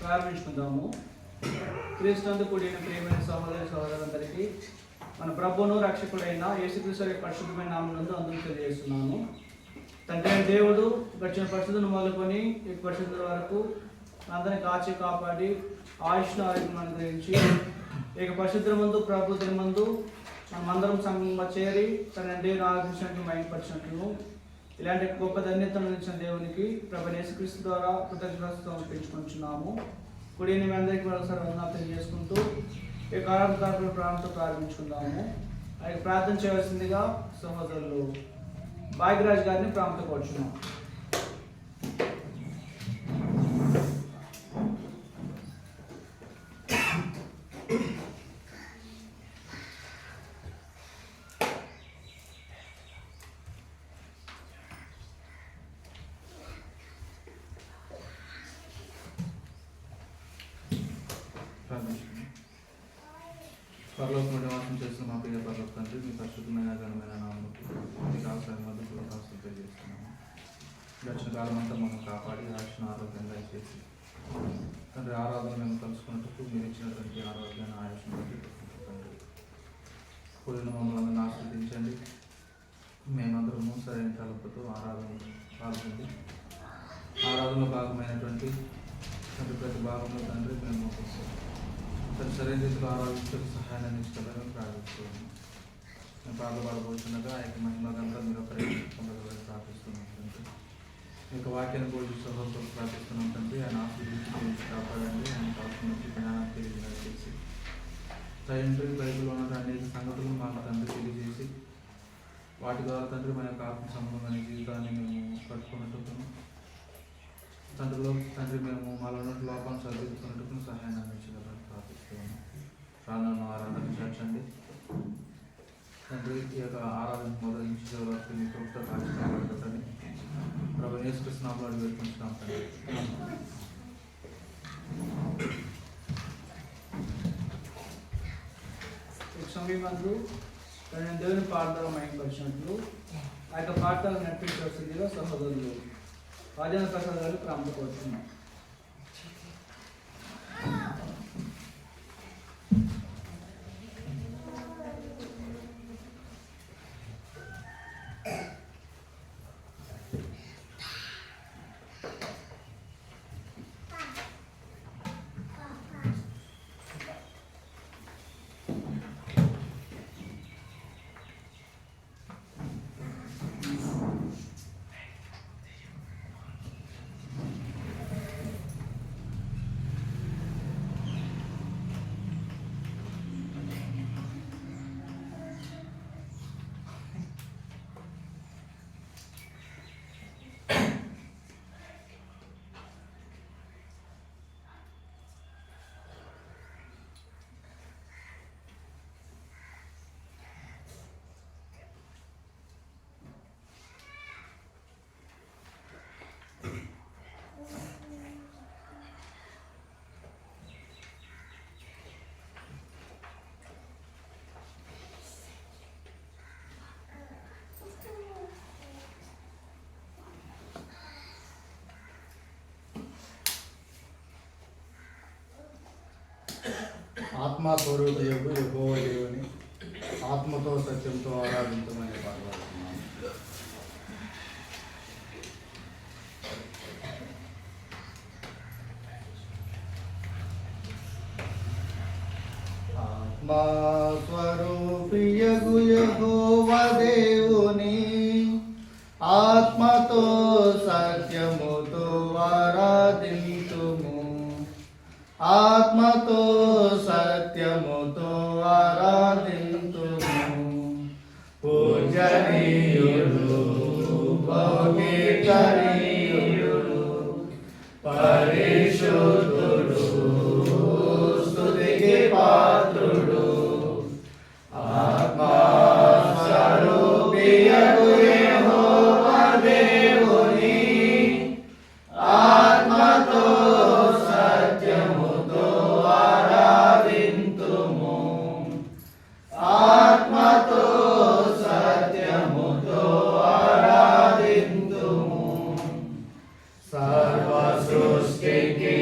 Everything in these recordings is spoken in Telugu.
ప్రారంభించుకుందాము. క్రీస్తునందు కూడిన ప్రియమైన సహోదరులందరికీ మన ప్రభువును రక్షకుడైన యేసుక్రీస్తు యొక్క పరిశుద్ధమైన నామమునందు అందరూ తెలియజేస్తున్నాను. తండ్రి అయిన దేవుడు గడిచిన పరిస్థితులను మొదలుకొని ఈ పరిస్థితుల వరకు అందరిని కాచి కాపాడి ఆయుష్ను ఆరోగ్యం అనుగ్రహించి ఇక పరిశుద్ధుల ముందు ప్రభుత్వ ముందు మనమందరం సంఘంగా చేరి తన దేవుని ఆరాధించినట్లు మైంపరిచినట్లు ఇలాంటి గొప్ప ధన్యతను ఇచ్చిన దేవునికి ప్రభువైన యేసుక్రీస్తు ద్వారా కృతజ్ఞతలు పెంచుకుంటున్నాము. కుడి మీ అందరికీ మరోసారి వందనాలు చేసుకుంటూ ఈ కార్యక్రమం ప్రారంభించుకుందాము. అది ప్రార్థన చేయవలసిందిగా సహోదరులు భాగ్యరాజ్ గారిని ప్రారంభించుకున్నాం. పరలోకము నివాసం చేస్తున్న మా ప్రియ పరలోక తండ్రి, మీ పరిశుద్ధమైన ఘనమైన నామముకు మీకు అవసరం మధ్య అవకాశం తెలియజేస్తున్నాము. దర్శన కాలం అంతా మమ్మల్ని కాపాడి ఆశను ఆరోగ్యంగా చేసి తండ్రి ఆరాధన మేము కలుసుకున్నట్టు మీరు ఇచ్చినటువంటి ఆరోగ్యాన్ని ఆయుష్ను బట్టి తండ్రి కూడిన మమ్మల్ని ఆస్వాదించండి. మేమందరము సరైన తలుపుతో ఆరాధన పాల్గొంది ఆరాధనలో భాగమైనటువంటి తండ్రి ప్రతి భాగంలో తండ్రి మేము సరైన రీతిలో ఆరాధించడానికి సహాయాన్ని అందించగలని ప్రార్థిస్తున్నాము. మేము పాల్గొనబోతుండగా ఆ యొక్క మహిమగంతా మీరు ఒకరే ప్రార్థిస్తున్నాం తండ్రి. మీ యొక్క వాక్యాన్ని పోషి సహోదరులు ప్రార్థిస్తున్నాం తండ్రి. ఆయన ఆశీర్వదించి కాపాడండి. ఆయన కావాల్సిన జ్ఞానాన్ని తెలియజేసి తండ్రి బైబిల్లో ఉన్న అనేక సంగతులను మాకు తండ్రి తెలియజేసి వాటి ద్వారా తండ్రి మన యొక్క ఆత్మ సంబంధమైన జీవితాన్ని మేము కట్టుకున్నట్టు తండ్రిలో తండ్రి మేము మాలో ఉన్న లోపాలను సరిదిద్దుకున్నట్టు సహాయాన్ని అందించగలని ప్రార్థిస్తున్నాము. ప్రాణాలను ఆరాధన చేర్చండి తండ్రి. ఈ యొక్క ఆరాధన మొదలుంచే వరకు మీ కృపతో కాల్చుకోబడతారని ప్రభువైన యేసుక్రీస్తు నామములో వేడుకుంటున్నాం తండ్రి. సమయమందు దేవుని పాఠాలు మైంపరిచినట్లు ఆ యొక్క పాఠాలు నడిపించవలసిందిగా సహోదరులు రాజేంద్ర ప్రసాద్ గారు ప్రారంభించుకుంటున్నాం. ఆత్మస్వరూపయోగు యెహోవా దేవుని ఆత్మతో సత్యంతో ఆరాధించమని పాల్గొంటున్నాను. ఆత్మస్వరూపియగు యెహోవా దేవుని ఆత్మతో సత్యముతో ఆరాధింతుము. ఆత్మతో సత్యముతో ఆరాధింతుము. పూజనీయుడు భౌతికనీయుడు పరిశుద్ధుడు స్తుతికి పాత్రుడు ఆత్మస్వరూపియగు యెహోవా దేవుని ఆత్మతో సత్యముతో ఆరాధింతుము. ఆత్మతో సత్యముతో ఆరాధింతుము. సర్వ సృష్టికి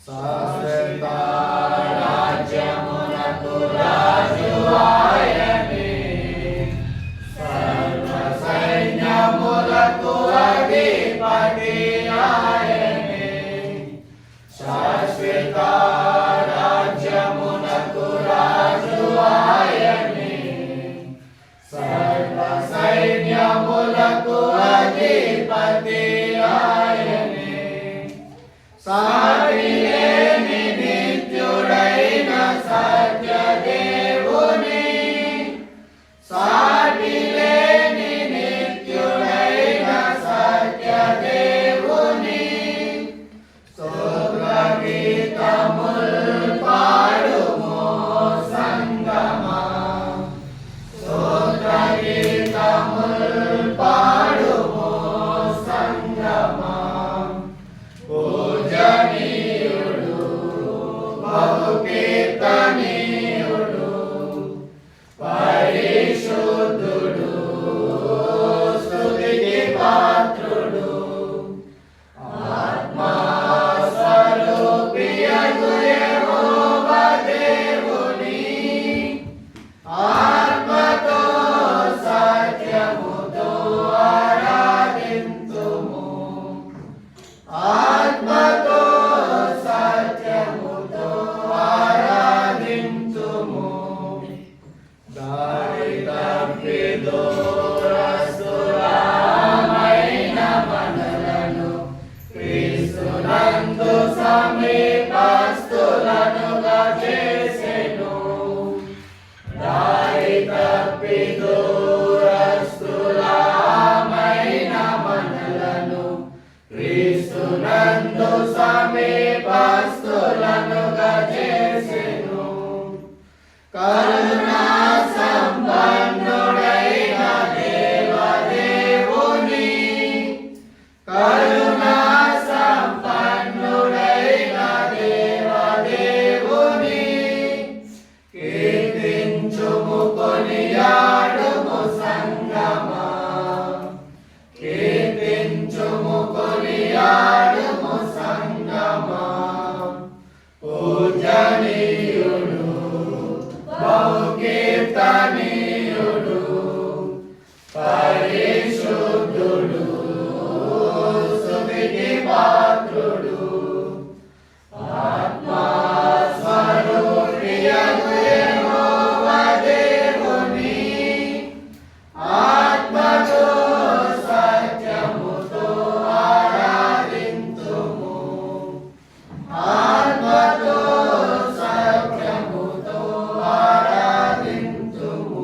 శాశ్వత రాజ్యమునకు రాజు ఆయనే, సర్వ సైన్యములకు అధిపతి ఆయనే. శాశ్వత రాజ్యమునకు రాజు ఆయనే, సర్వ సైన్యములకు అధిపతి ఆయనే. సాటి లేని నిత్యుడైన సత్య దేవుని, సాటి లేని నిత్యుడైన సత్య దేవుని స్తోత్ర గీతముల్ పాడుమో సంగమా, స్తోత్ర గీతముల్ పాడుమో సంగమా. పూజనీయుడు బహుకీర్తనీయుడు పరిశుద్ధుడు స్తుతికి పాత్రుడు, ఆత్మస్వరూపియగు యెహోవా దేవుని ఆత్మతో సత్యముతో ఆరాధింతుము, ఆత్మతో సత్యముతో ఆరాధింతుము. దారి తప్పి దూరస్తులమైన మనలను క్రీస్తునందు సమీపస్తులనుగా చేసెను. దారి తప్పి దూరస్తులమైన మనలను క్రీస్తునందు సమీపస్తులనుగా చేసెను. కరుణా సంపన్నుడైన దేవదేవుని, కరుణా సంపన్నుడైన దేవదేవుని కీర్తించుము కొనియాడుము సంగమా, కీర్తించుము కొనియాడుము సంగమా. పూజనీయుడు బహుకీర్తనీయుడు పరిశుద్ధుడు స్తుతికి పాత్రుడు, ఆత్మస్వరూపియగు యెహోవా దేవుని ఆత్మతో సత్యముతో ఆరాధింతుము, ఆత్మతో సత్యముతో ఆరాధింతుము.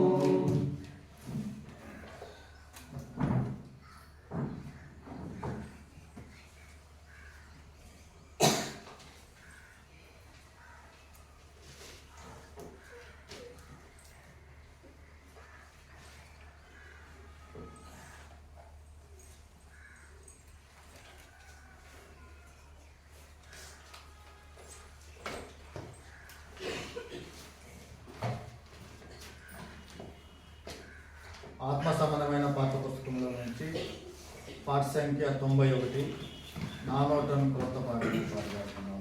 ఆత్మ సంబంధమైన పాఠ్య పుస్తకంలో నుంచి పాఠ సంఖ్య 91 నా నోటను క్రొత్త పాఠం పాడుతున్నాము.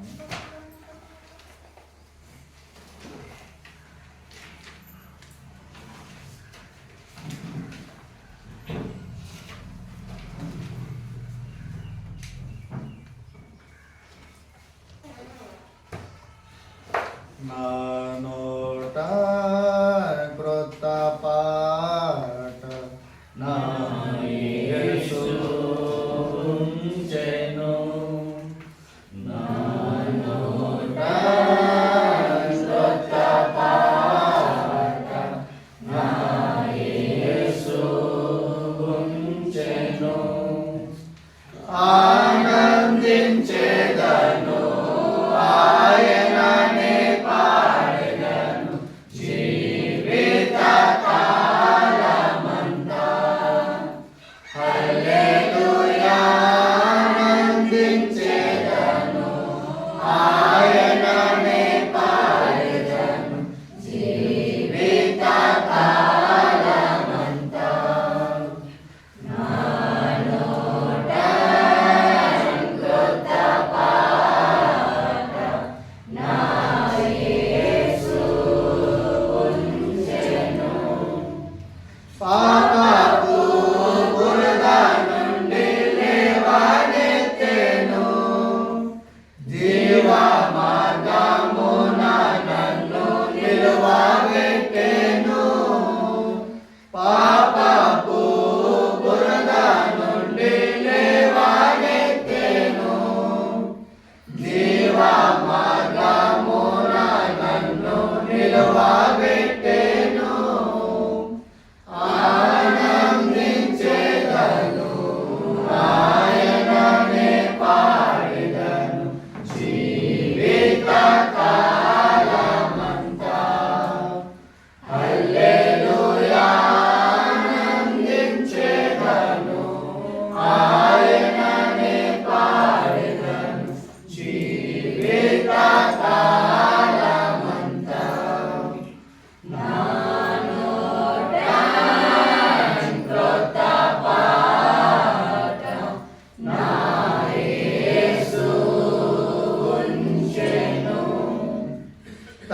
నా నోట క్రొత్త పాట నా యేసు ఉంచెను, నా నోట క్రొత్త పాట నా యేసు ఉంచెను. ఆనందించెదను ఆయననే పాడెదను,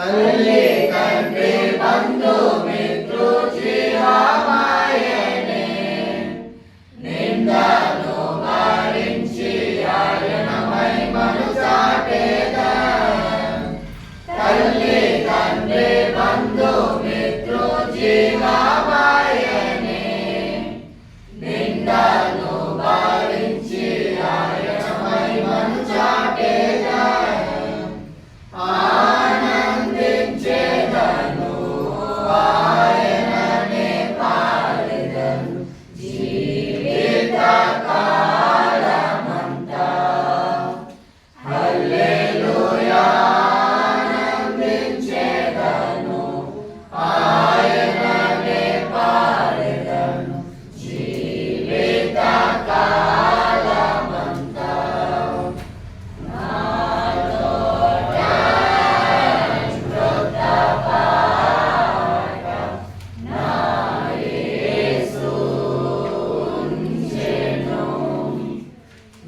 తల్లి తండ్రి బంధు మిత్రు జీవమాయనే నిందను భరించి ఆయన మహిమను చాటేదా తల్లి తండ్రి బంధు మిత్రు జీవమాయనే నిందను భరించి ఆయన మహిమను చాటేదా ఆనందించేదను ఆయననే పాడెదను జీవిత కాలమంతా హల్లెలూయా ఆనందించేదను ఆయననే పాడెదను జీవిత కాలమంతా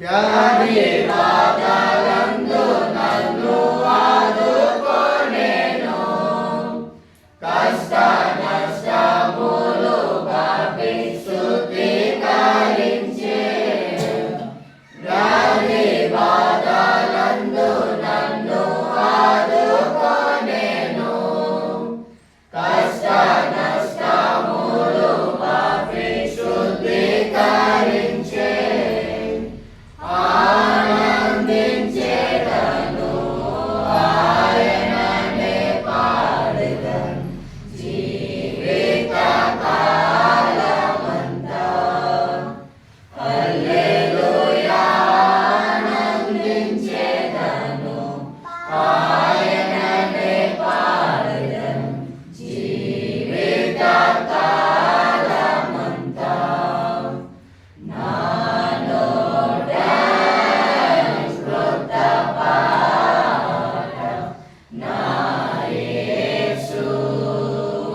వ్యాధి బాధలందు నన్ను ఆదుకొనెను కష్ట నష్టములు బాపి స్తుతికరించే వ్యాధి బాధలందు నన్ను ఆదుకొనెను కష్ట నష్టములు బాపి స్తుతికరించే ఆనందించేదను ఆయననే పాడెదను జీవిత కాలమంతా హల్లెలూయా ఆనందించేదను ఆయననే పాడెదను జీవిత కాలమంతా నా నోట కృత పాట నా యేసు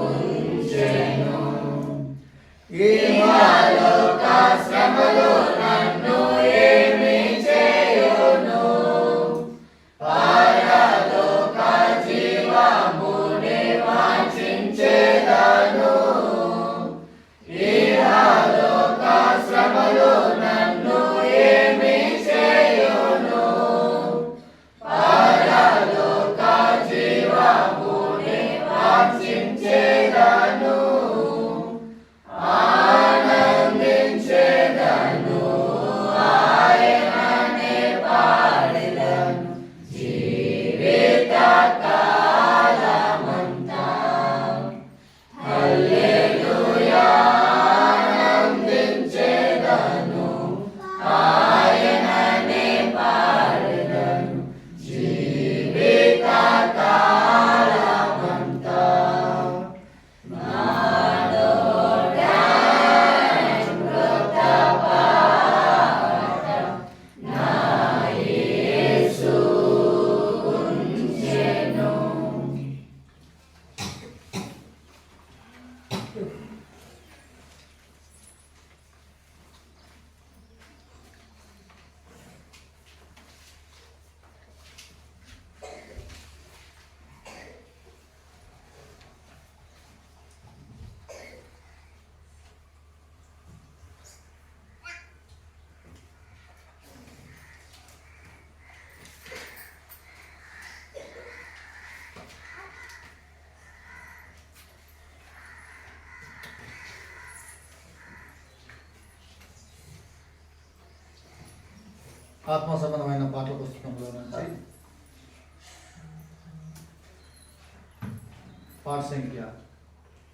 ఉంచెను ఇహలోక శ్రమలు నన్ను ఏమి చేయును పరలోక జీవమునే వాంఛించెదను ఇహలోక శ్రమలు నన్ను ఏమి చేయును పరలోక జీవమునే వాంఛించెదను ఆనందించెదను ఆయననే పాడెదను జీవిత కాలమంతా హల్లెలూయా ఆనందించెదను ఆయననే పాడెదను జీవిత కాలమంతా నా నోట కృత పాట నా యేసు ఉంచెను ఆత్మ సంబంధమైన పాటల పుస్తకంలో నుంచి పాట సంఖ్య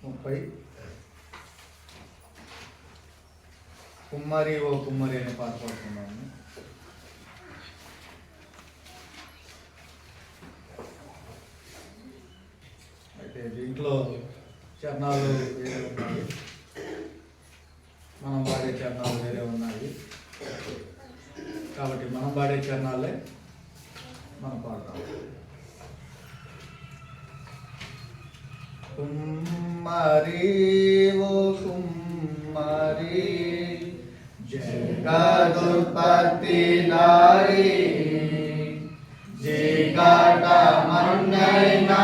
30 కుమ్మరి ఓ కుమ్మరి అనే పాట పాడుతున్నాము. అయితే దీంట్లో చరణాలు వేరే ఉన్నాయి, మనం పాడే చరణాలు వేరే ఉన్నాయి. కాబట్టి మనం పాడే చరణాలే మనం పాడతాం. కుమ్మరి ఓ కుమ్మరి జగదుత్పత్తి నారి జగట మన్నైనా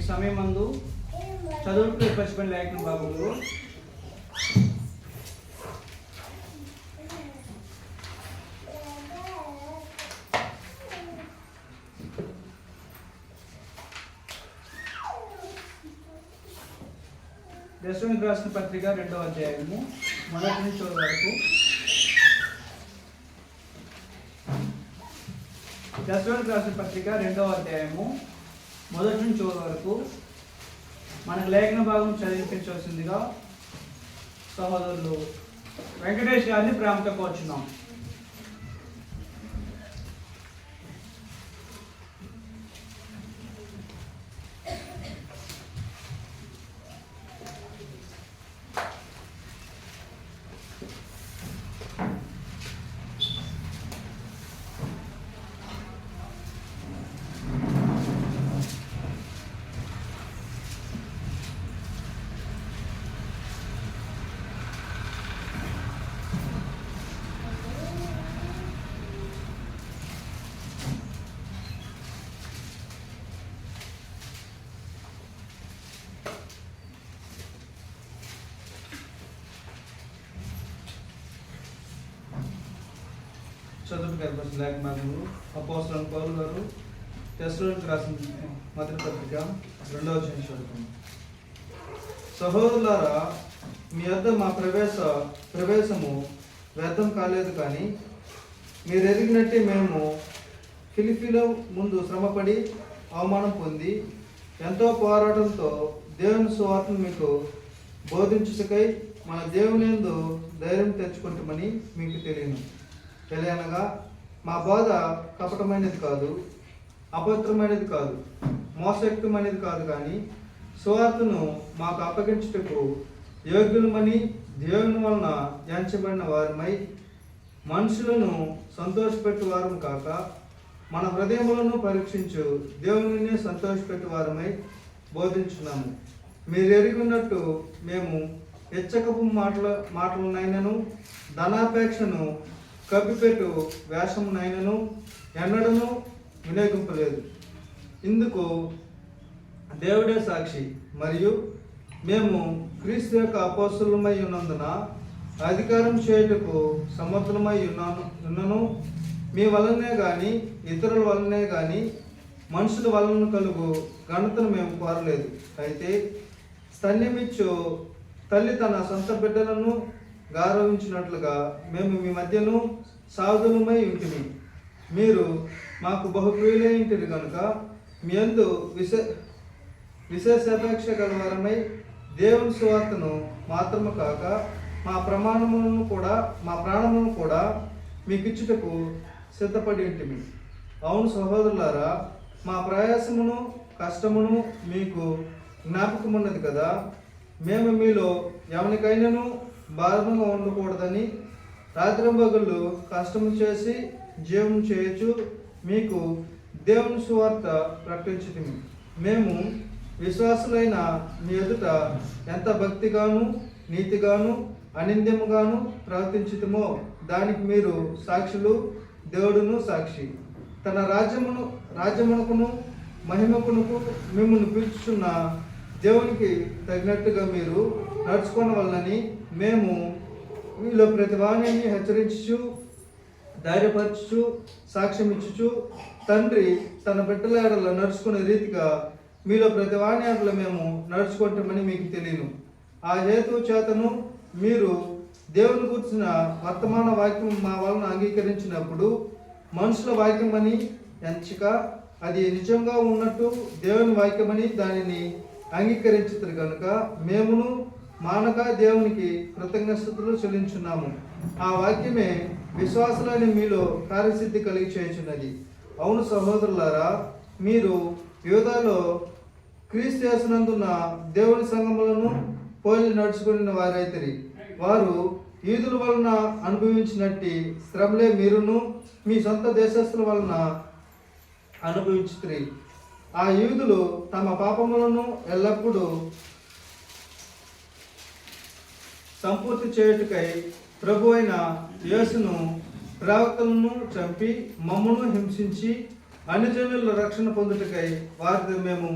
సమయం మందు చదువుకు ఏర్పరచబడిన లేఖన భాగంలో దశలోనికి రాసిన పత్రిక 2వ అధ్యాయము 1 నుంచి 4 వరకు. దశలోనికి రాసిన పత్రిక 2వ అధ్యాయము 1 నుంచి 4 వరకు మనకు లేఖన భాగం చదివించవలసిందిగా సహోదరులు వెంకటేష్ గారిని ప్రేమతో కోరుచున్నాం. చదువు కనిపిస్తుంది లేఖ భాగంలో అపోస్తలుడైన పౌలు గారు దశలోనికి రాసిన మొదటి పత్రిక 2వ అధ్యాయం చదువుకుందాం. సహోదరులారా, మీ వద్ద మా ప్రవేశము వ్యర్థం కాలేదు, కానీ మీరు ఎరిగినట్టే మేము ఫిలిప్పీలో ముందు శ్రమపడి అవమానం పొంది ఎంతో పోరాటంతో దేవుని సువార్తను మీకు బోధించుటకై మన దేవుని యందు ధైర్యం తెచ్చుకుంటామని మీకు తెలియనగా మా బోధ కపటమైనది కాదు, అపవిత్రమైనది కాదు, మోసయుక్తమైనది కాదు, కానీ సువార్తను మాకు అప్పగించుటకు యోగ్యులమని దేవుని వలన ఎంచబడిన వారమై మనుషులను సంతోషపెట్టు వారం కాక మన హృదయములను పరీక్షించు దేవునిని సంతోషపెట్టు వారమై బోధించున్నాము. మీరు ఎరుగున్నట్టు మేము హెచ్చకపు మాటలనైనను ధనాపేక్షను కప్పిపెట్టు వేషమునైనను ఎన్నడను వినియోగింపలేదు. ఇందుకు దేవుడే సాక్షి. మరియు మేము క్రీస్తు యొక్క అపోస్తలుమై ఉన్నందున అధికారం చేయుటకు సమర్థులమై ఉన్నను. మీ వలనే కానీ ఇతరుల వలనే కానీ మనుషుల వలన కలుగు ఘనతను మేము కోరలేదు. అయితే స్తన్యమిచ్చు తల్లి తన సొంత బిడ్డలను గౌరవించినట్లుగా మేము మీ మధ్యను సాధులమై ఉంటిమి. మీరు మాకు బహుప్రియులైంటిరి కనుక మీ యందు విశేషాపేక్ష గలవారమై దేవుని సువార్తను మాత్రము కాక మా ప్రాణములను కూడా మీకిచ్చుటకు సిద్ధపడి ఉంటిమి. అవును సహోదరులారా, మా ప్రయాసమును కష్టమును మీకు జ్ఞాపకమున్నది కదా. మేము మీలో ఎవరికైనాను భారముగా ఉండకూడదని రాత్రింబగళ్ళు కష్టము చేసి జీవనం చేయొచ్చు మీకు దేవుని సువార్త ప్రకటించుటిమి. మేము విశ్వాసులైన మీ ఎదుట ఎంత భక్తిగాను నీతిగాను అనింద్యముగాను ప్రవర్తించుటమో దానికి మీరు సాక్షులు, దేవుడును సాక్షి. తన రాజ్యమునకును మహిమకునకు మిమ్మల్ని పిలుచుచున్న దేవునికి తగినట్టుగా మీరు నడుచుకోవలనని మేము మీలో ప్రతి వాణిని హెచ్చరించుచు ధైర్యపరచుచు సాక్ష్యం ఇచ్చుచు తండ్రి తన బిడ్డల ఎడల నడుచుకునే రీతిగా మీలో ప్రతి వాణి ఎడల మేము నడుచుకుంటామని మీకు తెలియను. ఆ హేతు చేతను మీరు దేవుని గురించిన వర్తమాన వాక్యం మా వలన అంగీకరించినప్పుడు మనుషుల వాక్యమని ఎంచక అది నిజంగా ఉన్నట్టు దేవుని వాక్యమని దానిని అంగీకరించుతారు కనుక మేమును మానక దేవునికి కృతజ్ఞతలు చెల్లించున్నాము. ఆ వాక్యమే విశ్వాసులని మీలో కార్యసిద్ధి కలిగి చేయుచున్నది. అవును సహోదరులారా, మీరు యూదాలో క్రీస్తు యేసునందున్న దేవుని సంఘములను పోలి నడుచుకుని వారైతిరి. వారు యూదుల వలన అనుభవించినట్టి శ్రమలే మీరును మీ సొంత దేశస్తుల వలన అనుభవించుతిరి. ఆ యూదులు తమ పాపములను ఎల్లప్పుడూ సంపూర్తి చేయుటకై ప్రభు అయిన యేసును ప్రవక్తలను చంపి మమ్మను హింసించి అన్యజనుల రక్షణ పొందుటకై వారితో మేము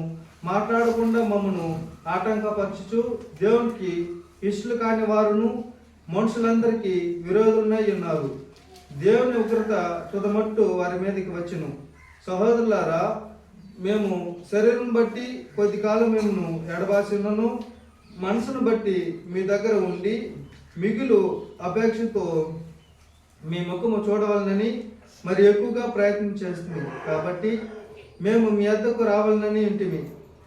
మాట్లాడకుండా మమ్మను ఆటంకపరచుచు దేవునికి ఇష్టలు కాని వారును మనుషులందరికీ విరోధులై ఉన్నారు. దేవుని ఉగ్రత తుదమట్టు వారి మీదకి వచ్చును. సహోదరులారా, మేము శరీరం బట్టి కొద్ది కాలం మేము ఎడబాసినను మనసును బట్టి మీ దగ్గర ఉండి మిగులు అపేక్షతో మీ ముఖము చూడవాలని మరి ఎక్కువగా ప్రయత్నం చేస్తుంది. కాబట్టి మేము మీ వద్దకు రావాలని ఇంటిమి.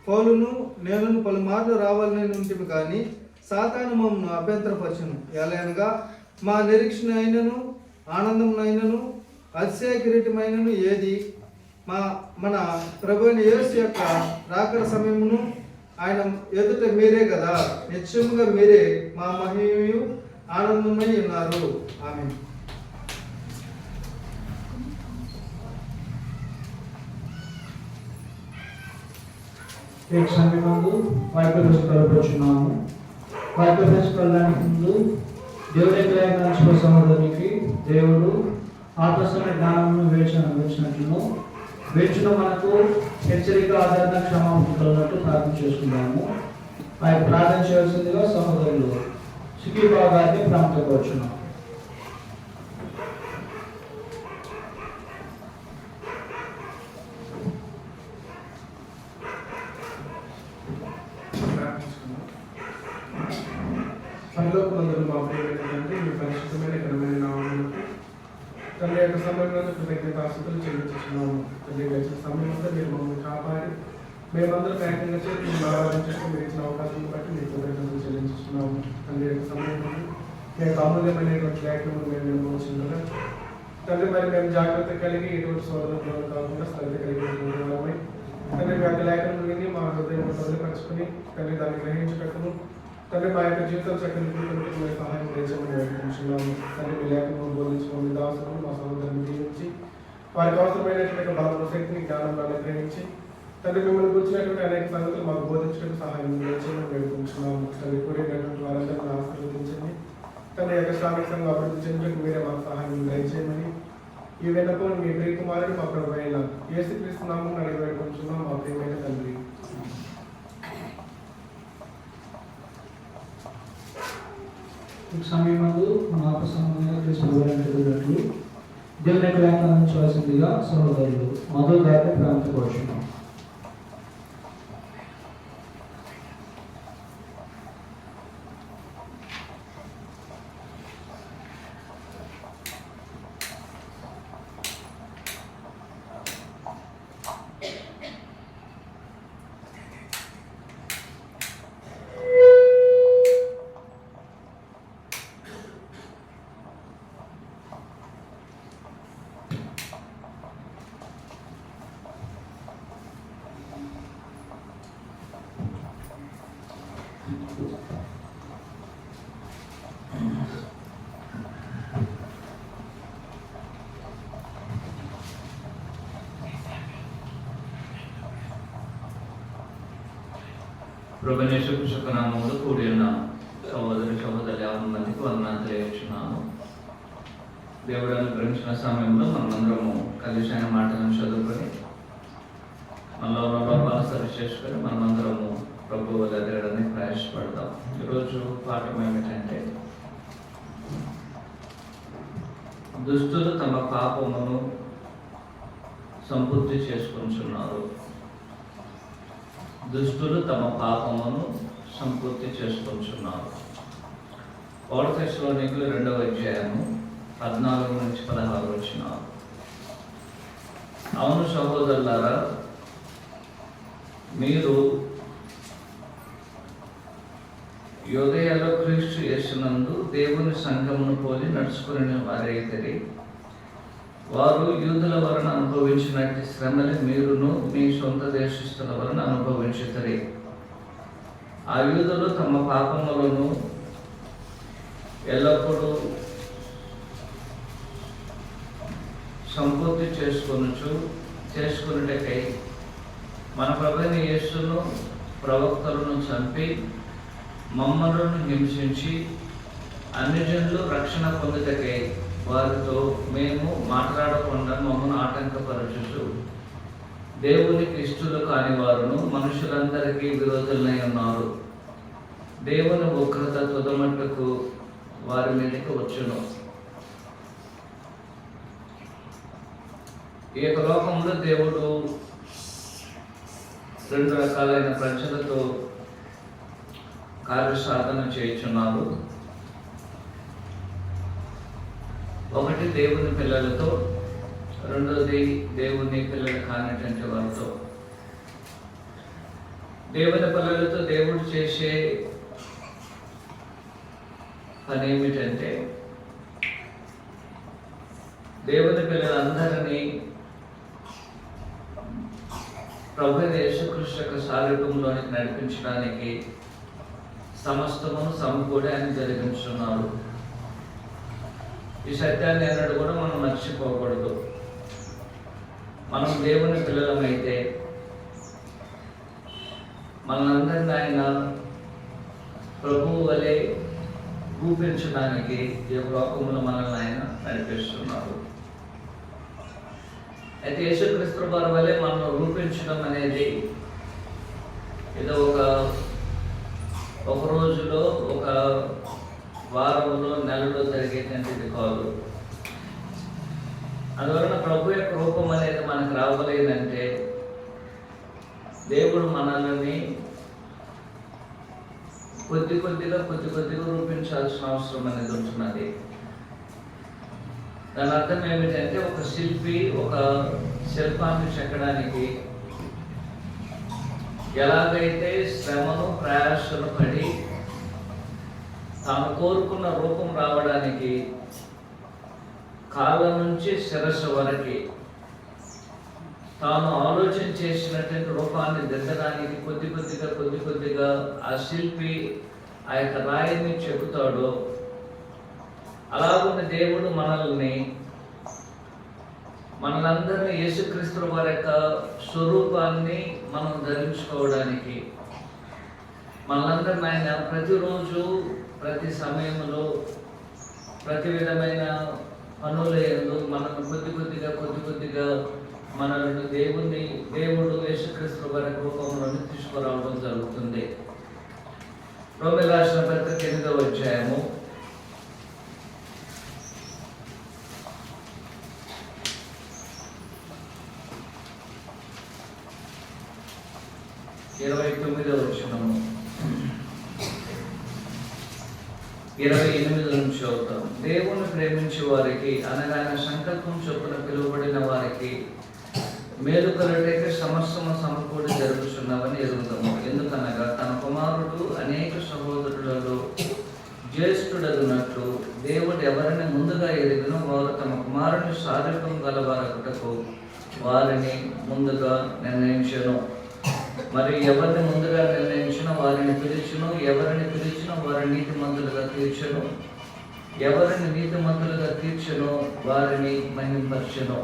పౌలును నేను పలుమార్లు రావాలని ఇంటిమి, కానీ సాతాను మమ్మను అభ్యంతరపరచును. ఎలాగనగా మా నిరీక్షణ అయినను ఆనందమునైనను అతిశయ కిరీటమైనను ఏది మన ప్రభువైన యేసు యొక్క రాకడ సమయమును ఆయన ఎదుట మీరే కదా. నిశ్చయముగా మీరే మా మహిమయు ఆనందమై ఉన్నారు. ఆమేన్. ఈ సమయమందు వాక్య పుస్తకాలు వాక్య పుస్తకాలకు ముందు దేవుడి గ్రహించిన సహోదరునికి దేవుడు ఆత్మసమైన జ్ఞానమును వేచినట్లును వేచిన మనకు హెచ్చరిక ఆదరణ క్షమాపణ కలిగినట్టు ప్రార్థన చేసుకున్నాము. ఆయన ప్రార్థన చేయాల్సిందిగా సహోదరులు సికిబాబు గారిని ప్రార్థించవచ్చున్నాం. పరలోకమందున మా ప్రియమైన తండ్రి, మీ పరిశుద్ధమైన ఘనమైన నామమునకు తండ్రి యొక్క సమయంలో కృతజ్ఞతాస్తుతులు చెల్లించుతున్నాము. తండ్రి గడిచిన సమయంలో మీరు మమ్మల్ని కాపాడి మేమందరం ఏకంగా చేసి మేము ఆరాధించడానికి మీరు ఇచ్చిన అవకాశం బట్టి మీ కృతజ్ఞతలు చెల్లించుతున్నాము. తండ్రి యొక్క సమయంలో మేము అమూల్యమైనటువంటి లేఖనము మేము నిర్మోచిందగా తండ్రి మరి మేము జాగ్రత్త కలిగి ఎటువంటి సోదరులు కాకుండా శ్రద్ధ కలిగినటువంటి వారమై తండ్రి మీ యొక్క లేఖనం విని మా హృదయం భద్రపరచుకుని తండ్రి దాన్ని గ్రహించుటకును తండ్రి మా యొక్క జీవితం చక్కని మీ సహాయం చేసామని వేడుకుంటున్నాము. తండ్రి మీ లేఖను బోధించుకుని మీ దాసులను మా సహోదరుని దీవించి వారికి అవసరమైనటువంటి బలము శక్తిని జ్ఞానంలో గ్రహించి తండ్రి మిమ్మల్ని గుర్చినటువంటి అనేక సంగతులు మాకు బోధించడానికి సహాయం చేయమని వేడుకుంటున్నాము. తండ్రి కూడినటువంటి వారందరినీ ఆశీర్వదించండి. తండ్రి యొక్క శ్రామికంగా అభివృద్ధి చెందడానికి మీరే మాకు సహాయం దయచేయమని ఈ విన్నపం మీ ప్రియ కుమారుడు మా ప్రభు అయిన యేసుక్రీస్తు నామమున అడిగి వేడుకుంటున్నాం మా ప్రియమైన తండ్రి. ఈ సమయమందు మన ఆత్మసంబంధంగా తీసుకువెళ్ళినట్లు దేవుని యొక్క వ్యాఖ్యానించవలసిందిగా సహోదరులు మధు గారిని ప్రార్థించవచ్చున్నాం. ప్రభువైన యేసుక్రీస్తు నామములో కూడి ఉన్న సహోదరి సహోదరులు 50 మందికి వందనాలు తెలియజేస్తున్నాను. దేవుడు అనుగ్రహించిన సమయంలో మనమందరము కలిసి ఆయన మాటలను చదువుకొని మనలో ఉన్న లోపాలను సరి చేసుకొని మనమందరము ప్రభువు దగ్గరని ప్రయాసపడదాం. ఈరోజు పాఠం ఏమిటంటే, దుష్టులు తమ పాపమును సంపూర్తి చేసుకుంటున్నారు. దుష్టులు తమ పాపమును సంపూర్తి చేసుకుంటున్నారు. 1 తెస్సలోనికీయులు 2వ అధ్యాయము 14 నుంచి 16 వచనాలు. అవును సహోదరులారా, మీరు యూదయలో క్రీస్తు యేసునందు దేవుని సంఘమును పోలి నడుచుకుని వారైతే వారు యూదుల వలన అనుభవించినట్టు శ్రమని మీరును మీ సొంత దేశస్థుల వలన అనుభవించుతారు. ఆ యూదులు తమ పాపములను ఎల్లప్పుడూ సంపూర్తి చేసుకొనుటకై మన ప్రభువైన యేసును ప్రవక్తలను చంపి మమ్మలను హింసించి అన్ని జనులు రక్షణ పొందుటకై వారితో మేము మాట్లాడకుండా మమ్మల్ని ఆటంకపరచుచు దేవునికి ఇష్టలు కాని వారును మనుషులందరికీ విరోధులై ఉన్నారు. దేవుని ఉగ్రత తుదమట్టుకు వారి మీదకి వచ్చును. ఈ యొక్క లోకంలో దేవుడు రెండు రకాలైన ప్రజలతో కార్యసాధన చేయుచున్నారు. ఒకటి దేవుని పిల్లలతో, రెండోది దేవుని పిల్లలు కానిటువంటి వారితో. దేవుని పిల్లలతో దేవుడు చేసే పని ఏమిటంటే దేవుని పిల్లలందరినీ ప్రభు యేసుక్రీస్తు యొక్క సారూప్యంలోనికి నడిపించడానికి సమస్తమును సమకూడి ఆయన జరిగించున్నారు. ఈ సత్యాన్ని అన్నట్టు కూడా మనం మర్చిపోకూడదు. మనం దేవుని పిల్లలమైతే మనందరినీ ఆయన ప్రభువు వలె రూపించడానికి ఈ లోకంలో మనల్ని ఆయన నడిపిస్తున్నారు. అయితే యేసుక్రీస్తు వారి వలె మనం రూపించడం అనేది ఏదో ఒక రోజులో, ఒక వారంలో, నెలలో జరిగేటువంటిది కాదు. అందువలన ప్రభు యొక్క రూపం అనేది మనకు రావాలేనంటే దేవుడు మనల్ని కొద్ది కొద్దిగా రూపించాల్సిన అవసరం అనేది ఉంటున్నది. దాని అర్థం ఏమిటంటే ఒక శిల్పి ఒక శిల్పాన్ని చెక్కడానికి ఎలాగైతే శ్రమను ప్రయాసను పడి తాను కోరుకున్న రూపం రావడానికి కాళ్ళ నుంచి శిరస్సు వరకు తాను ఆలోచన చేసినటువంటి రూపాన్ని దిద్దడానికి కొద్ది కొద్దిగా ఆ శిల్పి ఆ యొక్క రాయిని చెబుతాడో, అలాగున్న దేవుడు మనలందరినీ యేసుక్రీస్తు వారి యొక్క స్వరూపాన్ని మనం ధరించుకోవడానికి మనలందరినీ ఆయన ప్రతిరోజు, ప్రతి సమయంలో, ప్రతి విధమైన పనులందు మనల్ని కొద్ది కొద్దిగా మనల్ని దేవుడు యేసుక్రీస్తు వారి రూపంలోని తీసుకురావడం జరుగుతుంది. రోమీయులకు రాసిన పత్రిక 8వ అధ్యాయము 29వ వచనము 28 నుంచి చదువుతాం. దేవుని ప్రేమించే వారికి అనగా ఆయన సంకల్పం చొప్పున పిలువబడిన వారికి మేలు కలుగుటకు సమస్తము సమకూడి జరుగుతున్నవని ఎరుగుతాము. ఎందుకనగా తన కుమారుడు అనేక సహోదరులలో జ్యేష్ఠుడగునట్లు దేవుడు ఎవరిని ముందుగా ఎరిగినో వారు తమ కుమారుని సారూప్యం గలవారకుటకు వారిని ముందుగా నిర్ణయించెను. మరి ఎవరిని ముందుగా నిర్ణయించినా వారిని పిలిచును, ఎవరిని పిలిచినా వారిని నీతిమంతులుగా తీర్చును, ఎవరిని నీతిమంతులుగా తీర్చును వారిని మహింపరచును.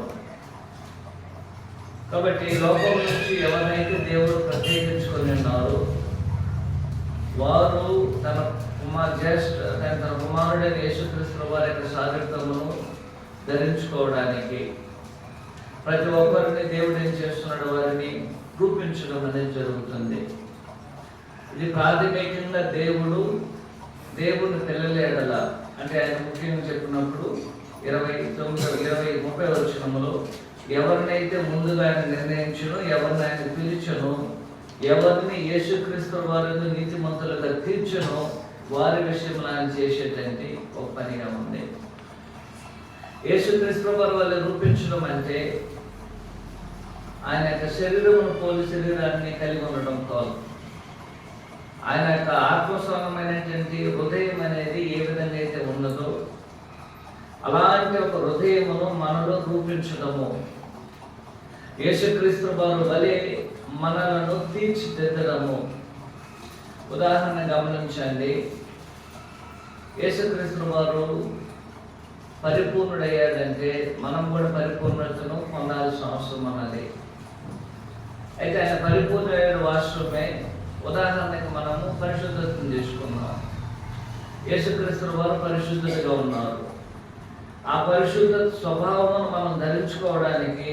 కాబట్టి లోకం నుంచి ఎవరినైతే దేవుడు ప్రత్యేకించుకొని ఉన్నారో వారు తన కుమారుడైన యేసుక్రీస్తు వారి యొక్క సారూప్యమును ధరించుకోవడానికి ప్రతి ఒక్కరిని దేవుడు ఏం చేస్తున్నాడు, వారిని రూపించడం అనేది జరుగుతుంది. ఇది ప్రాథమికంగా దేవుని పిల్లల ఎడల, అంటే ఆయన ముఖ్యంగా చెప్పినప్పుడు 30వ వచనములో ఎవరినైతే ముందుగా ఆయన నిర్ణయించునో, ఎవరిని ఆయన పిలిచునో, ఎవరిని యేసుక్రీస్తు వారిని నీతిమంతులుగా తీర్చునో వారి విషయంలో ఆయన చేసేటువంటి ఒక పనిగా ఉంది. యేసుక్రీస్తు వారి వల్ల రూపించడం అంటే ఆయన యొక్క శరీరమును పోలి శరీరాన్ని కలిగి ఉండడం కాదు. ఆయన యొక్క ఆత్మస్వరమైనటువంటి హృదయం అనేది ఏ విధంగా అయితే ఉన్నదో అలాంటి ఒక హృదయమును మనలో రూపించడము, యేసుక్రీస్తు వారు వలె మనలను తీర్చిదిద్దడము. ఉదాహరణ గమనించండి, యేసుక్రీస్తు వారు పరిపూర్ణుడయ్యాడంటే మనం కూడా పరిపూర్ణతను పొందాల్సిన అవసరం అన్నది. అయితే ఆయన పరిపూర్ణుడయ్యాడు వాస్తవమే. ఉదాహరణకు మనము పరిశుద్ధతను తీసుకున్నాం. యేసుక్రీస్తు వారు పరిశుద్ధుడిగా ఉన్నారు. ఆ పరిశుద్ధ స్వభావమును మనం ధరించుకోవడానికి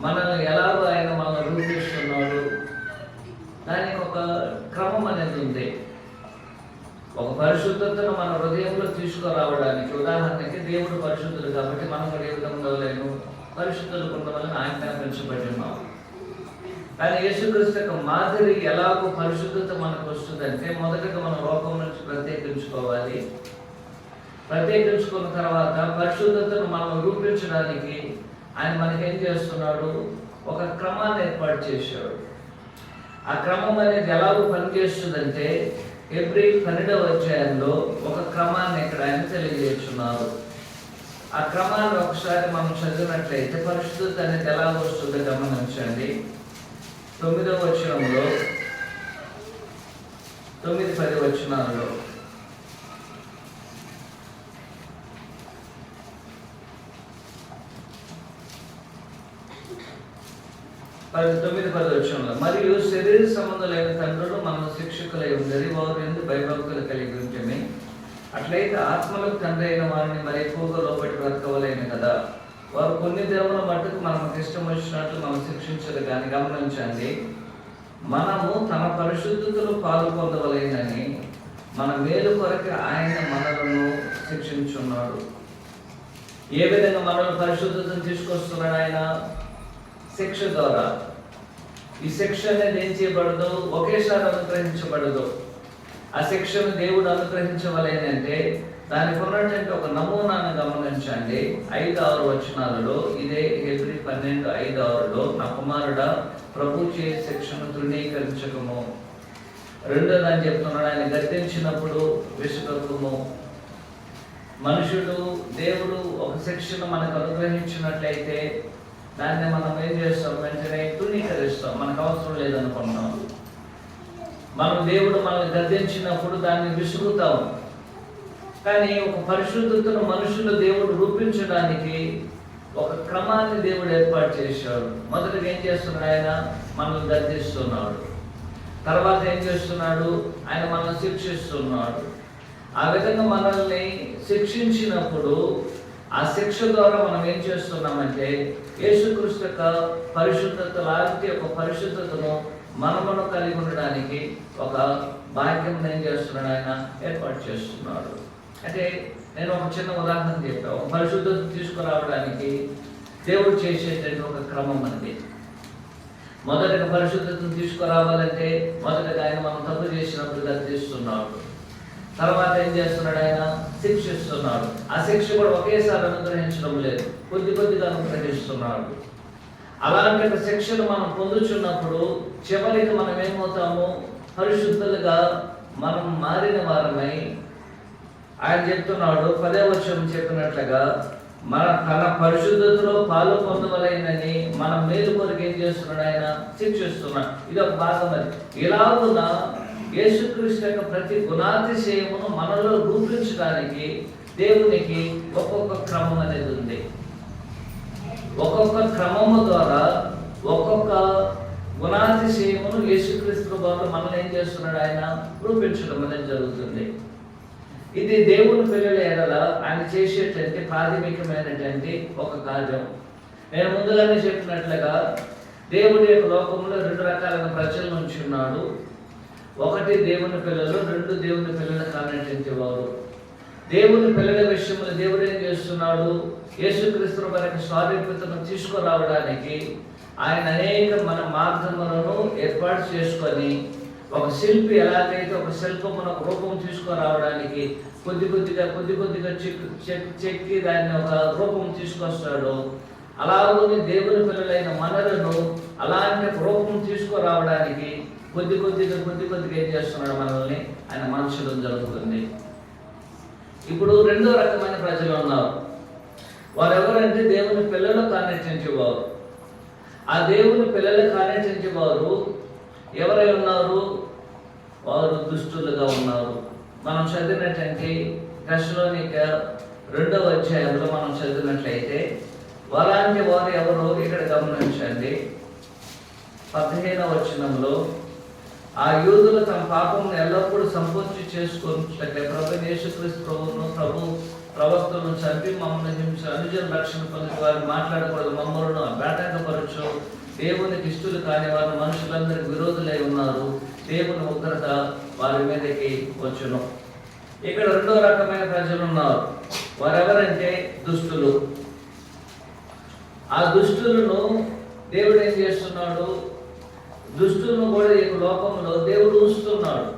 మనల్ని ఎలాగో ఆయన మనల్ని రూపిస్తున్నాడు, దానికి ఒక క్రమం అనేది ఉంది. ఒక పరిశుద్ధతను మన హృదయంలో తీసుకురావడానికి, ఉదాహరణకి దేవుడు పరిశుద్ధుడు కాబట్టి మనం కూడా ఏ విధంగా లేను పరిశుద్ధులు ఉండవాలని ఆజ్ఞాపించబడి ఉన్నాం. కానీ యేసుక్రీస్తు యొక్క మాదిరి ఎలాగో పరిశుద్ధత మనకు వస్తుందంటే, మొదటగా మనం లోకం నుంచి ప్రత్యేకించుకోవాలి. ప్రత్యేకించుకున్న తర్వాత పరిశుద్ధతను మనం రూపించడానికి ఆయన మనకేం చేస్తున్నాడు, ఒక క్రమాన్ని ఏర్పాటు చేశాడు. ఆ క్రమం అనేది ఎలాగో పనిచేస్తుందంటే, హెబ్రీ 12వ అధ్యాయంలో ఒక క్రమాన్ని ఇక్కడ ఆయన తెలియజేస్తున్నారు. ఆ క్రమాన్ని ఒకసారి మనం చదివినట్లయితే పరిశుద్ధత అనేది ఎలా వస్తుందో గమనించండి. 9వ వచనంలో 9-10 వచనాల్లో మరియు శరీర సంబంధులైన తండ్రులు మన శిక్షకులై ఉండేది, వారు ఎందుకు భయభక్తులు కలిగి ఉంటే, అట్లయితే ఆత్మలకు తండ్రి అయిన వారిని మరి ఎక్కువగా లోపలికి బ్రతకవలేను కదా. వారు కొన్ని దినముల మట్టుకు మనకు ఇష్టం వచ్చినట్లు మనం శిక్షించరు. కానీ గమనించండి, మనము తన పరిశుద్ధతలో పాలు పొందవలేనని మన మేలు కొరకు ఆయన మనలను శిక్షించున్నాడు. ఏ విధంగా మనల్ని పరిశుద్ధతను తీసుకొస్తున్నాడు ఆయన? శిక్ష ద్వారా. ఈ శిక్ష అనేది ఏం చేయబడదు, ఒకేసారి అనుగ్రహించబడదు. ఆ శిక్షను దేవుడు అనుగ్రహించవలేనంటే దానికి ఉన్నటువంటి ఒక నమూనాను గమనించండి. 5-6 వచనాలలో, ఇదే హెబ్రీ 12:5-6లో, నా కుమారుడా ప్రభు చే శిక్షను తృణీకరించకము. రెండోదని చెప్తున్నాడు, ఆయన గద్దించినప్పుడు విసుగకము. మనుషుడు దేవుడు ఒక శిక్షను మనకు అనుగ్రహించినట్లయితే దాన్ని మనం ఏం చేస్తాం, వెంటనే తృణీకరిస్తాం, మనకు అవసరం లేదనుకున్నాం. మనం దేవుడు మనల్ని గద్దించినప్పుడు దాన్ని విసుగుతాం. కానీ ఒక పరిశుద్ధతను మనుషులు దేవుడు రూపించడానికి ఒక క్రమాన్ని దేవుడు ఏర్పాటు చేశాడు. మొదటగా ఏం చేస్తున్నాడు, ఆయన మనల్ని గద్దిస్తున్నాడు. తర్వాత ఏం చేస్తున్నాడు, ఆయన మనల్ని శిక్షిస్తున్నాడు. ఆ విధంగా మనల్ని శిక్షించినప్పుడు ఆ శిక్ష ద్వారా మనం ఏం చేస్తున్నామంటే, యేసుక్రీస్తు యొక్క పరిశుద్ధత లాంటి ఒక పరిశుద్ధతను మనమును కలిగి ఉండడానికి ఒక భాగ్యం ఏం చేస్తున్నాడు, ఆయన ఏర్పాటు చేస్తున్నాడు. అంటే నేను ఒక చిన్న ఉదాహరణ చెప్పాను. ఒక పరిశుద్ధత తీసుకురావడానికి దేవుడు చేసేటువంటి ఒక క్రమం అనేది. మొదటగా పరిశుద్ధతను తీసుకురావాలంటే మొదటగా ఆయన మనం తప్పు చేసినప్పుడు గద్దిస్తున్నాడు. తర్వాత ఏం చేస్తున్నాడు, ఆయన శిక్షిస్తున్నాడు. ఆ శిక్ష కూడా ఒకేసారి అనుగ్రహించడం లేదు, కొద్ది కొద్దిగా అనుగ్రహిస్తున్నాడు. అలాంటి శిక్షను మనం పొందుచున్నప్పుడు చివరికి మనం ఏమవుతాము, పరిశుద్ధులుగా మనం మారిన వారమై, ఆయన చెప్తున్నాడు 10వ వచనం చెప్పినట్లుగా, మన తన పరిశుద్ధతలో పాలు పొందవలైనని మన మేలు కొరకు ఏం చేస్తున్నాడు, ఆయన శిక్షిస్తున్నాడు. ఇది ఒక భాగం. అది ఇలాగున యేసుక్రీస్తు యొక్క ప్రతి గుణాతిశయమును మనలో రూపించడానికి దేవునికి ఒక్కొక్క క్రమం అనేది ఉంది. ఒక్కొక్క క్రమము ద్వారా ఒక్కొక్క గుణాతిశయమును యేసుక్రీస్తు బాబు మనల్ని ఏం చేస్తున్నాడు, ఆయన రూపించడం అనేది జరుగుతుంది. ఇది దేవుని పిల్లల ఎడల ఆయన చేసేటువంటి ప్రాథమికమైనటువంటి ఒక కార్యం. నేను ముందుగానే చెప్పినట్లుగా దేవుడి యొక్క లోకంలో 2 రకాలైన ప్రజల నుంచి ఉన్నాడు. ఒకటి దేవుని పిల్లలు, 2 దేవుని పిల్లలు కానటువంటి వారు. దేవుని పిల్లల విషయంలో దేవుడు ఏం చేస్తున్నాడు, యేసుక్రీస్తు మనకి స్వాధీనతను తీసుకురావడానికి ఆయన అనేక మన మార్గములను ఏర్పాటు చేసుకొని, ఒక శిల్పి ఎలాగైతే ఒక శిల్పమును ఒక రూపం తీసుకురావడానికి కొద్ది కొద్దిగా చెక్కి దాన్ని ఒక రూపం తీసుకొస్తాడు, అలాగే దేవుని పిల్లలైన మనలను అలాంటి రూపం తీసుకురావడానికి కొద్ది కొద్దిగా ఏం చేస్తున్నాడు, మనల్ని ఆయన మనుషులు జరుగుతుంది. ఇప్పుడు 2వ రకమైన ప్రజలు ఉన్నారు. వారు ఎవరంటే దేవుని పిల్లలు కానటువంటి వారు. ఆ దేవుని పిల్లలు కానటువంటి వారు ఎవరై ఉన్నారు, వారు దుష్టులుగా ఉన్నారు. మనం చదివినటువంటి తెస్సలోనిక 2వ అధ్యాయంలో మనం చదివినట్లయితే అలాంటి వారు ఎవరు ఇక్కడ గమనించండి. 15వ వచనంలో, ఆ యూదులు తమ పాపమును ఎల్లప్పుడూ సంపూర్తి చేసుకున్నట్లయితే ప్రభు యేసుక్రీస్తు ప్రభువును ప్రభు ప్రవక్తలను చంపి మమ్మల్ని హింస అనుజన రక్షణ పొంది వారిని మాట్లాడకూడదు, మమ్మల్ని బేటంకపరచు, దేవునికి ఇష్టలు కాని వారు మనుషులందరికీ విరోధులై ఉన్నారు, దేవుని ఉగ్రత వారి మీదకి వచ్చును. ఇక్కడ రెండో రకమైన ప్రజలు ఉన్నారు. వారెవరంటే దుష్టులు. ఆ దుష్టులను దేవుడు ఏం చేస్తున్నాడు? దుష్టులను కూడా ఈ లోకంలో దేవుడు ఉంచుతున్నాడు.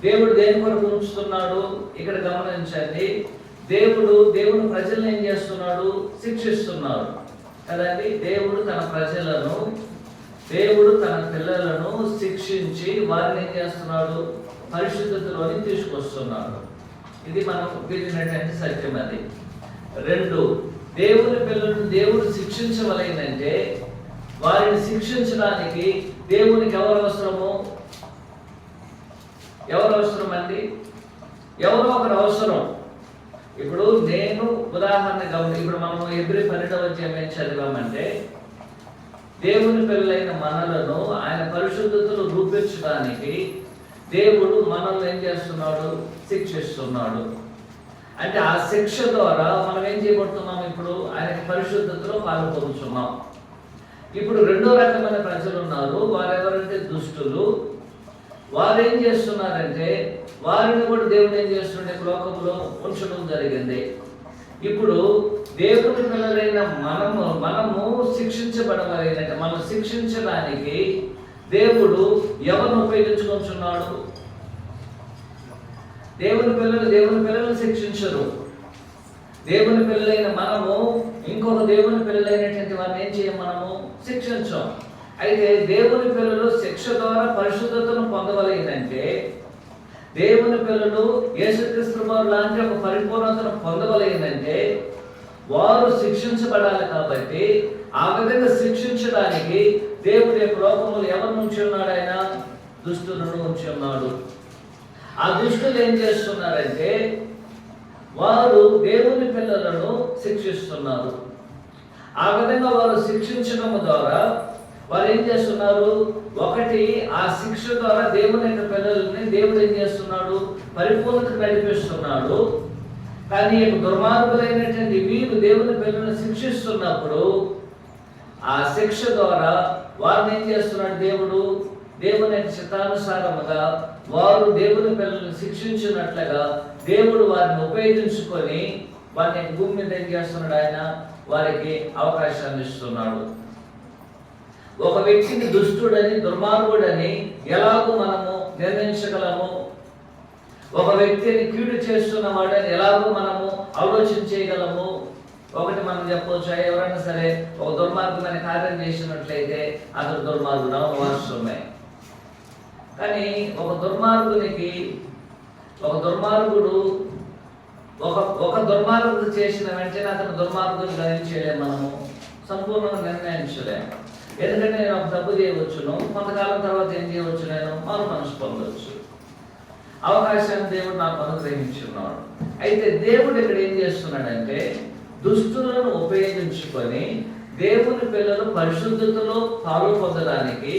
దేవుడు దేని కొరకు ఉంచుతున్నాడు? ఇక్కడ గమనించండి. దేవుని ప్రజలను ఏం చేస్తున్నాడు? శిక్షిస్తున్నాడు కదండి. దేవుడు తన ప్రజలను, దేవుడు తన పిల్లలను శిక్షించి వారిని ఏం చేస్తున్నాడు? పరిశుద్ధతలోని తీసుకొస్తున్నాడు. ఇది మనం విన్నటువంటి సత్యం. అది 2, దేవుని పిల్లలను దేవుడు శిక్షించవలెనంటే వారిని శిక్షించడానికి దేవునికి ఎవరు అవసరము? ఎవరు అవసరం అండి? ఎవరో ఒకరు అవసరం. ఇప్పుడు నేను ఉదాహరణగా ఇప్పుడు మనం హెబ్రీ 12వ అధ్యాయం ఏం చదివామంటే, దేవుని పిల్లలైన మనలను ఆయన పరిశుద్ధతను రూపించడానికి దేవుడు మనల్ని ఏం చేస్తున్నాడు? శిక్షిస్తున్నాడు. అంటే ఆ శిక్ష ద్వారా మనం ఏం చేయబడుతున్నాం? ఇప్పుడు ఆయన పరిశుద్ధతలో పాల్పొందుతున్నాం. ఇప్పుడు రెండో రకమైన ప్రజలు ఉన్నారు. వారెవరంటే దుష్టులు. వారు ఏం చేస్తున్నారంటే వారిని కూడా దేవుడు ఏం చేస్తుండే లోకంలో ఉంచడం జరిగింది. ఇప్పుడు దేవుని పిల్లలైన మనము శిక్షించబడవలెనంటే మనం శిక్షించడానికి దేవుడు ఎవరిని ఉపయోగించుకుంటున్నాడు? దేవుని పిల్లలు శిక్షించరు. దేవుని పిల్లలైన మనము ఇంకొక దేవుని పిల్లలైనటువంటి వారిని ఏం చేయం? మనము శిక్షించాం. అయితే దేవుని పిల్లలు శిక్ష ద్వారా పరిశుద్ధతను పొందవలెనంటే, దేవుని పిల్లలు యేసుక్రీస్తు వారు లాంటి ఒక పరిపూర్ణతను పొందవలెనంటే వారు శిక్షించబడాలి. కాబట్టి ఆ విధంగా శిక్షించడానికి దేవుడి యొక్క లోకములు ఎవరిని ఉంచి ఉన్నాడు? ఆయన దుష్టులను ఉంచి ఉన్నాడు. ఆ దుష్టులు ఏం చేస్తున్నారంటే వారు దేవుని పిల్లలను శిక్షిస్తున్నారు. ఆ విధంగా వారు శిక్షించడం ద్వారా వారు ఏం చేస్తున్నారు? ఒకటి, ఆ శిక్ష ద్వారా దేవుని యొక్క పిల్లల్ని దేవుడు ఏం చేస్తున్నాడు? పరిపూర్ణత నడిపిస్తున్నాడు. కానీ దుర్మార్గులైనటువంటి వీరు దేవుని పిల్లలను శిక్షిస్తున్నప్పుడు ఆ శిక్ష ద్వారా వారిని ఏం చేస్తున్నాడు? దేవుని చిత్తానుసారముగా వారు దేవుని పిల్లలను శిక్షించినట్లుగా దేవుడు వారిని ఉపయోగించుకొని వారిని భూమి మీద ఏం చేస్తున్నాడు? ఆయన వారికి అవకాశాన్ని ఇస్తున్నాడు. ఒక వ్యక్తిని దుష్టుడని, దుర్మార్గుడని ఎలాగో మనము నిర్ణయించగలము? ఒక వ్యక్తిని కీడు చేస్తున్న వాడని ఎలాగో మనము ఆలోచించగలము? ఒకటి మనం చెప్పవచ్చు, ఎవరైనా సరే ఒక దుర్మార్గమైన కార్యం చేసినట్లయితే అతడు దుర్మార్గుడు, వాస్తవమే. కానీ ఒక దుర్మార్గుడు చేసిన వెంటనే అతను దుర్మార్గుడు గ్రహించలేము, మనము సంపూర్ణంగా నిర్ణయించలేము. ఎందుకంటే నేను ఒక తప్పు చేయవచ్చును, కొంతకాలం తర్వాత ఏం చేయవచ్చు? నేను మారు మనసు పొందవచ్చు. అవకాశాన్ని దేవుడు నాకు అనుగ్రహించున్నాడు. అయితే దేవుడు ఇక్కడ ఏం చేస్తున్నాడంటే దుష్టులను ఉపయోగించుకొని దేవుని పిల్లలు పరిశుద్ధతలో పాలు పొందడానికి,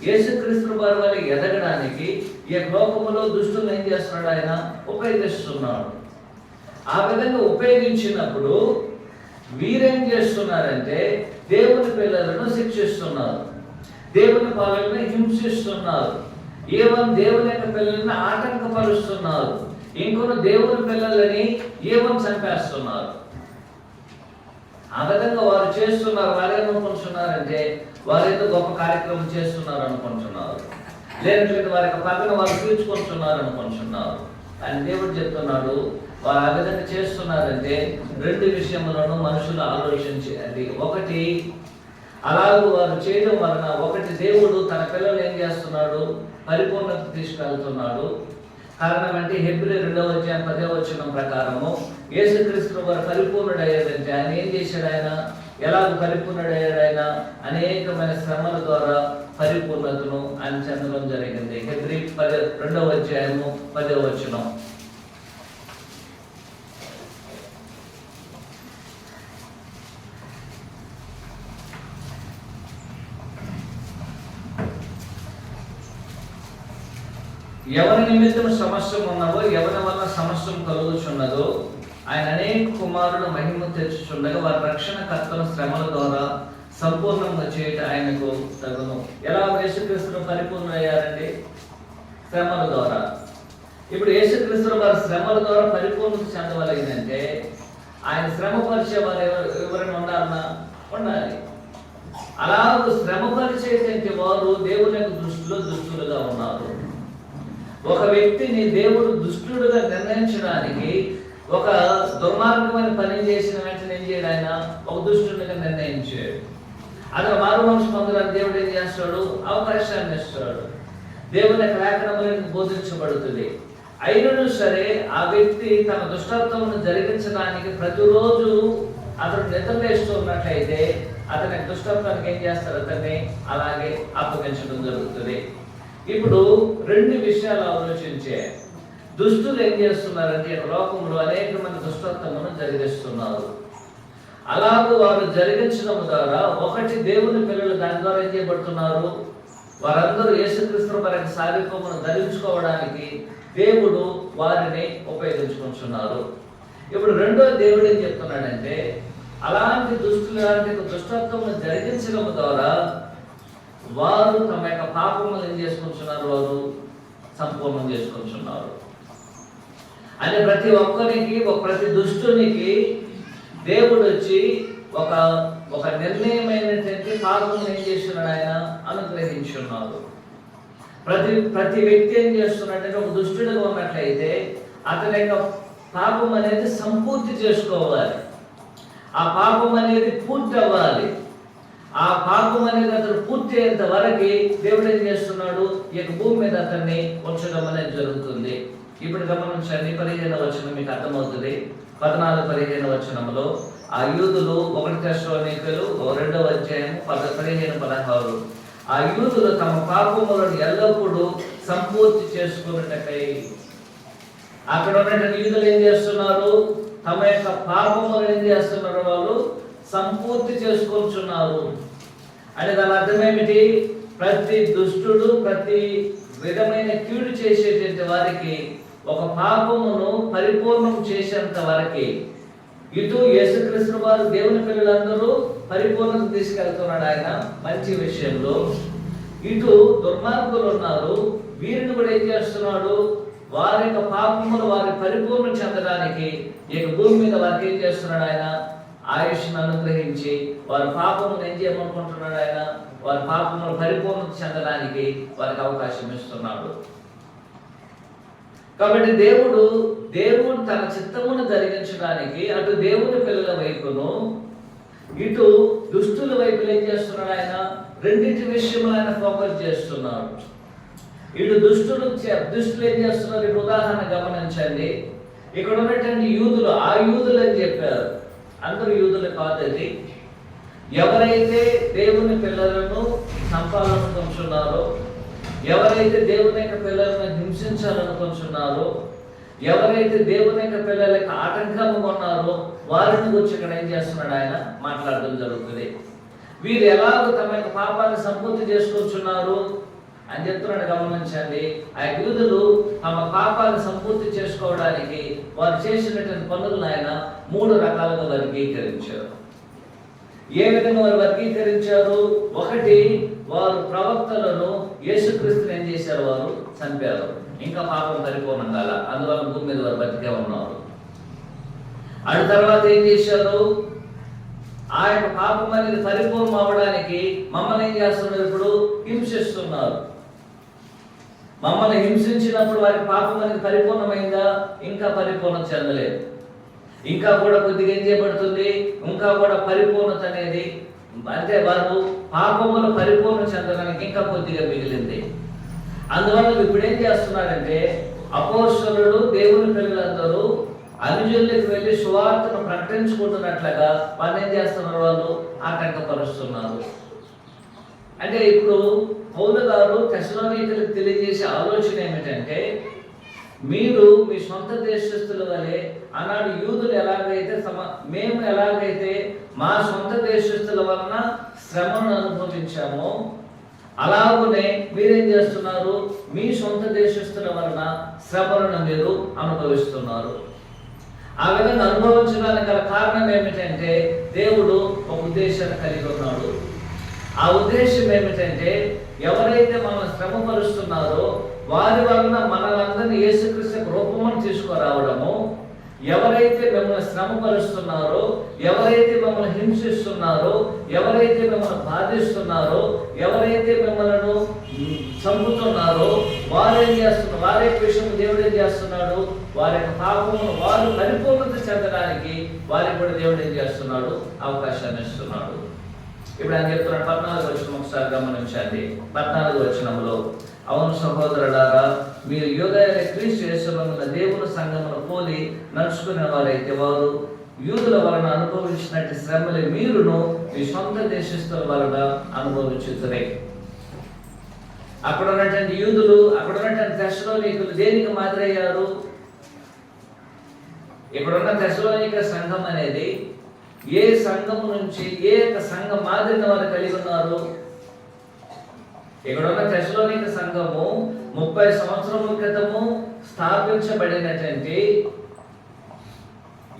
యేసుక్రీస్తు వారి వల్ల ఎదగడానికి ఈ లోకములో దుష్టులను ఏం చేస్తున్నాడు? ఆయన ఉపయోగిస్తున్నాడు. ఆ విధంగా ఉపయోగించినప్పుడు వీరేం చేస్తున్నారంటే దేవుని పిల్లలను శిక్షిస్తున్నారు, దేవుని పాలనను హింసిస్తున్నారు, దేవుని యొక్క పిల్లలను ఆటంకపరుస్తున్నారు, ఇంకొన దేవుని పిల్లలని చంపేస్తున్నారు. ఆ విధంగా వారు చేస్తున్నారు. వారేమనుకుంటున్నారంటే వారేదో గొప్ప కార్యక్రమం చేస్తున్నారు అనుకుంటున్నారు, లేదంటే వారి యొక్క పక్కన వారు తీర్చుకుంటున్నారు అనుకుంటున్నారు. అని దేవుడు చెప్తున్నాడు, వారు ఆ విధంగా చేస్తున్నారంటే 2 విషయములను మనుషులు ఆలోచించాలి. ఒకటి, అలాగూ వారు చేయడం వలన ఒకటి దేవుడు తన పిల్లలు ఏం చేస్తున్నాడు? పరిపూర్ణత తీసుకెళ్తున్నాడు. కారణం అంటే హెబ్రీ 2వ అధ్యాయం 10వ వచనం ప్రకారము యేసుక్రీస్తు వారు పరిపూర్ణుడయ్యాడంటే ఆయన ఏం చేశాడు? ఆయన ఎలాగ పరిపూర్ణుడయ్యాడు? ఆయన అనేకమైన శ్రమల ద్వారా పరిపూర్ణతను ఆయన చెందడం జరిగింది. హెబ్రీ 2వ అధ్యాయము 10వ వచనం. ఎవరి నిమిత్తం సమస్య ఉన్నదో, ఎవరి వల్ల సమస్య కలుగుచున్నదో ఆయన అనేక కుమారుడు మహిమ తెచ్చుచుండగా వారి రక్షణ కర్తల శ్రమల ద్వారా సంపూర్ణంగా చేయటం ఆయనకు తగును. ఎలా యేసుక్రీస్తు పరిపూర్ణయ్యారండి? శ్రమల ద్వారా. ఇప్పుడు యేసుక్రీస్తు వారి శ్రమల ద్వారా పరిపూర్ణత చెందవలగిందంటే ఆయన శ్రమ పరిచే వారు ఎవరైనా ఉండాలన్నా ఉండాలి. అలా శ్రమ పరిచేటువంటి వారు దేవుని యొక్క దృష్టిలో దుష్టులుగా ఉన్నారు. ఒక వ్యక్తిని దేవుడు దుష్టుడుగా నిర్ణయించడానికి ఒక దుర్మార్గమైన పని చేసిన వెంటనే ఏం చేయడు? ఆయన ఒక దుష్టుడిగా నిర్ణయించాడు. అతను మారు మనసు పొందడానికి దేవుడు ఏం చేస్తాడు? అవకాశాన్ని ఇస్తాడు. దేవుని యొక్క లేఖనములకు బోధించబడుతుంది. అయినను సరే ఆ వ్యక్తి తన దుష్టత్వమును జరిగించడానికి ప్రతిరోజు అతను నిద్రలేస్తూ ఉన్నట్లయితే అతని దుష్టత్వానికి ఏం చేస్తారు? అతన్ని అలాగే అప్పగించడం జరుగుతుంది. ఇప్పుడు రెండు విషయాలు ఆలోచించే. దుష్టులు ఏం చేస్తున్నారంటే లోకంలో అనేక మంది దుష్టత్వమును జరిగిస్తున్నారు. అలాగూ వారు జరిగించడం ద్వారా ఒకటి దేవుని పిల్లలు దాని ద్వారా ఏం చేయబడుతున్నారు? వారందరూ యేసుక్రీస్తు వారి శారీరకమును ధరించుకోవడానికి దేవుడు వారిని ఉపయోగించుకుంటున్నారు. ఇప్పుడు రెండో దేవుడు ఏం చెప్తున్నాడంటే అలాంటి దుష్టత్వమును జరిగించడం ద్వారా వారు తమ యొక్క పాపములు ఏం చేసుకుంటున్నారు? వారు సంపూర్ణం చేసుకుంటున్నారు. అంటే ప్రతి ఒక్కరికి ప్రతి దుష్టునికి దేవుడు వచ్చి ఒక నిర్ణయమైనటువంటి పాపమును ఏం చేస్తున్నాడు? ఆయన అనుగ్రహించున్నాడు. ప్రతి వ్యక్తి ఏం చేస్తున్నాడంటే ఒక దుష్టుడిగా ఉన్నట్లయితే అతని యొక్క పాపం అనేది సంపూర్తి చేసుకోవాలి. ఆ పాపం అనేది పూర్తి అవ్వాలి. ఆ పాపం అనేది అతను పూర్తి అయ్యేంత వరకు దేవుడు ఏం చేస్తున్నాడు? ఈ యొక్క భూమి మీద అతన్ని ఉంచడం అనేది జరుగుతుంది. ఇప్పుడు గమనించండి, 15వ వచనం మీకు అర్థమవుతుంది. 14-15 వచనంలో ఆ యూదులు 1 తెస్సలోనికలు 2వ అధ్యాయం 15-16 ఆ యూదులు తమ పాపములను ఎల్లప్పుడూ సంపూర్తి చేసుకున్నట్టకై. అక్కడ ఉన్నటువంటి యూదులు ఏం చేస్తున్నారు? తమ యొక్క పాపములను ఏం చేస్తున్నారు? వాళ్ళు సంపూర్తి చేసుకుంటున్నారు. అంటే దాని అర్థం ఏమిటి? ప్రతి దుష్టుడు ప్రతి విధమైన కీడు చేసేటువంటి వారికి ఒక పాపమును పరిపూర్ణం చేసేంత వరకు ఇటు యేసుక్రీస్తు వారు దేవుని పిల్లలందరూ పరిపూర్ణత తీసుకెళ్తున్నాడు ఆయన మంచి విషయంలో. ఇటు దుర్మార్గులు ఉన్నారు, వీరిని కూడా ఏం చేస్తున్నాడు? వారి యొక్క పాపములు వారి పరిపూర్ణ చెందడానికి ఈ భూమి మీద వారికి ఏం చేస్తున్నాడు? ఆయన ఆయుష్ను అనుగ్రహించి వారి పాపమును ఏం చేయమనుకుంటున్నాడు? ఆయన వారి పాపములు పరిపూర్ణత చెందడానికి వారికి అవకాశం ఇస్తున్నాడు. కాబట్టి దేవుడు తన చిత్తమును జరిగించడానికి అటు దేవుని పిల్లల వైపును ఇటు దుష్టుల వైపు ఏం చేస్తున్నాడు? ఆయన రెండింటి విషయంలో ఆయన ఫోకస్ చేస్తున్నాడు. ఇటు దుష్టులు ఏం చేస్తున్నారు? ఇప్పుడు ఉదాహరణ గమనించండి. ఇక్కడ ఉన్నటువంటి యూదులు ఆ యూదులు అని చెప్పారు. అందరూ యూదులు కాదండి. ఎవరైతే దేవుని పిల్లలను చంపాలనుకుంటున్నారో, ఎవరైతే దేవుని యొక్క పిల్లలను హింసించాలనుకుంటున్నారో, ఎవరైతే దేవుని యొక్క పిల్లలకి ఆటంకంగా ఉన్నారో వారిని గురించి ఇక్కడ ఏం చేస్తున్నాడు? ఆయన మాట్లాడడం జరుగుతుంది. వీరు ఎలాగో తమ యొక్క పాపాన్ని సంపూర్తి చేసుకుంటున్నారు అని చెప్తున్నాడు. గమనించండి, ఆ యూదులు తమ పాపాన్ని సంపూర్తి చేసుకోవడానికి వారు చేసినటువంటి పనులను ఆయన 3 రకాలుగా వర్గీకరించారు. ఏ విధంగా వారు వర్గీకరించారు? ఒకటి, వారు ప్రవక్తలను యేసుక్రీస్తుని ఏం చేశారు? వారు చంపారు. ఇంకా పాపం పరిపూర్ణం కాల, అందువల్ల భూమి మీద వారు బతికే ఉన్నారు. అటు తర్వాత ఏం చేశారు? ఆ యొక్క పాపం అనేది పరిపూర్ణం అవ్వడానికి మమ్మల్ని ఏం చేస్తున్నారు? ఇప్పుడు హింసిస్తున్నారు. మమ్మల్ని హింసించినప్పుడు వారి పాపం అనేది పరిపూర్ణమైందా? ఇంకా పరిపూర్ణత చెందలేదు. ఇంకా కూడా కొద్దిగా ఏం చేయబడుతుంది? ఇంకా కూడా పరిపూర్ణత అనేది, అంటే వారు పాపములు పరిపూర్ణ చెందడానికి ఇంకా కొద్దిగా మిగిలింది. అందువల్ల ఇప్పుడు ఏం చేస్తున్నారంటే అపోస్తలులు దేవుని పిల్లలందరూ అనుజనులకు వెళ్ళి సువార్తను ప్రకటించుకుంటున్నట్లుగా వాళ్ళు ఏం చేస్తున్నారు? వాళ్ళు ఆటంకపరుస్తున్నారు. అంటే ఇప్పుడు పౌలు గారు తెస్సలోనికలకు తెలియజేసే ఆలోచన ఏమిటంటే, మీరు మీ సొంత దేశస్తుల వలె ఆనాడు యూదులు ఎలాగైతే మేము ఎలాగైతే మా సొంత దేశస్తుల వలన శ్రమను అనుభవించామో అలాగనే మీరేం చేస్తున్నారు? మీ సొంత దేశస్తుల వలన శ్రమలను మీరు అనుభవిస్తున్నారు. ఆ విధంగా అనుభవించడానికి గల కారణం ఏమిటంటే దేవుడు ఒక ఉద్దేశాన్ని కలిగి ఉన్నాడు. ఆ ఉద్దేశం ఏమిటంటే ఎవరైతే మనల్ని శ్రమపరుస్తున్నారో వారి వలన మనలందరినీ యేసుక్రీస్తు రూపమును తీసుకురావడము, ఎవరైతే మిమ్మల్ని శ్రమపరుస్తున్నారో, ఎవరైతే మిమ్మల్ని హింసిస్తున్నారో, ఎవరైతే మిమ్మల్ని బాధిస్తున్నారో, ఎవరైతే మిమ్మల్ని చంపుతున్నారో వారేం చేస్తున్నారు, వారి యొక్క విషయం దేవుడు ఏం చేస్తున్నాడు, వారి యొక్క పాపమును వారు పరిపూర్ణత చెందడానికి వారికి కూడా దేవుడు ఏం చేస్తున్నాడు, అవకాశాన్ని ఇస్తున్నాడు. ఇప్పుడు ఆయన చెప్తున్నాడు 14వ వచనం ఒకసారి గమనించండి. 14వ వచనంలో, అవును సహోదరులారా, మీరు యూదయ క్రీస్తు యేసునందున దేవుని సంఘమును పోలి నడుచుకునే వారైతే వారు యూదుల వలన అనుభవించినట్టు శ్రమలు మీరును మీ సొంత దేశస్తుల వలన అనుభవించుతురే. అక్కడ ఉన్నటువంటి యూదులు, అక్కడ ఉన్నటువంటి తెస్సలోనికలు దేనికి మాదిరయ్యారు? ఇక్కడున్న తెస్సలోనిక సంఘం అనేది ఏ సంఘం నుంచి ఏ సంఘ మాదిరిని వారు కలిగి ఉన్నారు? ఇక్కడున్న తెస్సలోనిక సంఘము 30 సంవత్సరముల క్రితము స్థాపించబడినటువంటి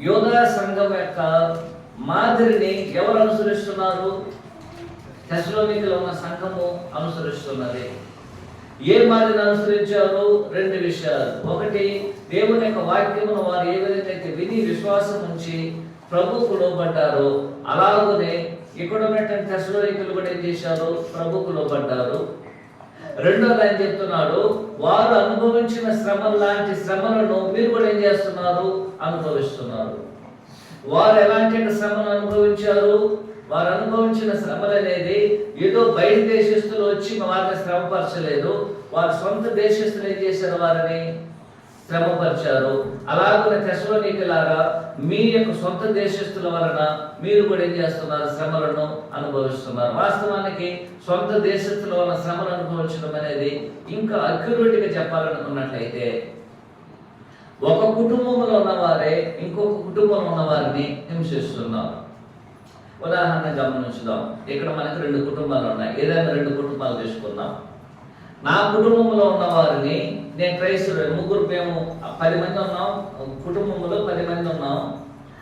యూదా సంఘం యొక్క మాదిరిని ఎవరు అనుసరిస్తున్నారు? తెస్సలోనికలో ఉన్న సంఘము అనుసరిస్తున్నది. ఏ మాదిరిని అనుసరించారు? 2 విషయాలు. ఒకటి, దేవుని యొక్క వాక్యమును వారు ఏ విధంగా అయితే విని విశ్వాసం ఉంచి ప్రభువుకు లోబడ్డారు, అలాగనే ఇక్కడ ఉన్నటువంటి తెస్సలోనికలు కూడా ఏం చేశారు? ప్రభువుకు లోబడ్డారు. రెండోది ఆయన చెప్తున్నాడు, వారు అనుభవించిన శ్రమలు లాంటి శ్రమలను మీరు కూడా ఏం చేస్తున్నారు? అనుభవిస్తున్నారు. వారు ఎలాంటి శ్రమను అనుభవించారు? వారు అనుభవించిన శ్రమలు అనేది ఏదో బయట దేశస్తులు వచ్చి వారిని శ్రమపరచలేదు. వారి సొంత దేశస్తులు ఏం చేశారు? వారిని శ్రమపరిచారు. అలాగే తెస్సలోనికలారా, మీ యొక్క సొంత దేశస్తుల వలన మీరు కూడా ఏం చేస్తున్నారు? శ్రమలను అనుభవిస్తున్నారు. వాస్తవానికి సొంత దేశస్తుల వలన శ్రమలు అనుభవించడం అనేది ఇంకా అక్యురేట్గా చెప్పాలనుకున్నట్లయితే ఒక కుటుంబంలో ఉన్నవారే ఇంకొక కుటుంబంలో ఉన్న వారిని హింసిస్తున్నారు. ఉదాహరణ గమనించుదాం. ఇక్కడ మనకు 2 కుటుంబాలు ఉన్నాయి. ఏదైనా 2 కుటుంబాలు తీసుకుందాం. నా కుటుంబంలో ఉన్న వారిని, నేను క్రైస్తవుడు, ముగ్గురు, మేము 10 మంది ఉన్నాం. కుటుంబంలో 10 మంది ఉన్నాం.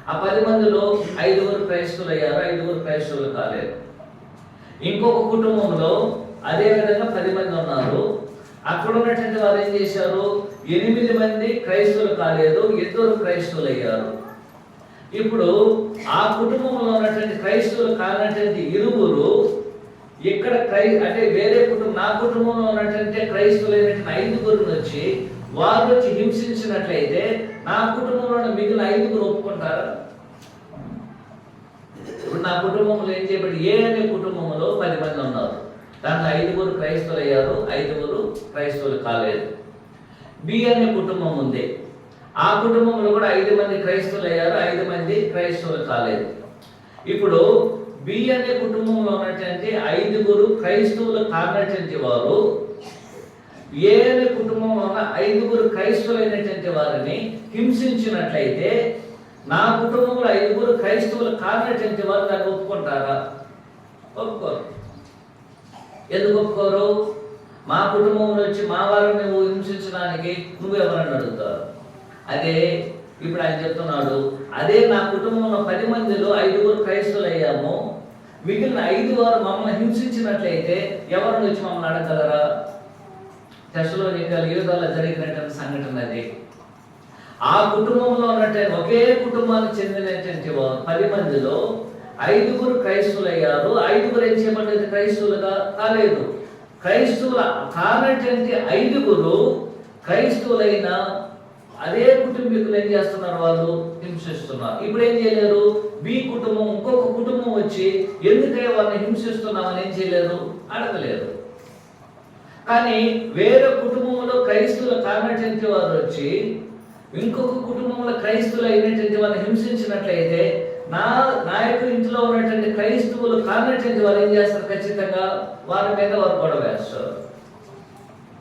ఆ 10 మందిలో 5 క్రైస్తవులు అయ్యారు, 5 క్రైస్తవులు కాలేదు. ఇంకొక కుటుంబంలో అదే విధంగా 10 మంది ఉన్నారు. అక్కడ ఉన్నటువంటి వారు ఏం చేశారు? 8 మంది క్రైస్తవులు కాలేదు, 2 క్రైస్తవులు అయ్యారు. ఇప్పుడు ఆ కుటుంబంలో ఉన్నటువంటి క్రైస్తవులు కానటువంటి 2 ఇక్కడ అంటే వేరే కుటుంబం, నా కుటుంబంలో ఉన్నటువంటి క్రైస్తవులైనటువంటి 5 వచ్చి వారు వచ్చి హింసించినట్లయితే నా కుటుంబంలో మిగిలిన 5 ఒప్పుకుంటారా? ఇప్పుడు నా కుటుంబంలో ఏం చేయబడి ఏ అనే కుటుంబంలో 10 మంది ఉన్నారు. దాంట్లో 5 క్రైస్తవులు అయ్యారు, 5 క్రైస్తవులు కాలేదు. బి అనే కుటుంబం ఉంది. ఆ కుటుంబంలో కూడా 5 మంది క్రైస్తవులు అయ్యారు, 5 మంది క్రైస్తవులు కాలేదు. ఇప్పుడు బి అనే కుటుంబంలో ఉన్నటువంటి 5 క్రైస్తవులు కానటువంటి వారు ఏ అనే కుటుంబంలో ఉన్న 5 క్రైస్తవులైనటువంటి వారిని హింసించినట్లయితే నా కుటుంబంలో 5 క్రైస్తవులు కానటువంటి వారు దాన్ని ఒప్పుకుంటారా? ఒప్పుకోరు. ఎందుకు ఒప్పుకోరు? మా కుటుంబంలో వచ్చి మా వారిని నువ్వు హింసించడానికి నువ్వెవరని అడుగుతారు. అదే ఇప్పుడు ఆయన చెప్తున్నాడు, అదే నా కుటుంబంలో 10 మందిలో 5 క్రైస్తవులు అయ్యాము, మిగిలిన 5 వారు మమ్మల్ని హింసించినట్లయితే ఎవరిని వచ్చి మమ్మల్ని అడగలరా? తెస్సలోనికల యూదాలో జరిగినటువంటి సంఘటన అది. ఆ కుటుంబంలో ఉన్నటువంటి ఒకే కుటుంబానికి చెందినటువంటి 10 మందిలో 5 క్రైస్తవులు అయ్యారు, 5 ఏం చేయబడ్డది? క్రైస్తవులుగా కాలేదు. క్రైస్తవుల కానటువంటి 5 క్రైస్తవులైన అదే కుటుంబీకులు ఏం చేస్తున్నారు? వాళ్ళు హింసిస్తున్నారు. ఇప్పుడు ఏం చేయలేరు? బి కుటుంబం ఇంకొక కుటుంబం వచ్చి ఎందుకై వాళ్ళని హింసిస్తున్నామని ఏం చేయలేరు? అడగలేరు. కానీ వేరే కుటుంబంలో క్రైస్తవులు కానటువంటి వారు వచ్చి ఇంకొక కుటుంబంలో క్రైస్తవులు అయినటువంటి వాళ్ళని హింసించినట్లయితే నా యొక్క ఇంట్లో ఉన్నటువంటి క్రైస్తవులు కానటువంటి వారు ఏం చేస్తారు? ఖచ్చితంగా వారి మీద వారు గొడవ వేస్తారు.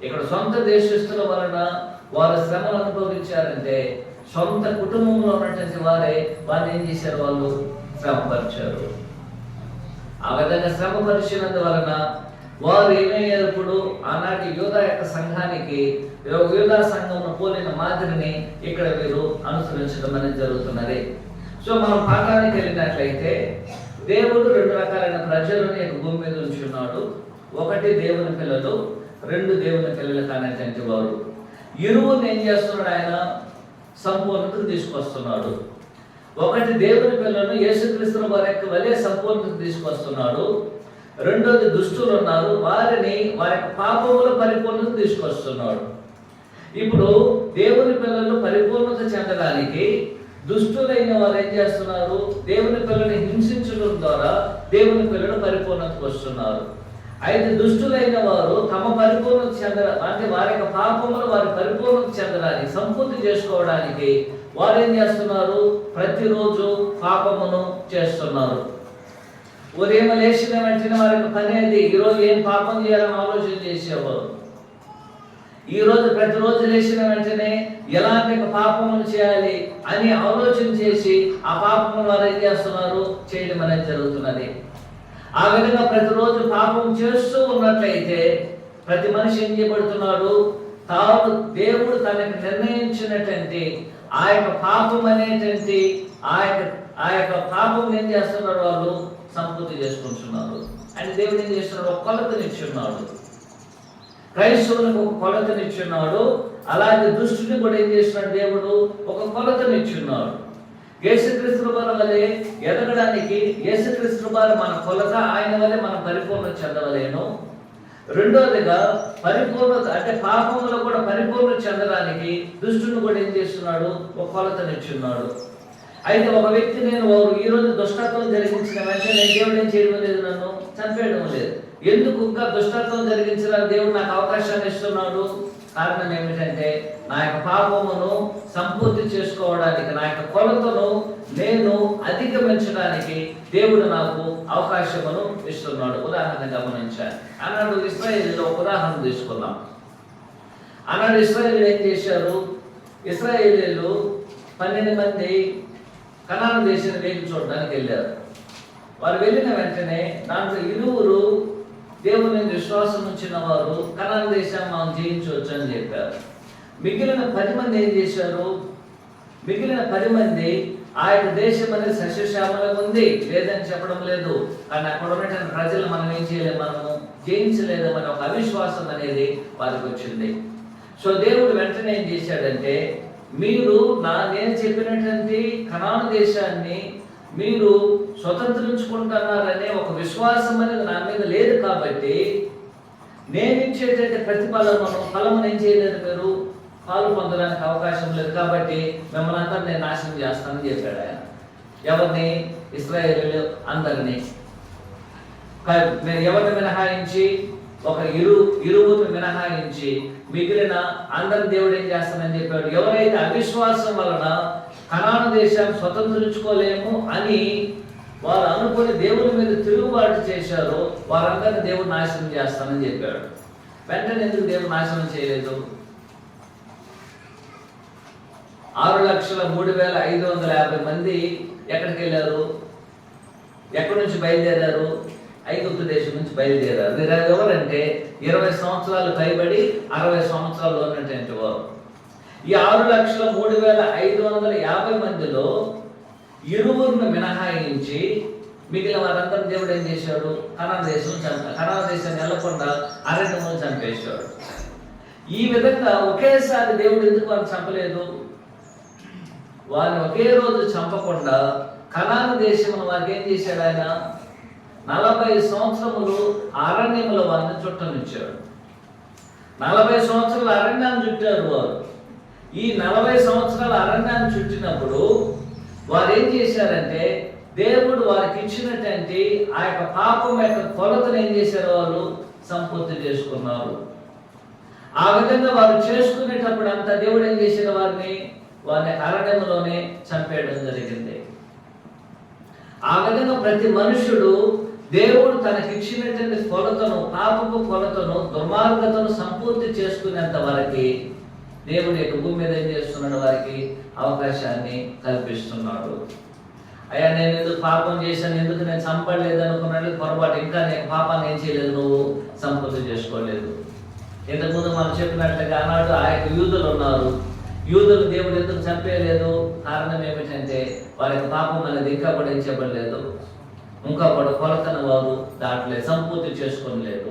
ఇక్కడ సొంత దేశస్తుల వలన వారు శ్రమలు అనుభవించారంటే సొంత కుటుంబంలో ఉన్నటువంటి వారే వారిని ఏం చేశారు? వాళ్ళు శ్రమపరిచారు. ఆ విధంగా శ్రమపరిచినందువలన వారు ఏమయ్యేటప్పుడు ఆనాటి యూదా యొక్క సంఘానికి యూదా సంఘంను పోలిన మాదిరిని ఇక్కడ వీరు అనుసరించడం అనేది జరుగుతున్నది. సో మనం పాఠానికి వెళ్ళినట్లయితే దేవుడు 2 రకాలైన ప్రజలను యొక్క భూమి మీద ఉంచున్నాడు. ఒకటి దేవుని పిల్లలు, 2 దేవుని పిల్లలు కానటువంటి వారు. ఇరువుని ఏం చేస్తున్నాడు? ఆయన సంపూర్ణతకు తీసుకొస్తున్నాడు. ఒకటి దేవుని పిల్లలను యేసుక్రీస్తు వారి యొక్క వలె సంపూర్ణతకు తీసుకొస్తున్నాడు. రెండోది దుష్టులు ఉన్నారు, వారిని వారి యొక్క పాపముల పరిపూర్ణతకు తీసుకొస్తున్నాడు. ఇప్పుడు దేవుని పిల్లలు పరిపూర్ణత చెందడానికి దుష్టులైన వారు ఏం చేస్తున్నారు? దేవుని పిల్లల్ని హింసించడం ద్వారా దేవుని పిల్లలు పరిపూర్ణతకు వస్తున్నారు. అయితే దుష్టులైన వారు తమ పరిపూర్ణత అంటే వారి యొక్క పాపములు వారి పరిపూర్ణత చెందడానికి, సంపూర్తి చేసుకోవడానికి వారు ఏం చేస్తున్నారు? ప్రతిరోజు పాపమును చేస్తున్నారు. ఉదయం లేచిన వెంటనే వారి యొక్క పని అది ఈరోజు ఏం పాపం చేయాలని ఆలోచన చేసేవారు. ఈరోజు ప్రతిరోజు లేచిన వెంటనే ఎలాంటి పాపములు చేయాలి అని ఆలోచన చేసి ఆ పాపములు వారు ఏం చేస్తున్నారు? చేయడం అనేది జరుగుతున్నది. ఆ విధంగా ప్రతిరోజు పాపం చేస్తూ ఉన్నట్లయితే ప్రతి మనిషి ఏం చేయబడుతున్నాడు? తాను దేవుడు తనకు నిర్ణయించినటువంటి ఆ యొక్క పాపం అనేటువంటి ఆ యొక్క పాపం ఏం చేస్తున్నారు? వాళ్ళు సంపూర్తి చేసుకుంటున్నారు. అంటే దేవుడు ఏం చేస్తున్నాడు? ఒక కొలతనిచ్చున్నాడు. క్రైస్తవులకు ఒక కొలతనిచ్చున్నాడు. అలాగే దుష్టుని కూడా ఏం చేస్తున్నాడు? దేవుడు ఒక కొలతనిచ్చున్నాడు. యేసుక్రీస్తు వారి వలె ఎదగడానికి యేసుక్రీస్తు వారు మన కొలత, ఆయన వలె మనం పరిపూర్ణత చెందవలేను. రెండోదిగా పరిపూర్ణత అంటే పాపంలో కూడా పరిపూర్ణత చెందడానికి దుష్టుని కూడా ఏం చేస్తున్నాడు? ఒక కొలతనిచ్చున్నాడు. అయితే ఒక వ్యక్తి నేను ఈ రోజు దుష్టత్వం జరిగించిన వెంటనే దేవుడు ఏం చేయడం లేదు? నన్ను చంపేయడం లేదు. ఎందుకు ఇంకా దుష్టత్వం జరిగించడానికి దేవుడు నాకు అవకాశాన్ని ఇస్తున్నాడు? కారణం ఏమిటంటే నా యొక్క పాపమును సంపూర్తి చేసుకోవడానికి, నా యొక్క కొలతను నేను అధిగమించడానికి దేవుడు నాకు అవకాశమును ఇస్తున్నాడు. ఉదాహరణ గమనించాలి. అన్నాడు ఇశ్రాయేలులో ఒక ఉదాహరణ తీసుకుందాం. అన్నాడు ఇశ్రాయేలు ఏం చేశారు? ఇశ్రాయేలీలు 12 మంది కనాను దేశాన్ని వేగి చూడడానికి వెళ్ళారు. వారు వెళ్ళిన వెంటనే దాంట్లో 2 దేవుని విశ్వాసం ఉంచిన వారు కనాను దేశాన్ని మనం జయించవచ్చు అని చెప్పారు. మిగిలిన 10 మంది ఏం చేశారు? మిగిలిన 10 మంది ఆ యొక్క దేశం అనేది సస్యశ్యామలంగా ఉంది లేదని చెప్పడం లేదు, కానీ అక్కడ ఉన్నటువంటి ప్రజలు మనం ఏం చేయలేము, మనము జయించలేదమని ఒక అవిశ్వాసం అనేది వారికి వచ్చింది. సో దేవుడు వెంటనే ఏం చేశాడంటే, మీరు నేను చెప్పినటువంటి కనాను దేశాన్ని మీరు స్వతంత్రించుకుంటున్నారనే ఒక విశ్వాసం అనేది నా మీద లేదు కాబట్టి నేను ఇచ్చేటటువంటి ఫలమును ఏం చేయలేదు, మీరు పాలు పొందడానికి అవకాశం లేదు కాబట్టి మిమ్మల్ని అందరినీ నేను నాశనం చేస్తానని చెప్పాడు ఆయన. ఎవరిని? ఇశ్రాయేలీయులు అందరినీ. ఎవరిని మినహాయించి? ఒక ఇరువురిని మినహాయించి మిగిలిన అందరి దేవుడు ఏం చేస్తానని చెప్పాడు. ఎవరైతే అవిశ్వాసం వలన కనాను దేశాన్ని స్వతంత్రించుకోలేము అని వారు అనుకుని దేవుని మీద తిరుగుబాటు చేశారో వారందరినీ దేవుడు నాశనం చేస్తానని చెప్పాడు. వెంటనే ఎందుకు దేవుడు నాశనం చేయలేదు? 6,03,550 మంది ఎక్కడికి వెళ్ళారు? ఎక్కడి నుంచి బయలుదేరారు? ఐగుప్తు దేశం నుంచి బయలుదేరారు. వీరు ఎవరంటే 20 సంవత్సరాలు పైబడి 60 సంవత్సరాలు ఉన్నటువంటి వారు. ఈ 6,03,550 మందిలో 2 మినహాయించి మిగిలిన వారందరూ దేవుడు ఏం చేశాడు? కనాను దేశం వెళ్ళకుండా అరణ్యమును చంపేశాడు. ఈ విధంగా ఒకేసారి దేవుడు ఎందుకు వారిని చంపలేదు? వారిని ఒకే రోజు చంపకుండా కనాను దేశంలో వారికి ఏం చేశాడు? ఆయన 40 సంవత్సరములు అరణ్యములో వారిని చుట్టనిచ్చాడు. 40 సంవత్సరాల అరణ్యాన్ని చుట్టారు వారు. ఈ 40 సంవత్సరాల అరణ్యాన్ని చుట్టినప్పుడు వారు ఏం చేశారంటే, దేవుడు వారికి ఇచ్చినటువంటి ఆ యొక్క పాపం యొక్క కొలతను ఏం చేశారు? వాళ్ళు సంపూర్తి చేసుకున్నారు. ఆ విధంగా వారు చేసుకునేటప్పుడు అంతా దేవుడు ఏం చేశారు? వారిని అరణ్యంలోనే చంపేయడం జరిగింది. ఆ విధంగా ప్రతి మనుషుడు దేవుడు తనకిచ్చినటువంటి కొలతను, పాపపు కొలతను, దుర్మార్గతను సంపూర్తి చేసుకునేంత వరకు దేవుడు యొక్క భూమి మీద ఏం చేస్తున్నాడు? వారికి అవకాశాన్ని కల్పిస్తున్నాడు. అయ్యా నేను ఎందుకు పాపం చేశాను, ఎందుకు నేను చంపలేదు అనుకున్నాడు పొరపాటు. ఇంకా నేను పాపాన్ని ఏం చేయలేదు, నువ్వు సంపూర్తి చేసుకోలేదు. ఇంతకుముందు మనం చెప్పినట్లుగా ఆనాడు ఆ యొక్క యూదులు ఉన్నారు. యూదులు దేవుడు ఎందుకు చంపేయలేదు? కారణం ఏమిటంటే వారి యొక్క పాపం అనేది ఇంకా కూడా ఏం చెప్పలేదు, ఇంకా కూడా కొలతను వారు దాటలేదు, సంపూర్తి చేసుకోలేదు.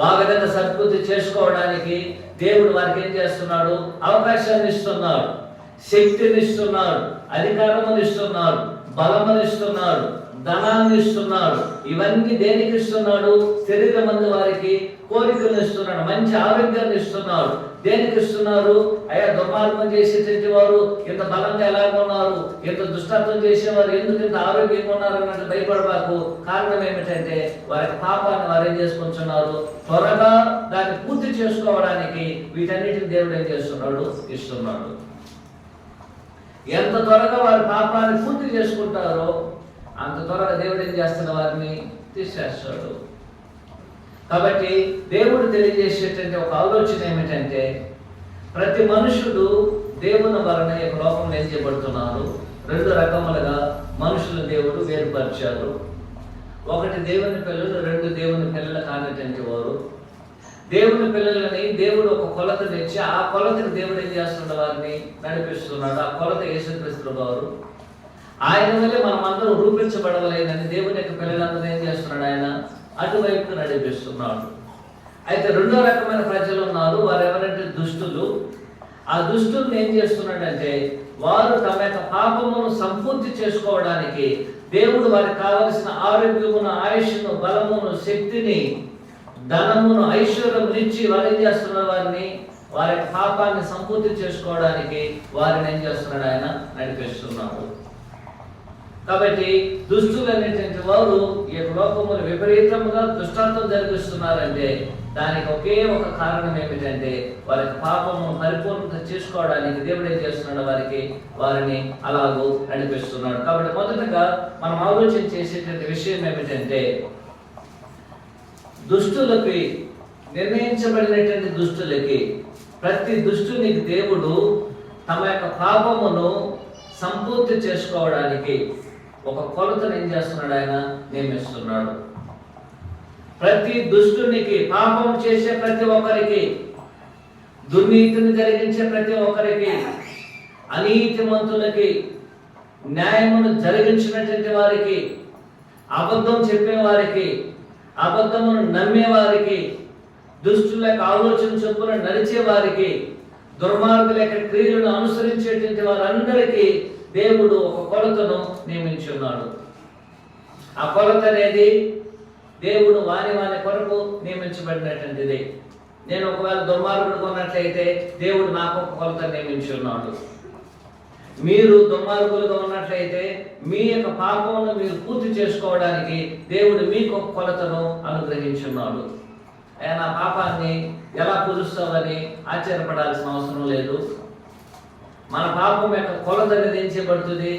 ఆ విధంగా సంపూర్తి చేసుకోవడానికి దేవుడు వారికి ఏం చేస్తున్నాడు? అవకాశాన్ని ఇస్తున్నాడు, శక్తిని ఇస్తున్నాడు, అధికారమును ఇస్తున్నాడు, బలమును ఇస్తున్నాడు, ధనాన్ని ఇస్తున్నాడు. ఇవన్నీ దేనికి ఇస్తున్నాడు? శరీరమందు వారికి కోరికలు ఇస్తున్నాడు, మంచి ఆరోగ్యాన్ని ఇస్తున్నాడు. దేనికి ఇస్తున్నారు? అయ్యా దుర్మార్గం చేసేటువంటి వారు ఇంత బలంగా ఎలాగ ఉన్నారు, ఇంత దుష్టత్వం చేసేవారు ఎందుకు ఇంత ఆరోగ్యంగా ఉన్నారు అన్నట్టు భయపడబాకు. కారణం ఏమిటంటే వారి పాపాన్ని వారు ఏం చేసుకుంటున్నారు? త్వరగా దాన్ని పూర్తి చేసుకోవడానికి వీటన్నిటిని దేవుడు ఏం చేస్తున్నాడు? ఇస్తున్నాడు. ఎంత త్వరగా వారి పాపాన్ని పూర్తి చేసుకుంటారో అంత త్వరగా దేవుడు ఏం చేస్తున్న వారిని తీసేస్తాడు. కాబట్టి దేవుడు తెలియజేసేటువంటి ఒక ఆలోచన ఏమిటంటే ప్రతి మనుషుడు దేవుని వలన ఈ లోకంలో ఏం చేయబడుతున్నారు? 2 రకములుగా మనుషులు దేవుడు వేరుపరిచారు. ఒకటి దేవుని పిల్లలు, 2 దేవుని పిల్లలు కానిటువంటి వారు. దేవుని పిల్లలని దేవుడు ఒక కొలత తెచ్చి ఆ కొలతని దేవుడు ఏం చేస్తున్న వారిని నడిపిస్తున్నాడు. ఆ కొలత యేసుక్రీస్తు వారు. ఆయన వల్లే మనం అందరూ రూపించబడవలేదని దేవుని యొక్క పిల్లలందరూ ఏం చేస్తున్నాడు? ఆయన అటువైపు నడిపిస్తున్నాడు. అయితే 2వ రకమైన ప్రజలు ఉన్నారు. వారు ఎవరంటే దుష్టులు. ఆ దుష్టులను ఏం చేస్తున్నాడంటే వారు తమ యొక్క పాపమును సంపూర్తి చేసుకోవడానికి దేవుడు వారికి కావలసిన ఆరోగ్యమును, ఆయుష్ను, బలమును, శక్తిని, ధనమును, ఐశ్వర్యమును ఇచ్చి వారు ఏం చేస్తున్నారు? వారిని వారి యొక్క పాపాన్ని సంపూర్తి చేసుకోవడానికి వారిని ఏం చేస్తున్నాడు? ఆయన నడిపిస్తున్నాడు. కాబట్టి దుష్టులు అనేటువంటి వారు ఈ లోకములు విపరీతంగా దుష్టత్వం జరిపిస్తున్నారంటే దానికి ఒకే ఒక కారణం ఏమిటంటే వారి పాపము పరిపూర్ణత చేసుకోవడానికి దేవుడు ఏం చేస్తున్నాడు? వారిని అలాగూ నడిపిస్తున్నాడు. కాబట్టి మొదటగా మనం ఆలోచన చేసేటువంటి విషయం ఏమిటంటే దుష్టులకి, నిర్ణయించబడినటువంటి దుష్టులకి, ప్రతి దుష్టునికి దేవుడు తమ యొక్క పాపమును సంపూర్తి చేసుకోవడానికి ఒక కొలతను ఏం చేస్తున్నాడు? ఆయన నియమిస్తున్నాడు. ప్రతి దుష్టునికి, పాపం చేసే ప్రతి ఒక్కరికి, దుర్నీతిని జరిగించే ప్రతి ఒక్కరికి, అనీతిమంతులకి, న్యాయమును జరిగించినటువంటి వారికి, అబద్ధం చెప్పేవారికి, అబద్ధమును నమ్మేవారికి, దుష్టుల యొక్క ఆలోచన చొప్పున నడిచే వారికి, దుర్మార్గుల యొక్క క్రియలను అనుసరించేటువంటి వారందరికీ దేవుడు ఒక కొలతను నియమించున్నాడు. ఆ కొలత అనేది దేవుడు వాని కొరకు నియమించబడినటువంటిది. నేను ఒకవేళ దుర్మార్గుడు ఉన్నట్లయితే దేవుడు నాకు ఒక కొలత నియమించున్నాడు. మీరు దుర్మార్గులుగా ఉన్నట్లయితే మీ యొక్క పాపమును మీరు పూర్తి చేసుకోవడానికి దేవుడు మీకు ఒక కొలతను అనుగ్రహించున్నాడు. ఆయన పాపాన్ని ఎలా కుదుస్తామని ఆశ్చర్యపడాల్సిన అవసరం లేదు. మన పాపం యొక్క కొలత అనేది ఏం చేయబడుతుంది?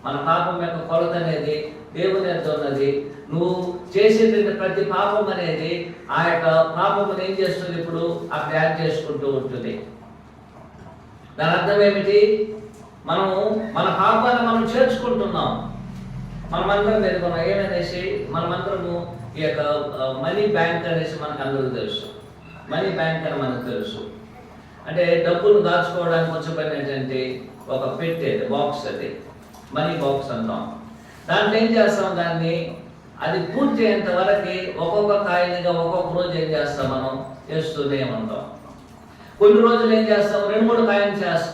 మన పాపం యొక్క కొలత అనేది దేవుని యొక్క ఉన్నది. నువ్వు చేసేటువంటి ప్రతి పాపం అనేది ఆ యొక్క పాపమును ఏం చేస్తుంది? ఇప్పుడు అక్కడ యాడ్ చేసుకుంటూ ఉంటుంది. దాని అర్థం ఏమిటి? మనము మన పాపాన్ని మనం చేర్చుకుంటున్నాం. మనమందరం తెలుసుకున్నాం ఏమనేసి, మనమందరము ఈ యొక్క మనీ బ్యాంక్ అనేసి మనకు అందరూ తెలుసు. మనీ బ్యాంక్ అని మనకు తెలుసు. అంటే డబ్బులు దాచుకోవడానికి వచ్చేటటువంటి ఒక పెట్టేది బాక్స్, అది మనీ బాక్స్ అంటాం. దాంట్లో ఏం చేస్తాం? దాన్ని అది పూర్తి అయ్యేంత వరకు ఒక్కొక్క కాయిన్గా ఒక్కొక్క రోజు ఏం చేస్తాం? మనం చేస్తూనే ఉంటాం. కొన్ని రోజులు ఏం చేస్తాం? 2-3 కాయిన్స్ చేస్తాం.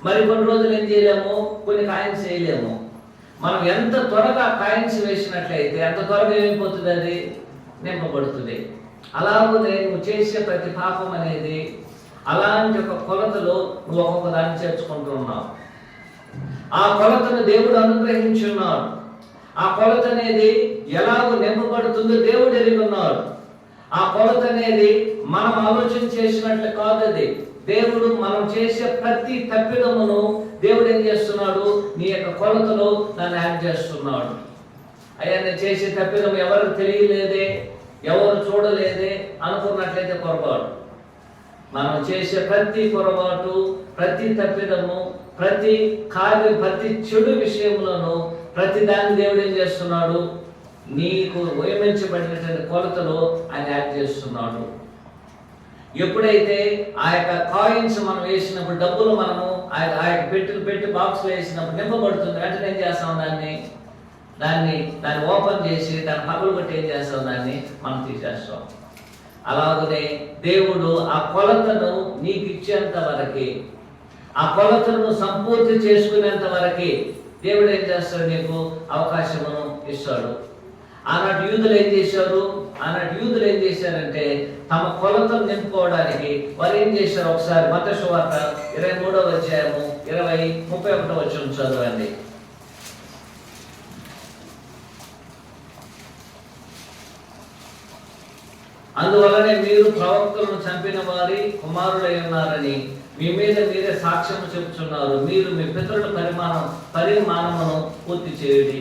మరి కొన్ని రోజులు ఏం చేయలేము, కొన్ని కాయిన్స్ చేయలేము. మనం ఎంత త్వరగా కాయిన్స్ వేసినట్లయితే అంత త్వరగా ఏమైపోతుంది? అది నింపబడుతుంది. అలాగే నువ్వు చేసే ప్రతి పాపం అనేది అలాంటి ఒక కొలతలో నువ్వు ఒక్కొక్క దాన్ని చేర్చుకుంటున్నావు. ఆ కొలతను దేవుడు అనుగ్రహించున్నాడు. ఆ కొలత అనేది ఎలాగో నింపబడుతుందో దేవుడు ఎరిగి ఉన్నాడు. ఆ కొలత అనేది మనం ఆలోచన చేసినట్లు కాదు. అది దేవుడు మనం చేసే ప్రతి తప్పిదమును దేవుడు ఏం చేస్తున్నాడు? నీ యొక్క కొలతలో దాన్ని యాడ్ చేస్తున్నాడు. అయ్యా నేను చేసే తప్పిదం ఎవరికి తెలియలేదే, ఎవరు చూడలేదే అనుకున్నట్లయితే పొరపాటు. మనం చేసే ప్రతి పొరపాటు, ప్రతి తప్పిదము ప్రతి కార్యం, ప్రతి చెడు విషయంలోనూ ప్రతి దాన్ని దేవుడు ఏం చేస్తున్నాడు? నీకు నియమించబడినటువంటి కొలతలో ఆయన యాడ్ చేస్తున్నాడు. ఎప్పుడైతే ఆ యొక్క కాయిన్స్ మనం వేసినప్పుడు, డబ్బులు మనము ఆ యొక్క పెట్టి బాక్స్లో వేసినప్పుడు నింపబడుతుంది. వెంటనే ఏం చేస్తాం? దాన్ని ఓపెన్ చేసి దాన్ని పగలు కొట్టి ఏం చేస్తాం? దాన్ని మనం తీసేస్తాం. అలాగనే దేవుడు ఆ కొలతను నీకు ఇచ్చేంత వరకే, ఆ కొలతను సంపూర్తి చేసుకునేంత వరకే దేవుడు ఏం చేస్తాడు? నీకు అవకాశమును ఇస్తాడు. ఆనాటి యూదులు ఏం చేశారంటే తమ కొలతను నింపుకోవడానికి వారు ఏం చేశారు? ఒకసారి మత్తయి సువార్త 23వ అధ్యాయము 20-31 వచనం చదవండి. అందువలనే మీరు ప్రవక్తలను చంపిన వారి కుమారులై ఉన్నారని మీ మీద మీరే సాక్ష్యం చెబుతున్నారు. మీరు మీ పితరుల పరిమాణమును పూర్తి చేయండి.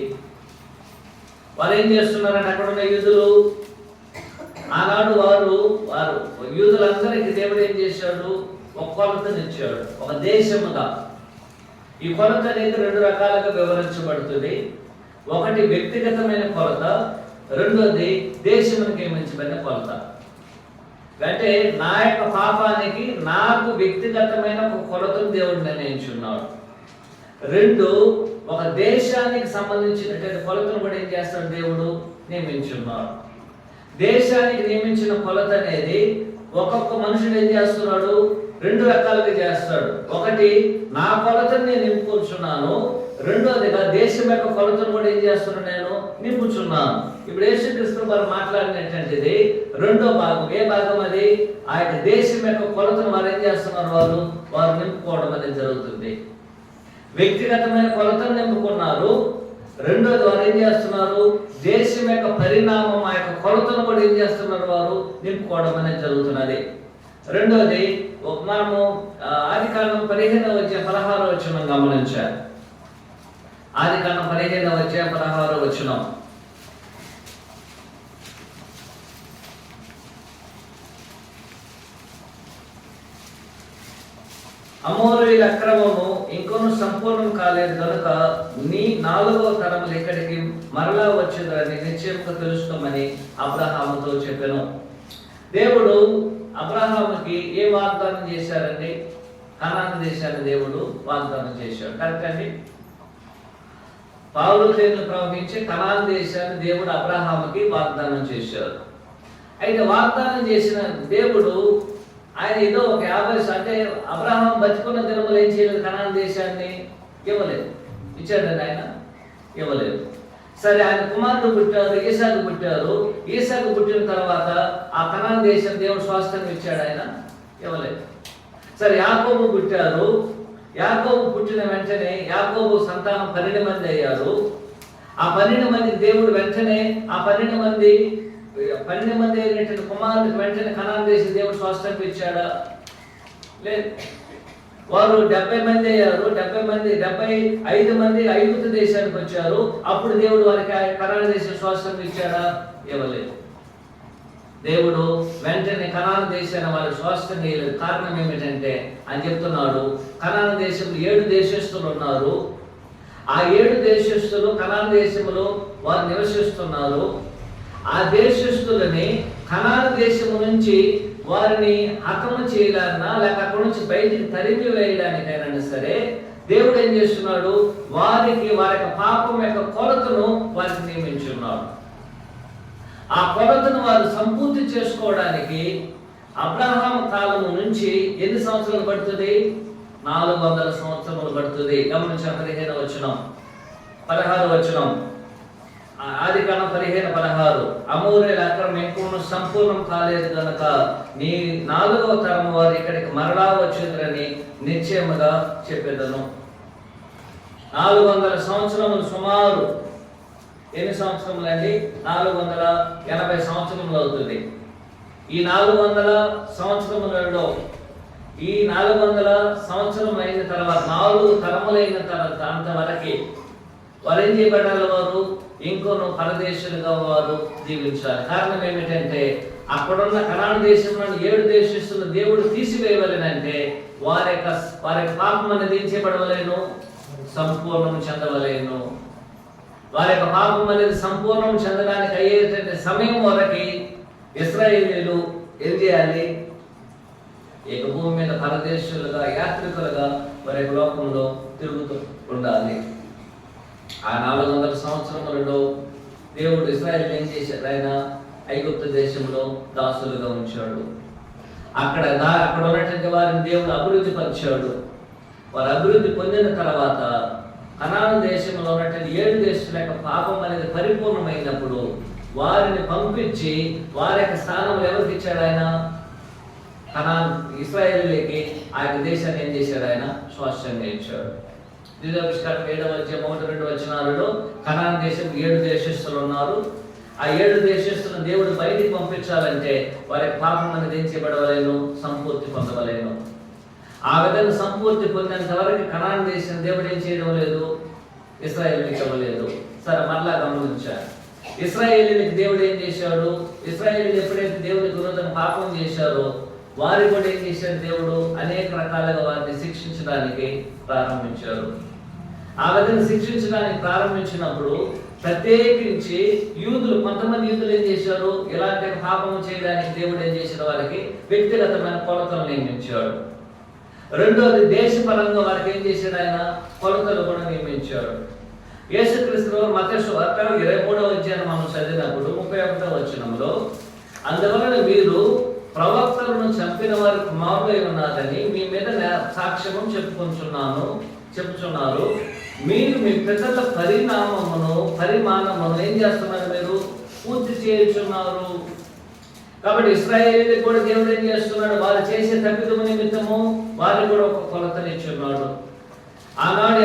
వారు ఏం చేస్తున్నారంటే అక్కడ ఉన్న యూదులు, ఆనాడు వారు యూదులందరికీ దేవుడు ఏం చేశాడు? ఒక కొలతనిచ్చాడు, ఒక దేశముగా. ఈ కొలత అనేది 2 రకాలుగా వివరించబడుతుంది. ఒకటి వ్యక్తిగతమైన కొలత, రెండోది దేశమునికి నియమించబడిన కొలత. అంటే నా యొక్క పాపానికి నాకు వ్యక్తిగతమైన ఒక కొలతను దేవుడు నిర్ణయించున్నాడు. 2, ఒక దేశానికి సంబంధించినటువంటి కొలతను కూడా ఏం చేస్తాడు? దేవుడు నియమించున్నాడు. దేశానికి నియమించిన కొలత అనేది ఒక్కొక్క మనుషుడు ఏం చేస్తున్నాడు? 2 రకాలుగా చేస్తాడు. ఒకటి, నా కొలతను నేను నింపుకుంటున్నాను. రెండోదిగా దేశం యొక్క కొలతను కూడా ఏం చేస్తున్నాను? నేను నింపుచున్నాను. ఇప్పుడు యేసుక్రీస్తు వారు మాట్లాడినటువంటిది 2వ భాగం. ఏ భాగం అది? ఆ యొక్క దేశం యొక్క కొలతను వారు ఏం చేస్తున్నారు? వారు నింపుకోవడం అనేది జరుగుతుంది. వ్యక్తిగతమైన కొలతను నింపుకున్నారు. రెండోది వారు ఏం చేస్తున్నారు? దేశం యొక్క పరిణామం, ఆ యొక్క కొలతను కూడా ఏం చేస్తున్నారు? వారు నింపుకోవడం అనేది జరుగుతున్నది. రెండోది మనము ఆదికాండం 15వ అధ్యాయం 16వ వచనం గమనించారు. ఆదికాండం 15వ అధ్యాయం 16వ వచనం. అమోరీయుల అక్రమము ఇంకొను సంపూర్ణం కాలేదు కనుక నీ 4వ తరములు ఇక్కడికి మరలా వచ్చేదని నిశ్చయంగా తెలుసుకోమని అబ్రహాముతో చెప్పాను. దేవుడు అబ్రహాముకి ఏ వాగ్దానం చేశారండి? కనాను దేశాన్ని దేవుడు వాగ్దానం చేశాడు. కరెక్ట్ అండి? పాలు తేనెలు ప్రవహించే కనాను దేశాన్ని దేవుడు అబ్రహాముకి వాగ్దానం చేశాడు. అయితే వాగ్దానం చేసిన దేవుడు ఆయన ఏదో ఒక 50 అంటే అబ్రహాం బతికున్న దినములు ఏం చేయలేదు? కనాను దేశాన్ని ఇవ్వలేదు. ఇచ్చాడండి ఆయన? ఇవ్వలేదు. సరే, ఆయన కుమారుడు పుట్టారు, ఈసాకు పుట్టారు. ఈసాకు పుట్టిన తర్వాత ఆ కనాను దేశం దేవుడు స్వాస్థ్యం ఇచ్చాడు? ఆయన ఇవ్వలేదు. సరే, యాకోబు పుట్టారు. యాకోబు పుట్టిన వెంటనే యాకోబు సంతానం 12 మంది అయ్యారు. ఆ 12 మందికి దేవుడు వెంటనే ఆ 12 మంది అయినటువంటి కుమారుడికి వెంటనే కనాను దేశం దేవుడు స్వాస్థ్యం ఇచ్చాడా? లేదు. వారు 70 మంది అయ్యారు. 75 మంది ఐగుప్తు దేశానికి వచ్చారు. అప్పుడు దేవుడు వారికి కనాను దేశం స్వాస్థ్యం ఇచ్చాడా? ఇవ్వలేదు. దేవుడు వెంటనే కనాను దేశాన్ని వారికి స్వాస్థ్యం చేయలేదు. కారణం ఏమిటంటే ఆయన చెప్తున్నాడు, కనాను దేశంలో 7 దేశస్తులు ఉన్నారు. ఆ 7 దేశస్తులు కనాను దేశంలో వారు నివసిస్తున్నారు. ఆ దేశస్తులని కనాను దేశము నుంచి వారిని హతము చేయాలన్నా లేక అక్కడి నుంచి బయటికి తరిమి వేయడానికైనా సరే దేవుడు ఏం చేస్తున్నాడు? వారి యొక్క పాపం యొక్క కొలతను వారికి నియమించున్నాడు. ఆ కొలతను వారు సంపూర్తి చేసుకోవడానికి అబ్రహాం కాలం నుంచి ఎన్ని సంవత్సరాలు పడుతుంది? 400 సంవత్సరములు పడుతుంది. గమనించిన 15వ వచనం 16వ వచనం. ఆదికాండం 15:16. అమోరీయుల అక్రమం ఇంకొను సంపూర్ణం కాలేదు కనుక నీ 4వ తరము వారు ఇక్కడికి మరలా వచ్చేదని నిశ్చయముగా చెప్పేదను. 400 సంవత్సరములు సుమారు ఎన్ని సంవత్సరములు అండి? 480 సంవత్సరములు అవుతుంది. ఈ 400 సంవత్సరములలో ఈ 400 సంవత్సరం అయిన తర్వాత 4 తరములైన తర్వాత అంతవరకు వారు ఏం చేయబడాలి? వారు ఇంకొను పరదేశులుగా వారు జీవించాలి. కారణం ఏమిటంటే అక్కడున్న కనాను దేశంలోని 7 దేశస్తున్న దేవుడు తీసివేయవలెనంటే వారి యొక్క పాపం అనేది ఏం చేయబడవలేను, సంపూర్ణం చెందవలేను. వారి యొక్క పాపం అనేది సంపూర్ణం చెందడానికి అయ్యేటువంటి సమయం వరకు ఇశ్రాయేలీయులు ఏం చేయాలి? ఇక భూమి మీద పరదేశులుగా, యాత్రికులుగా వారి యొక్క లోకంలో తిరుగుతూ ఉండాలి. ఆ 400 సంవత్సరములలో దేవుడు ఇశ్రాయేలీయులు ఏం చేశాడు? ఆయన ఐగుప్తు దేశంలో దాసులుగా ఉంచాడు. అక్కడ ఉన్నటువంటి వారిని దేవుడు అభివృద్ధి పరిచాడు. వారు అభివృద్ధి పొందిన తర్వాత కనాను దేశంలో ఉన్నటువంటి 7 దేశాల యొక్క పాపం అనేది పరిపూర్ణమైనప్పుడు వారిని పంపించి వారి యొక్క స్థానంలో ఎవరికి ఇచ్చాడు? ఆయన కనాను ఇశ్రాయేలీయులకి ఆ యొక్క దేశాన్ని ఏం చేశాడు? ఆయన స్వాస్థ్యంగా ఇచ్చాడు. 7:1-2 కనాను దేశం 7 దేశస్తులు ఉన్నారు. ఆ 7 దేశస్తులను దేవుడు బయటికి పంపించాలంటే వారి పాపం అనేది ఏం చేయబడవలేను, సంపూర్తి పొందవలేను. ఆ విధంగా సంపూర్తి పొందినంత వరకు కనాను దేశం దేవుడు ఏం చేయడం లేదు, ఇశ్రాయేలీయులకు ఇవ్వలేదు. సరే, మరలా గమనించారు. ఇశ్రాయేలీయులకు దేవుడు ఏం చేశాడు? ఇశ్రాయేలీయులు ఎప్పుడైతే దేవుడికి విరోధంగా పాపం చేశారో వారి కూడా ఏం చేశాడు? దేవుడు అనేక రకాలుగా వారిని శిక్షించడానికి ప్రారంభించారు. ఆ విధంగా శిక్షించడానికి ప్రారంభించినప్పుడు ప్రత్యేకించి కొంతమంది యూదులు ఏం చేశారు? ఇలాంటి పాపం చేయడానికి దేవుడు ఏం చేశాడు? వారికి వ్యక్తిగతమైన కొలతలు నియమించాడు. రెండోది, దేశపరంగా వారికి ఏం చేశాడు? ఆయన కొలతలు కూడా నియమించాడు. యేసుక్రీస్తు మత్తయి సువార్త 23వ అధ్యాయం మనం చదివినప్పుడు 31వ వచనంలో, అందువలన మీరు ప్రవక్తలను చంపిన వారి కుమారులై ఉన్నారని మీ మీద సాక్ష్యము చెప్పుచున్నారు. మీరు మీ పితల పరిమాణమును ఏం చేస్తున్నారు? మీరు పూర్తి చేయుచున్నారు. కాబట్టి ఇశ్రాయేలీయులు కూడా దేవుడు ఏం చేస్తున్నాడు? వారు చేసే తప్పిదము నిమిత్తము వారు కూడా ఒక కొలతనిచ్చున్నాడు. ఆనాడు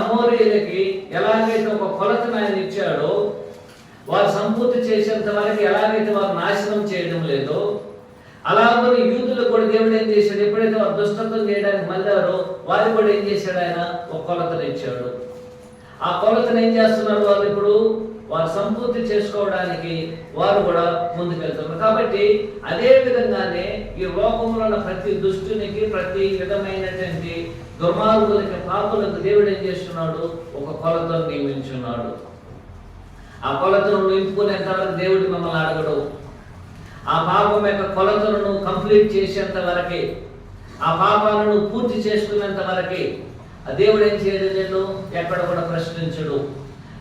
అమోరీయులకి ఎలాగైతే ఒక కొలతను ఆయన ఇచ్చాడో, వారు సంపూర్తి చేసేంత వరకు ఎలాగైతే వారు నాశనం చేయడం లేదో, అలాగే యూదులు కూడా దేవుడు ఏం చేశాడు? ఎప్పుడైతే వారు దుష్టత్వం చేయడానికి మళ్ళారో వారు కూడా ఏం చేశాడు? ఆయన ఒక కొలతను ఇచ్చాడు. ఆ కొలతను ఏం చేస్తున్నారు? వాళ్ళు ఇప్పుడు వారు సంపూర్తి చేసుకోవడానికి వారు కూడా ముందుకెళ్తున్నారు. కాబట్టి అదే విధంగానే ఈ లోకంలో ఉన్న ప్రతి దుష్టునికి, ప్రతి విధమైనటువంటి దుర్మార్గులకి, పాపులకు దేవుడు ఏం చేస్తున్నాడు? ఒక కొలతను నియమించున్నాడు. ఆ కొలతను నింపుకునేంత వరకు దేవుడు మిమ్మల్ని అడగడు. ఆ పాపం యొక్క కొలతలను కంప్లీట్ చేసేంత వరకే, ఆ పాపాలను పూర్తి చేసుకునేంత వరకే ఆ దేవుడు ఏం చేయలేదు? ఎక్కడ కూడా ప్రశ్నించడు.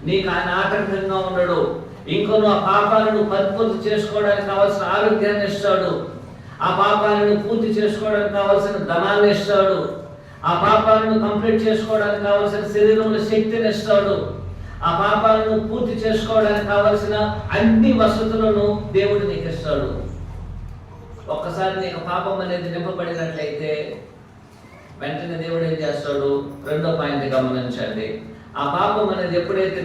నీకు ఆయన ఆటంకంగా ఉండడు. ఇంకో ఆ పాపాలను పరిపూర్తి చేసుకోవడానికి కావాల్సిన ఆరోగ్యాన్ని ఇస్తాడు. ఆ పాపాలను పూర్తి చేసుకోవడానికి కావాల్సిన ధనాన్ని ఇస్తాడు. ఆ పాపాలను కంప్లీట్ చేసుకోవడానికి కావాల్సిన శరీరంలో శక్తిని ఇస్తాడు. ఆ పాపాలను పూర్తి చేసుకోవడానికి కావలసిన అన్ని వసతులను దేవుడు నీకు ఇస్తాడు. ఒక్కసారి నీకు పాపం అనేది నింపబడినట్లయితే వెంటనే దేవుడు ఏం చేస్తాడు? 2వ పాయింట్ గమనించండి. ఆ పాపం అనేది ఎప్పుడైతే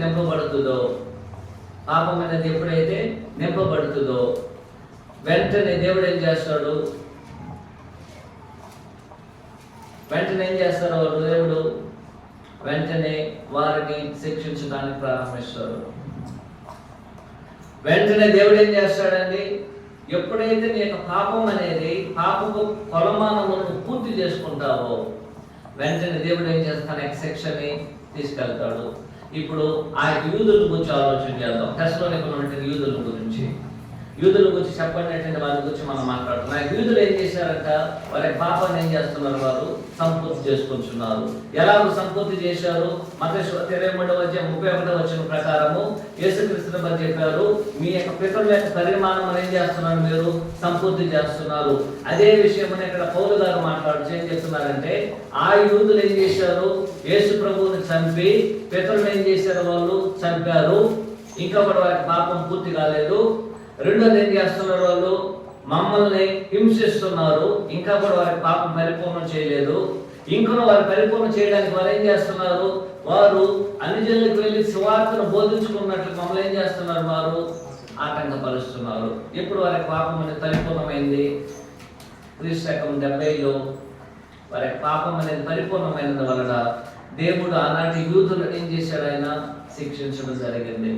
నింపబడుతుందో వెంటనే దేవుడు ఏం చేస్తాడు? దేవుడు వెంటనే వారిని శిక్షించడానికి ప్రారంభిస్తాడు. వెంటనే దేవుడు ఏం చేస్తాడండి? ఎప్పుడైతే నీ యొక్క పాపపు కొలమానములను పూర్తి చేసుకుంటావో వెంటనే దేవుడు ఏం చేస్తాడు? శిక్షని తీసుకెళ్తాడు. ఇప్పుడు ఆ యూదుల గురించి ఆలోచన చేద్దాం. టెస్సలోనికలో ఉన్నటువంటి యూదుల గురించి చెప్పండి. వారి గురించి మనం మాట్లాడుతున్నాం. యూదులు ఏం చేశారంట? వారి పాపాన్ని ఏం చేస్తున్నారు? వారు సంపూర్తి చేసుకుంటున్నారు. ఎలాగో సంపూర్తి చేశారు? మత్తయి 23:31 వచనం ప్రకారము యేసుక్రీస్తు వారు చెప్పారు, మీ యొక్క పితరుల యొక్క పరిమాణం ఏం చేస్తున్నారు? మీరు సంపూర్తి చేస్తున్నారు. అదే విషయం ఇక్కడ పౌలు గారు మాట్లాడుతూ ఏం చెప్తున్నారంటే, ఆ యూదులు ఏం చేశారు? యేసు ప్రభువుని చంపి పితరులు ఏం చేశారు? వాళ్ళు చంపారు. ఇంకా కూడా వారికి పాపం పూర్తి కాలేదు. రెండోది ఏం చేస్తున్నారు? వాళ్ళు మమ్మల్ని హింసిస్తున్నారు. ఇంకా కూడా వారి పాపం పరిపూర్ణం చేయలేదు. ఇంకా వారు పరిపూర్ణం చేయడానికి వారు ఏం చేస్తున్నారు? వారు అన్ని జనులకు వెళ్ళి సువార్తను బోధించుకున్నట్లు మమ్మల్ని ఏం చేస్తున్నారు? వారు ఆటంకపరుస్తున్నారు. ఇప్పుడు వారి పాపం అనేది పరిపూర్ణమైంది. క్రీస్తు 70లో వారి పాపం అనేది పరిపూర్ణమైనందు వలన దేవుడు ఆనాటి యూదులను ఏం చేశాడు? ఆయన శిక్షించడం జరిగింది.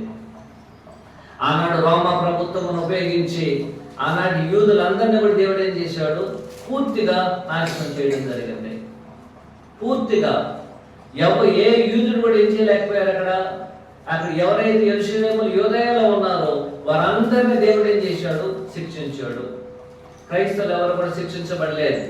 ఆనాడు రోమా ప్రభుత్వం ఉపయోగించి ఆనాటి యూదులందరినీ కూడా దేవుడు ఏం చేశాడు? పూర్తిగా నాశనం చేయడం జరిగింది. పూర్తిగా ఏ యూదుడు కూడా ఏం చేయలేకపోయారు. అక్కడ ఎవరైతే యెరూషలేములో యూదయలో ఉన్నారో వారందరినీ దేవుడు ఏం చేశాడు? శిక్షించాడు. క్రైస్తవులు ఎవరు కూడా శిక్షించబడలేదు.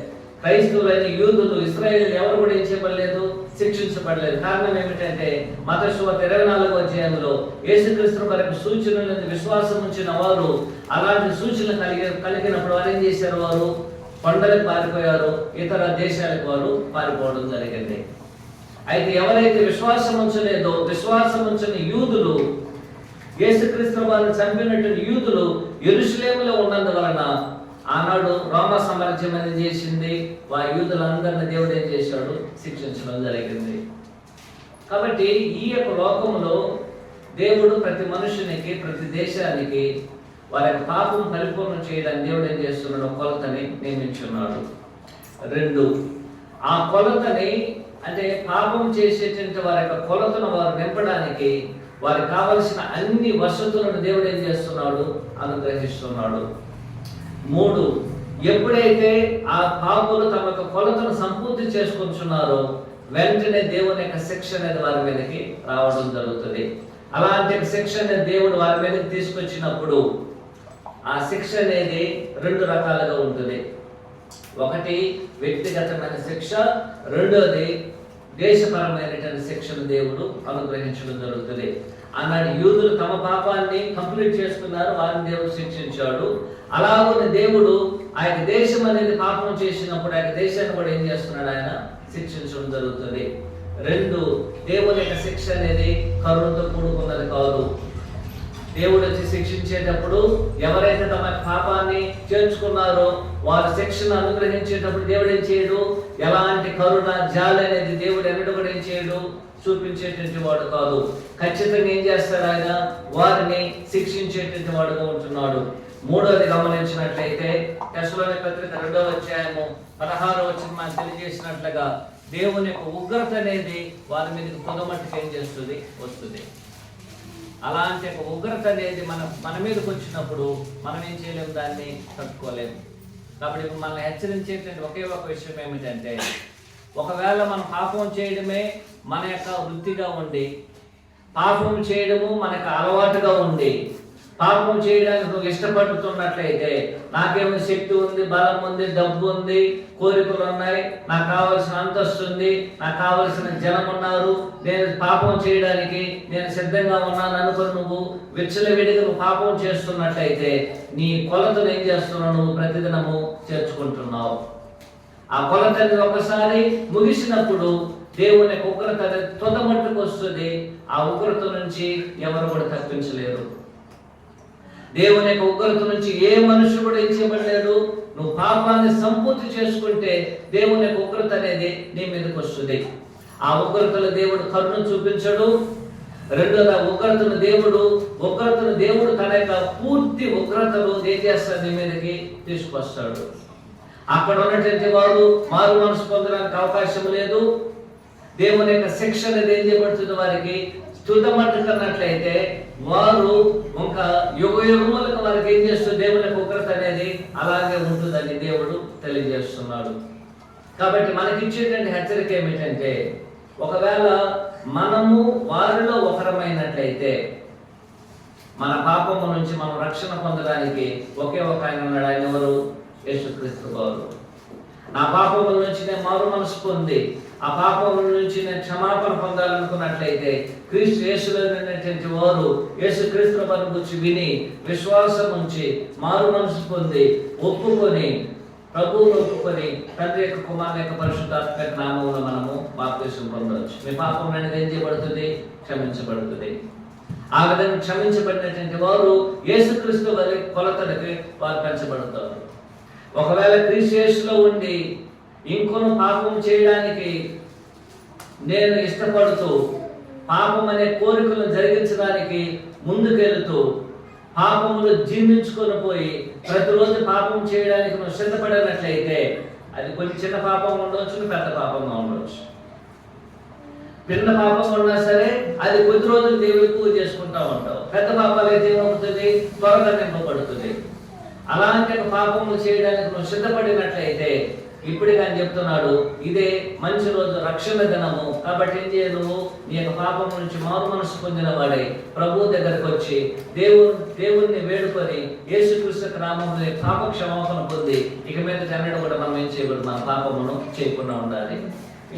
క్రైస్తవులైన యూదులు, ఇశ్రాయేలు ఎవరు కూడా ఏం చేయబడలేదు? శిక్షించబడలేదు. కారణం ఏమిటంటే మత్తయి సువార్త 24వ అధ్యాయంలో యేసుక్రీస్తు వరకు సూచనలు విశ్వాసం ఉంచిన వారు అలాంటి సూచనలు కలిగినప్పుడు వారు ఏం చేశారు? వారు కొండలకు పారిపోయారు, ఇతర దేశాలకు వారు పారిపోవడం జరిగింది. అయితే ఎవరైతే విశ్వాసం ఉంచలేదో, విశ్వాసం ఉంచని యూదులు, యేసుక్రీస్తు వారిని చంపినట్టు యూదులు యెరూషలేములో ఉన్నందువలన ఆనాడు రోమా సామ్రాజ్యం అనేది చేసింది, యూదులందరినీ దేవుడు ఏం చేశాడు? శిక్షించడం జరిగింది. కాబట్టి ఈ యొక్క లోకంలో దేవుడు ప్రతి మనుషునికి, ప్రతి దేశానికి వారి యొక్క పాపం పరిపూర్ణం చేయడానికి దేవుడు ఏం చేస్తున్నాడు? కొలతని నియమించున్నాడు. 2, ఆ కొలతని అంటే పాపం చేసేటువంటి వారి యొక్క కొలతను వారు నింపడానికి వారికి కావలసిన అన్ని వసతులను దేవుడు ఏం చేస్తున్నాడు? అనుగ్రహిస్తున్నాడు. 3, ఎప్పుడైతే ఆ పాపులు తమ యొక్క కొలతను సంపూర్తి చేసుకుంటున్నారో వెంటనే దేవుని యొక్క శిక్ష అనేది వారి మీదకి రావడం జరుగుతుంది. అలాంటి శిక్ష అనేది దేవుడు వారి మీదకి తీసుకొచ్చినప్పుడు ఆ శిక్ష అనేది 2 రకాలుగా ఉంటుంది. ఒకటి వ్యక్తిగతమైన శిక్ష, రెండోది దేశపరమైనటువంటి శిక్షను దేవుడు అనుగ్రహించడం జరుగుతుంది. ఆనాడు యూదులు తమ పాపాన్ని కంప్లీట్ చేసుకున్నారు, వారిని దేవుడు శిక్షించాడు. అలాగే దేవుడు ఆ యొక్క దేశం అనేది పాపం చేసినప్పుడు ఆ యొక్క దేశాన్ని కూడా ఏం చేస్తున్నాడు? ఆయన శిక్షించడం జరుగుతుంది. 2, దేవుని యొక్క శిక్ష అనేది కరుణతో కూడుకున్నది కాదు. దేవుడు వచ్చి శిక్షించేటప్పుడు ఎవరైతే తమ పాపాన్ని చేర్చుకున్నారో వారి శిక్షను అనుగ్రహించేటప్పుడు దేవుడు ఏం చేయడు? ఎలాంటి కరుణ, జాలి అనేది దేవుడు ఎన్నడూ కూడా ఏం చేయడు? చూపించేటువంటి వాడు కాదు. ఖచ్చితంగా ఏం చేస్తాడు? ఆయన వారిని శిక్షించేటువంటి వాడుగా ఉంటున్నాడు. 3వది గమనించినట్లయితే తెస్సలోనిక పత్రిక 2వ అధ్యాయము 16వ వచనం మనకు తెలియజేసినట్లుగా దేవుని యొక్క ఉగ్రత అనేది వారి మీదకి పొగమట్టుకు ఏం చేస్తుంది? వస్తుంది. అలాంటి ఒక ఉగ్రత అనేది మన మీదకి వచ్చినప్పుడు మనం ఏం చేయలేము, దాన్ని తట్టుకోలేము. కాబట్టి మనల్ని హెచ్చరించేటువంటి ఒకే ఒక విషయం ఏమిటంటే, ఒకవేళ మనం పాపం చేయడమే మన యొక్క వృత్తిగా ఉండి, పాపం చేయడము మనకు అలవాటుగా ఉండి, పాపం చేయడానికి నువ్వు ఇష్టపడుతున్నట్లయితే, నాకేమో శక్తి ఉంది, బలం ఉంది, డబ్బు ఉంది, కోరికలు ఉన్నాయి, నాకు కావలసిన అంతస్తు ఉంది, నాకు కావలసిన జనం ఉన్నారు, నేను పాపం చేయడానికి నేను సిద్ధంగా ఉన్నాను అనుకుని నువ్వు విచ్చలవిడిగా నువ్వు పాపం చేస్తున్నట్లయితే నీ కొలతను ఏం చేస్తున్నావు? నువ్వు ప్రతిదినము చేర్చుకుంటున్నావు. ఆ కొలతని ఒకసారి ముగిసినప్పుడు దేవుని ఉగ్రత తొదమట్టుకు వస్తుంది. ఆ ఉగ్రత నుంచి ఎవరు కూడా తప్పించలేరు. దేవుని యొక్క ఉగ్రత నుంచి ఏ మనుషుడు కూడా ఏం చేయబడలేడు. నువ్వు పాపాన్ని సంపూర్తి చేసుకుంటే దేవుని యొక్క ఉగ్రత అనేది నీ మీదకి వస్తుంది. ఆ ఉగ్రతలో దేవుడు కరుణ చూపించడు. రెండోది, ఉగ్రతను దేవుడు తన యొక్క పూర్తి ఉగ్రతను ఏం చేస్తాడు? నీ మీదకి తీసుకొస్తాడు. అక్కడ ఉన్నటువంటి వారు మారు మనసు పొందడానికి అవకాశం లేదు. దేవుని యొక్క శిక్ష అనేది ఏం చేయబడుతుంది? వారికి తుదమట్టుకున్నట్లయితే వారు ఇంకా యుగములకు వారికి ఏం చేస్తుంది? దేవుని యొక్క ఉగ్రత అనేది అలాగే ఉంటుందని దేవుడు తెలియజేస్తున్నాడు. కాబట్టి మనకిచ్చేటువంటి హెచ్చరిక ఏమిటంటే, ఒకవేళ మనము వారిలో ఒకరమైనట్లయితే మన పాపము నుంచి మనం రక్షణ పొందడానికి ఒకే ఒక ఆయన ఉన్నాడు. ఆయన ఎవరు? యేసుక్రీస్తు వారు. నా పాపముల నుంచి నేను మారు మనసు పొంది ఆ పాపముల నుంచి నేను క్షమాపణ పొందాలనుకున్నట్లయితే క్రీస్తు యేసులో ఉన్నటువంటి వారు యేసుక్రీస్తు వారిని గురించి విని విశ్వాసం ఉంచి మారు మనసు పొంది ఒప్పుకొని ప్రభువును ఒప్పుకొని తండ్రి యొక్క కుమారుని యొక్క పరిశుద్ధాత్మ నామములో మనము బాప్తిసం పొందవచ్చు. మీ పాపం అనేది ఏం చేయబడుతుంది? క్షమించబడుతుంది. ఆ విధంగా క్షమించబడినటువంటి వారు యేసుక్రీస్తు వారి కొలతలకి వారు పెంచబడతారు. ఒకవేళ క్రీస్తు యేసులో ఉండి ఇంకొన పాపం చేయడానికి నేను ఇష్టపడుతూ పాపం అనే కోరికలను జరిగించడానికి ముందుకెళ్తూ పాపములు జీర్ణించుకొని పోయి ప్రతిరోజు పాపం చేయడానికి నువ్వు సిద్ధపడినట్లయితే అది కొంచెం చిన్న పాపం ఉండవచ్చు, పెద్ద పాపంగా ఉండవచ్చు. చిన్న పాపం ఉన్నా సరే అది కొద్ది రోజులు దేవుడు ఎక్కువ చేసుకుంటా ఉంటావు. పెద్ద పాపాలు అయితే ఏమవుతుంది, త్వరగా నింపబడుతుంది. అలాంటి పాపములు చేయడానికి నువ్వు సిద్ధపడినట్లయితే ఇప్పుడే కానీ చెప్తున్నాడు, ఇదే మంచి రోజు, రక్షణ దినము. కాబట్టి ఏం చేయ, నువ్వు నీ యొక్క పాపం నుంచి మారు మనసు పొందిన వాడై ప్రభు దగ్గరకు వచ్చి దేవుణ్ణి వేడుకొని యేసుక్రీస్తు నామములో పాప క్షమాపణ పొంది ఇక మీద కన్నడ కూడా మనం ఏం చేయకూడదు, మన పాపమును చేయకుండా ఉండాలి.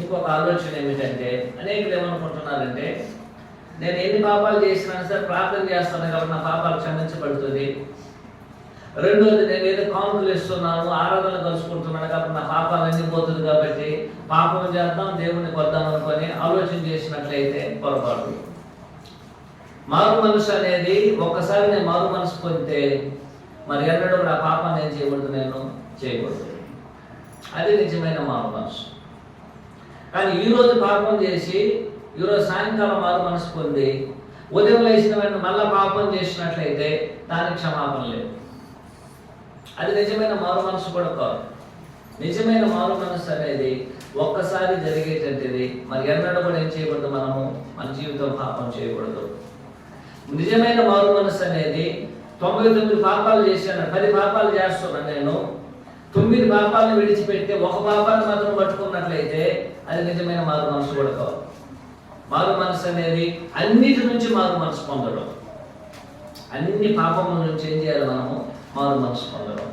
ఇంకొక ఆలోచన ఏమిటంటే, అనేకులు ఏమనుకుంటున్నారంటే, నేను ఎన్ని పాపాలు చేసినా సరే ప్రార్థన చేస్తాను కాబట్టి నా పాపాలు క్షమించబడుతుంది. రెండోది, నేను ఏదో కానుకలు ఇస్తున్నాను, ఆరాధన కలుసుకుంటున్నాను కాబట్టి నా పాపాలు అన్ని పోతుంది కాబట్టి పాపం చేద్దాం, దేవునికి వద్దాం అనుకొని ఆలోచన చేసినట్లయితే పొరపాటు. మారు మనసు అనేది ఒక్కసారి నేను మారు మనసు పొందితే మరి ఎన్నడూ నా పాపాన్ని ఏం చేయకూడదు, నేను చేయకూడదు. అది నిజమైన మారు మనసు. కానీ ఈరోజు పాపం చేసి ఈరోజు సాయంకాలం మారు మనసు పొంది ఉదయం లేచిన వెంటనే మళ్ళా పాపం చేసినట్లయితే దానికి క్షమాపణ లేదు. అది నిజమైన మారు మనసు కూడా కాదు. నిజమైన మారు మనసు అనేది ఒక్కసారి జరిగేటంటిది. మరి ఎన్నడూ కూడా ఏం చేయకూడదు, మనము మన జీవితం పాపం చేయకూడదు. నిజమైన మారు మనసు అనేది 99 పాపాలు చేశాను, 10 పాపాలు చేస్తున్నాను, నేను 9 పాపాలను విడిచిపెట్టి ఒక పాపాన్ని మాత్రం పట్టుకున్నట్లయితే అది నిజమైన మారు మనసు కూడా కాదు. మారు మనసు అనేది అన్నిటి నుంచి మారు మనసు పొందడం, అన్ని పాపముల నుంచి ఏం చేయాలి, మనము మారు మనసు పొందడం.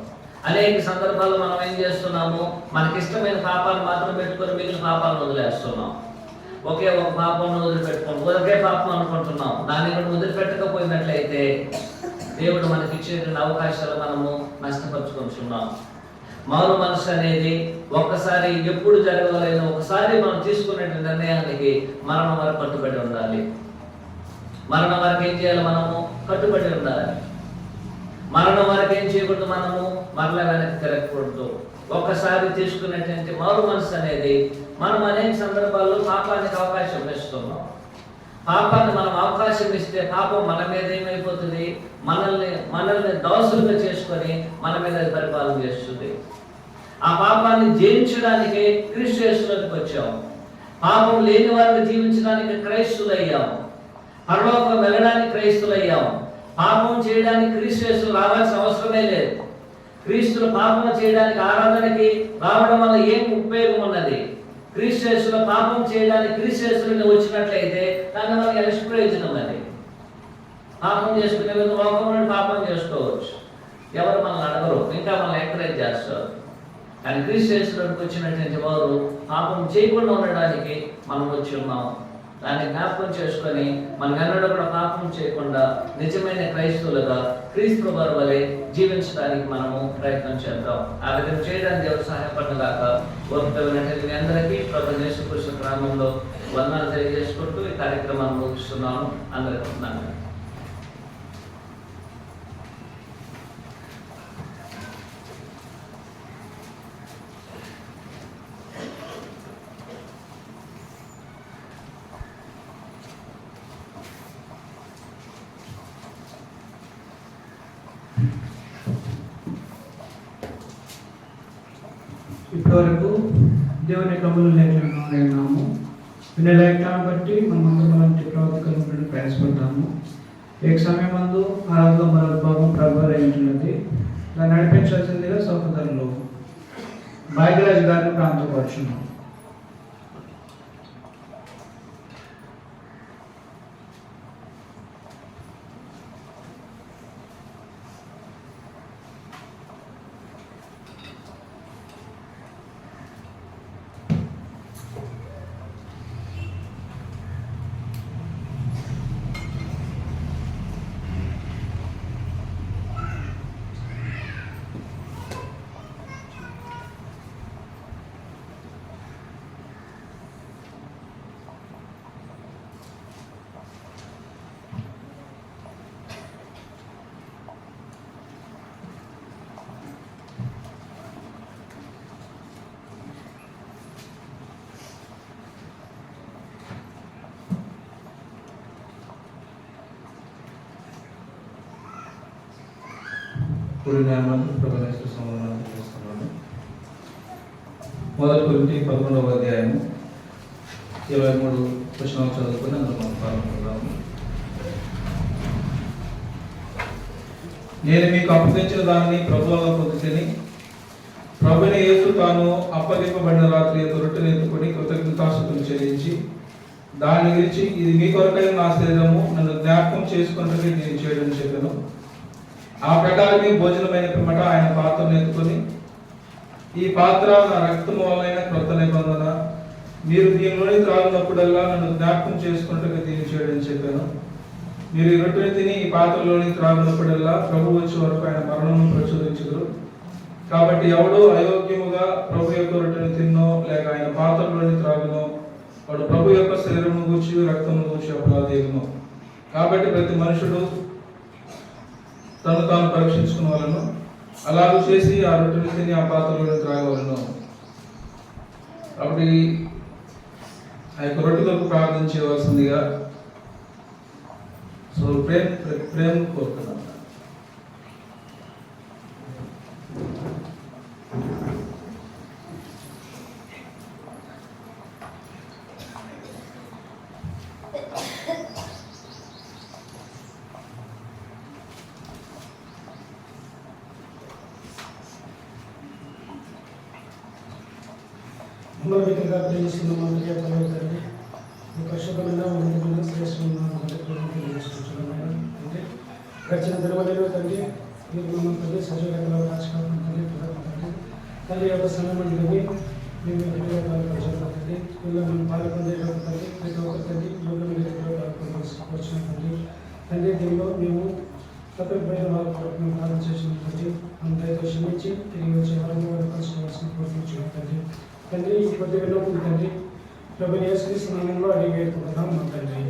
అనేక సందర్భాల్లో మనం ఏం చేస్తున్నాము, మనకిష్టమైన పాపాలు మాత్రం పెట్టుకొని మిగిలిన పాపాలను వదిలేస్తున్నాం. ఒకే ఒక పాపం వదిలిపెట్టుకోండి, ఒకే పాపం అనుకుంటున్నాం. దాన్ని కూడా వదిలిపెట్టకపోయినట్లయితే దేవుడు మనకి ఇచ్చేటువంటి అవకాశాలు మనము నష్టపరుచుకుంటున్నాం. మారు మనసు అనేది ఒక్కసారి ఎప్పుడు జరగలేని ఒకసారి మనం తీసుకునే నిర్ణయానికి మరణం వరకు కట్టుబడి ఉండాలి. మరణం వరకు ఏం చేయాలి, మనము కట్టుబడి ఉండాలి. మరణం వరకు ఏం చేయకూడదు, మనము మరలా వెనక్కి తిరగకూడదు. ఒక్కసారి తీసుకునేటువంటి మారు మనసు అనేది మనం అనేక సందర్భాల్లో పాపానికి అవకాశం ఇస్తున్నాం. పాపాన్ని మనం అవకాశం ఇస్తే పాపం మన మీద ఏమైపోతుంది, మనల్ని దాసులుగా చేసుకొని మన మీద అది పరిపాలన చేస్తుంది. ఆ పాపాన్ని జయించడానికి క్రీస్తు యేసులోకి వచ్చాము. పాపం లేని వారిని జీవించడానికి క్రైస్తులయ్యాము. పరలోకం వెళ్ళడానికి క్రైస్తులయ్యాము. పాపం చేయడానికి క్రీస్తు యేసు రావాల్సిన అవసరమే లేదు. క్రీస్తులు పాపం చేయడానికి ఆరాధనకి రావడం వల్ల ఏం ఉపయోగం ఉన్నది? క్రీస్తు యేసులో పాపం చేయడానికి క్రీస్తు యేసులో వచ్చినట్లయితే దాని వల్ల నిష్ప్రయోజనం. అది పాపం చేసుకునే లోకంలో పాపం చేసుకోవచ్చు, ఎవరు మనల్ని అడగరు, ఇంకా మనల్ని ఎంకరేజ్ చేస్తారు. కానీ క్రీస్తు యేసులోకి వచ్చినటువంటి వారు పాపం చేయకుండా ఉండడానికి మనం వచ్చి ఉన్నాం. దాన్ని జ్ఞాపకం చేసుకొని మనం ఎన్నడూ కూడా పాపం చేయకుండా నిజమైన క్రైస్తవులుగా క్రీస్తు వారి వలె జీవించడానికి మనము ప్రయత్నం చేద్దాం. ఆ విధంగా చేయడానికి దేవుడు సహాయపడినగాక. ఓపికమైనటువంటి మీ అందరికీ ప్రభువు యేసుక్రీస్తు నామములో వందనాలు తెలియజేసుకుంటూ ఈ కార్యక్రమాన్ని ముగిస్తున్నాను. అందరికీ వందనాలు. ఇప్పటివరకు దేవుని కబులు లేఖనాము వినే లేఖనాన్ని బట్టి మనమందరం అలాంటి ప్రవర్తకలను ప్రయాసపడతాము. ఏ సమయం మందు ఆరాధన మరొక భాగం ప్రభు అయింటున్నది. దాన్ని నడిపించాల్సిందిగా సహోదరులు భాగ్యరాజు గారిని ప్రాంతపరుచున్నాం. కూడిన నామాన్ని ప్రభునేశ్వర సమాధానం చేస్తున్నాను. 1 కొరింథీ 11వ అధ్యాయము 23 వచనాలు చదువుకొని అందులో మనం పాల్గొందాము. నేను మీకు అప్పగించిన దాన్ని ప్రభువులో పొందుతని ప్రభువైన యేసు తాను అప్పగింపబడిన రాత్రి రొట్టెను ఎత్తుకొని కృతజ్ఞతాస్తుతులు చెల్లించి దాన్ని విరిచి ఇది మీ కొరకైన నా శరీరము, నన్ను జ్ఞాపకం చేసుకున్నట్టుగా నేను చేయడం చెప్పాను. ఆ ప్రకారమే భోజనమైన పిమ్మట ఆయన పాత్రను ఎత్తుకొని ఈ పాత్ర నా రక్తము వలన క్రొత్త నిబంధన, మీరు దీనిలోని త్రాగినప్పుడల్లా నన్ను జ్ఞాపకం చేసుకున్నట్టుగా దీన్ని చేయడం చెప్పాను. మీరు ఈ రొట్టెని తిని ఈ పాత్రలోని త్రాగినప్పుడల్లా ప్రభు వచ్చే వరకు ఆయన మరణమును ప్రచురించుదురు. కాబట్టి ఎవడో అయోగ్యముగా ప్రభు యొక్క రొట్టెను తిన్నో లేక ఆయన పాత్రలోని త్రాగునో వాడు ప్రభు యొక్క శరీరమును గూర్చి రక్తమును గూర్చి అపరాధేయును. కాబట్టి ప్రతి మనుషుడు తను తాను పరీక్షించుకునవలను, అలాగూ చేసి ఆ రొట్టెను తిని ఆ పాత్రలోని త్రాగవలను. కాబట్టి ఆ యొక్క రొట్టె కొరకు ప్రార్థన చేయవలసిందిగా ప్రేమ కోరుతున్నాను. అమలవితంగా ప్రేమిస్తున్న మా ప్రియ తండ్రి, మీ పరిశుభ్రమైన ఉన్నతమైన శ్రేష్టమైన తెలియజేస్తున్నాను. అంటే గడిచిన దినవలలో తండ్రి మీరు మమ్మల్ని తండ్రి సజీవంగా రాజకాలం తండ్రి తండ్రి యొక్క సమయంలోని మేము పరిచయండి ఇలా మనం పాల్గొందే తండ్రి ప్రతి ఒక్క తండ్రి వచ్చిన తండ్రి తండ్రి దీనిలో మేము తప్పిపోయిన వాళ్ళ కొరకు మేము ప్రార్థన చేసిన తండ్రి అందరితో క్షమించి తిరిగి వచ్చే వారిని వారు కలుసుకోవాల్సిన కోరుకుంటున్నాం తండ్రి. తండ్రి ఈ కొద్ది విన్నప్పుడు తండ్రి ప్రభుని యేసుక్రీస్తు నామములో అడిగి వేడుకుంటున్నాం మా తండ్రి.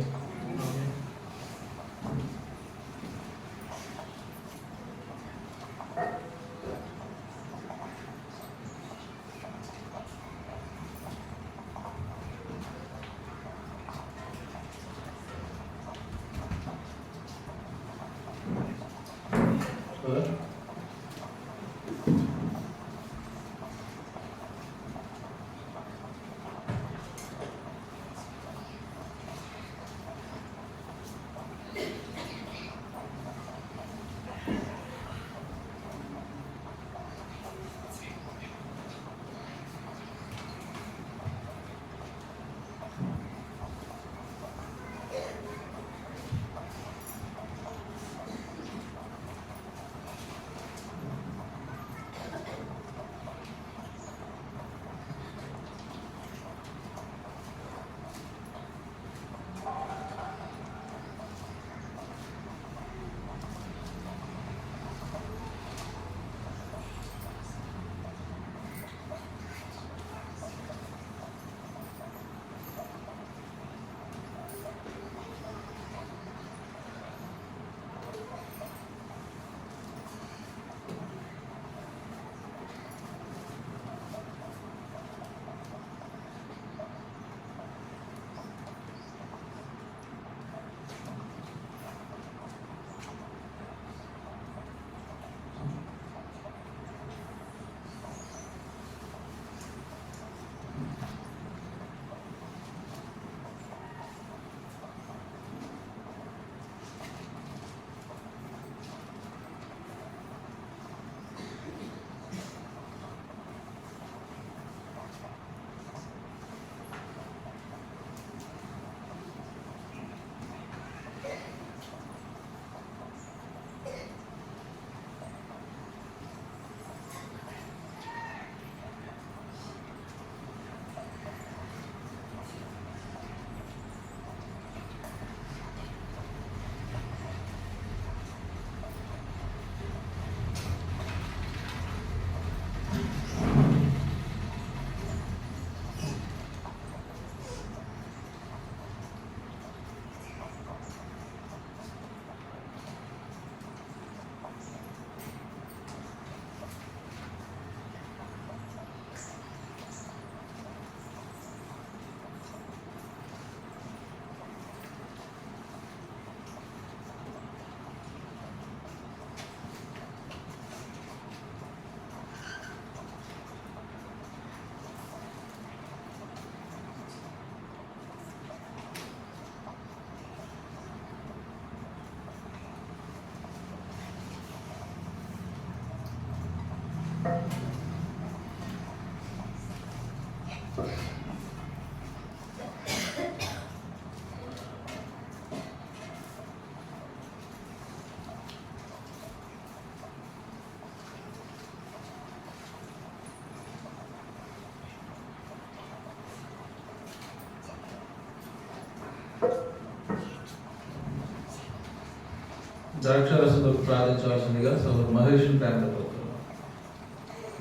ద్రాక్షారసంతో ప్రార్థించవలసిందిగా సోదరు మహేష్ని ప్రేమతో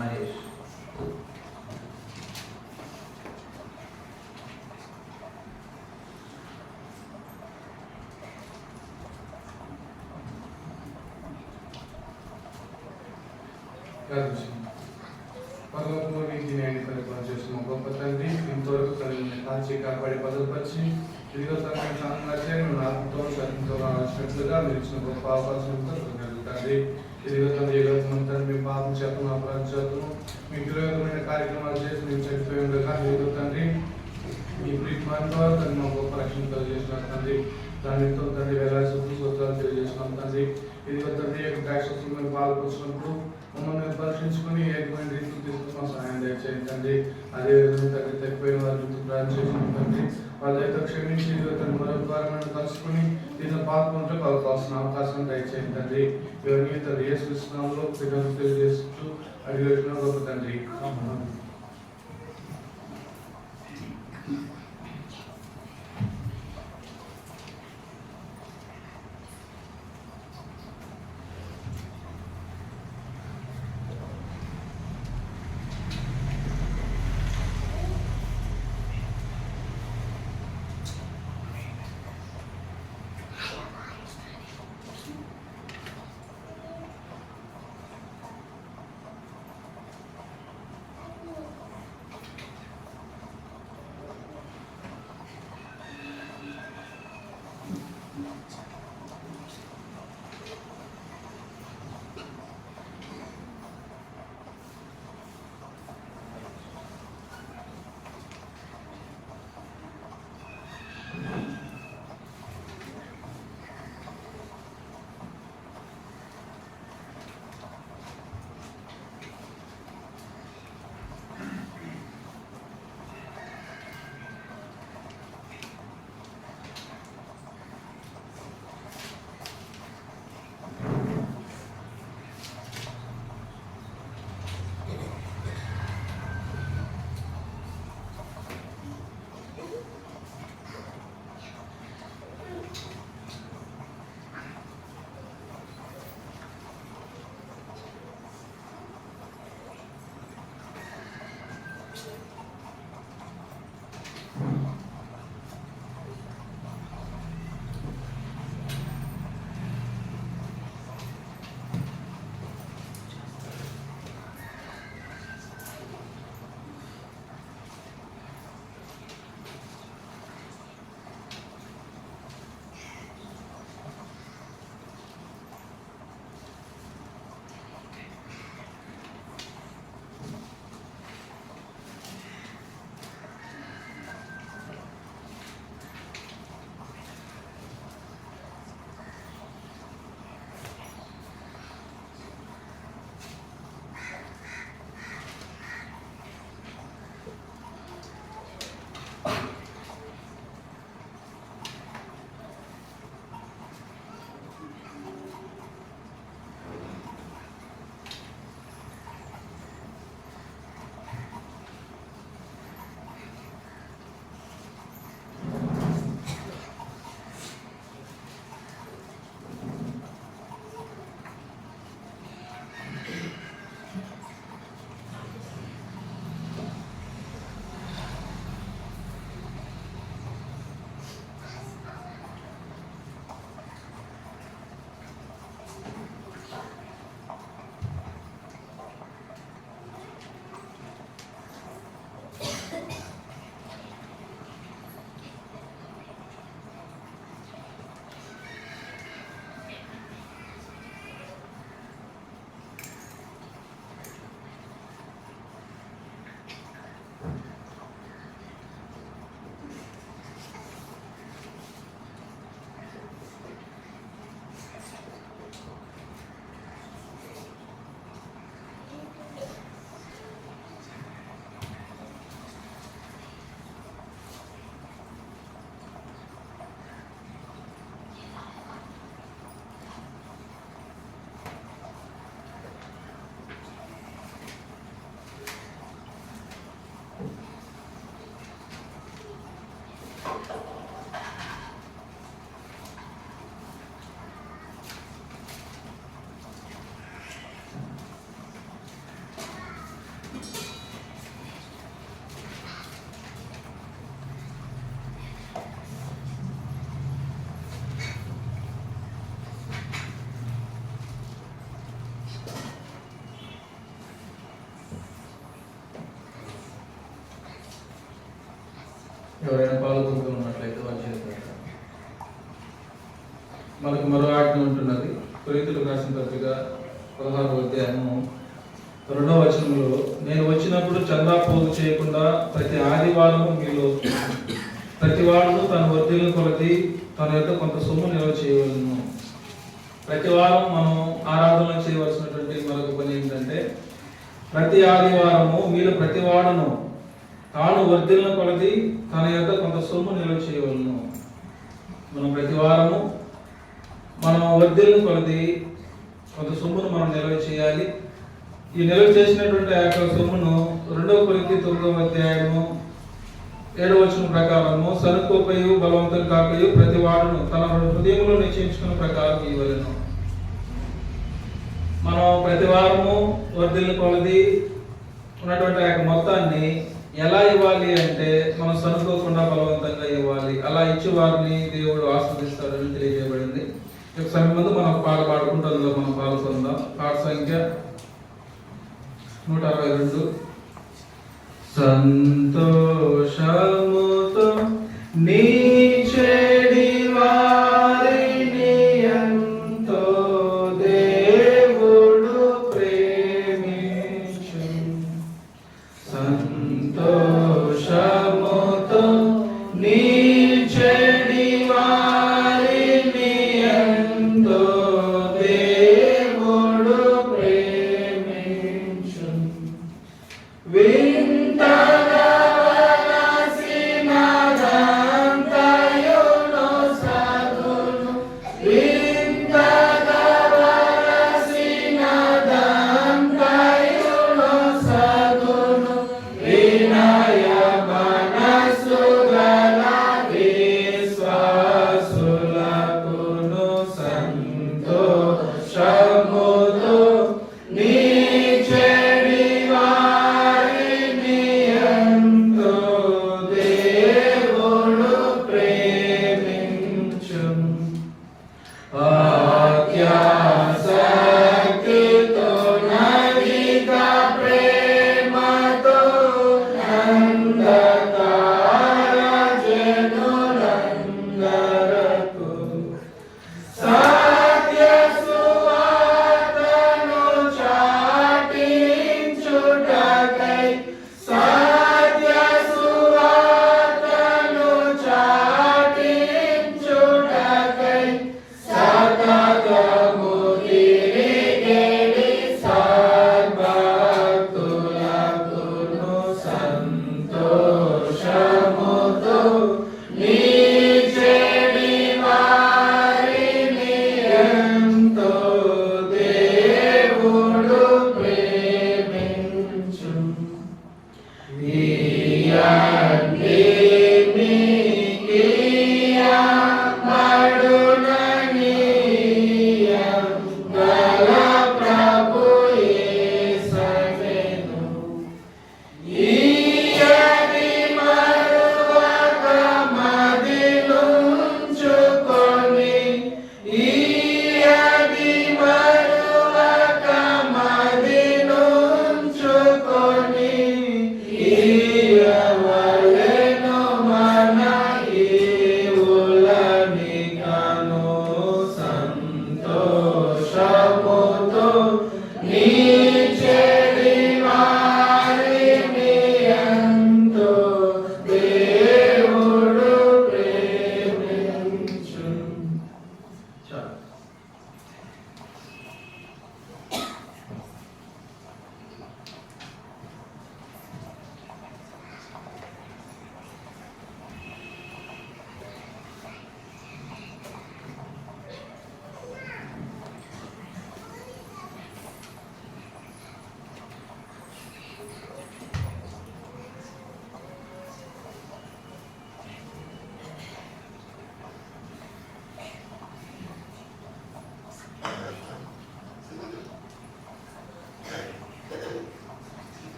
మహేష్. పరలోకంలో నీతి న్యాయాన్ని పరిపాలన చేస్తున్న గొప్ప తండ్రి, ఇంతవరకు కలిగిన కాచి కాపాడి భద్రపరిచి ఇదిగో తన నచ్చిన ఆత్మతో సత్యంతో రాసినట్లుగా మీరు ఇచ్చిన గొప్ప అవకాశంతో తండ్రి. ఇదిగో తండ్రి, ఈ రోజు తండ్రి మీ పాపం చేతను అపరాధ చేతను మీ విరోధమైన కార్యక్రమాలు చేసి మేము చనిపోయి ఉండగా ఇదిగో తండ్రి మీ ప్రీతిమాన్ ద్వారా తండ్రి మా గొప్ప రక్షణ తెలియజేసిన తండ్రి. దానితో తండ్రి వేలాది సూత్రాలు తెలియజేసినాం తండ్రి. ఇదిగో తండ్రి యొక్క ద్రాక్షరసం మేము పాల్పొచ్చినప్పుడు మమ్మల్ని పరీక్షించుకుని ఏకమైన రీతిలో తీసుకుని మా సహాయం దయచేయండి తండ్రి. అదేవిధంగా తండ్రి తగ్గిపోయిన వారి ప్రార్థన చేసిన తండ్రి వాళ్ళ అయితే క్షమించి తండ్రి మరొక ద్వారా కలుసుకుని దీనిలో పాల్గొంటే కావాల్సిన అవకాశం దయచేయండి తండ్రి. ఎవరిని తండ్రి యేసుక్రీస్తునామములో పిల్లలు తెలియజేస్తూ అడిగిన గొప్ప తండ్రి. ఎవరైనా పాల్గొంటూ ఉన్నట్లయితే వారు చేస్తారు. మనకు మరో ఆజ్ఞ ఉంటున్నది. కొరింథీయులకు రాసిన పత్రిక 16వ అధ్యాయము 2వ వచనంలో, నేను వచ్చినప్పుడు చందా పోగు చేయకుండా ప్రతి ఆదివారము మీలో ప్రతి వాడు తన వర్ధిల్లు కొలది తన యొక్క కొంత సొమ్ము నిల్వ చేయవలను. ప్రతి వారం మనం ఆరాధన చేయవలసినటువంటి మరొక పని ఏంటంటే, ప్రతి ఆదివారము మీలో ప్రతి వాడును తాను వర్ధిల్లు కొలది తన యొక్క కొంత సొమ్ము నిల్వ చేయవలను. మనం ప్రతి వారము మనం వర్ధిల్లు కొలది కొంత సొమ్మును మనం నిల్వ చేయాలి. ఈ నిల్వ చేసినటువంటి ఆ యొక్క సొమ్మును 2 కొరింథీ 9వ అధ్యాయము 7వ వచనం ప్రకారము సనుకోపయు బలవంతం కాకయు ప్రతి వాడును తన హృదయంలో నిశ్చయించుకున్న ప్రకారం ఇవ్వలేను. మనం ప్రతి వారము వర్ధిల్లు కొలది ఉన్నటువంటి ఆ యొక్క మొత్తాన్ని ఎలా ఇవ్వాలి అంటే, మనం సనుకోకుండా బలవంతంగా ఇవ్వాలి. అలా ఇచ్చి వారిని దేవుడు ఆస్వాదిస్తాడని తెలియజేయబడింది. ఒక సమయం ముందు మనం పాట పాడుకుంటుందో మనం పాల్గొందాం. పాట సంఖ్య 162. సంతోషముతో నీ చెడి వారిని ఎంతో దేవుడు ప్రేమించు. సంతోషముతో నీ చెడి వారిని ఎంతో దేవుడు ప్రేమించు. వింతగా వలసినదంతయును సాగును, వింతగా వలసినదంతయును సాగును, వినయ మనసు గల విశ్వాసులకును సంతోషముతో నీ చెడి వారిని ఎంతో దేవుడు ప్రేమించు. ఆత్యాసక్తితో నైక ప్రేమతో అంధకార జనులందరకు సత్య సువార్తను చాటించుటకై, సత్య సువార్తను చాటించుటకై సతతము తిరిగేడి సద్భక్తులకును సంతోషముతో నీ చెడి వారిని ఎంతో దేవుడు ప్రేమించు. ఈయండి మీకియమడుననీయం గల ప్రభు యేసయ్యను. ఈయది మరువక మదినుంచుకొని, ఈయది మరువక మదినుంచుకొని, ఈయవలెను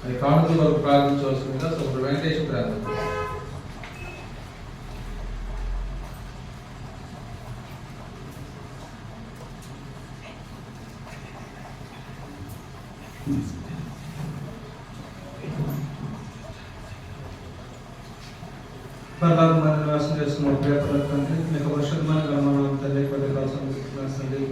అది కానుకల వరకు ప్రారంభించవలసిందిగా సోదరుడు వెంకటేశ్వర ప్రార్థన. పరలోకమందు నివాసం చేస్తున్న ప్రియ తండ్రి, మీకు పరిశుద్ధమైన గణమానం తండ్రి, కొద్ది కాలం తండ్రి,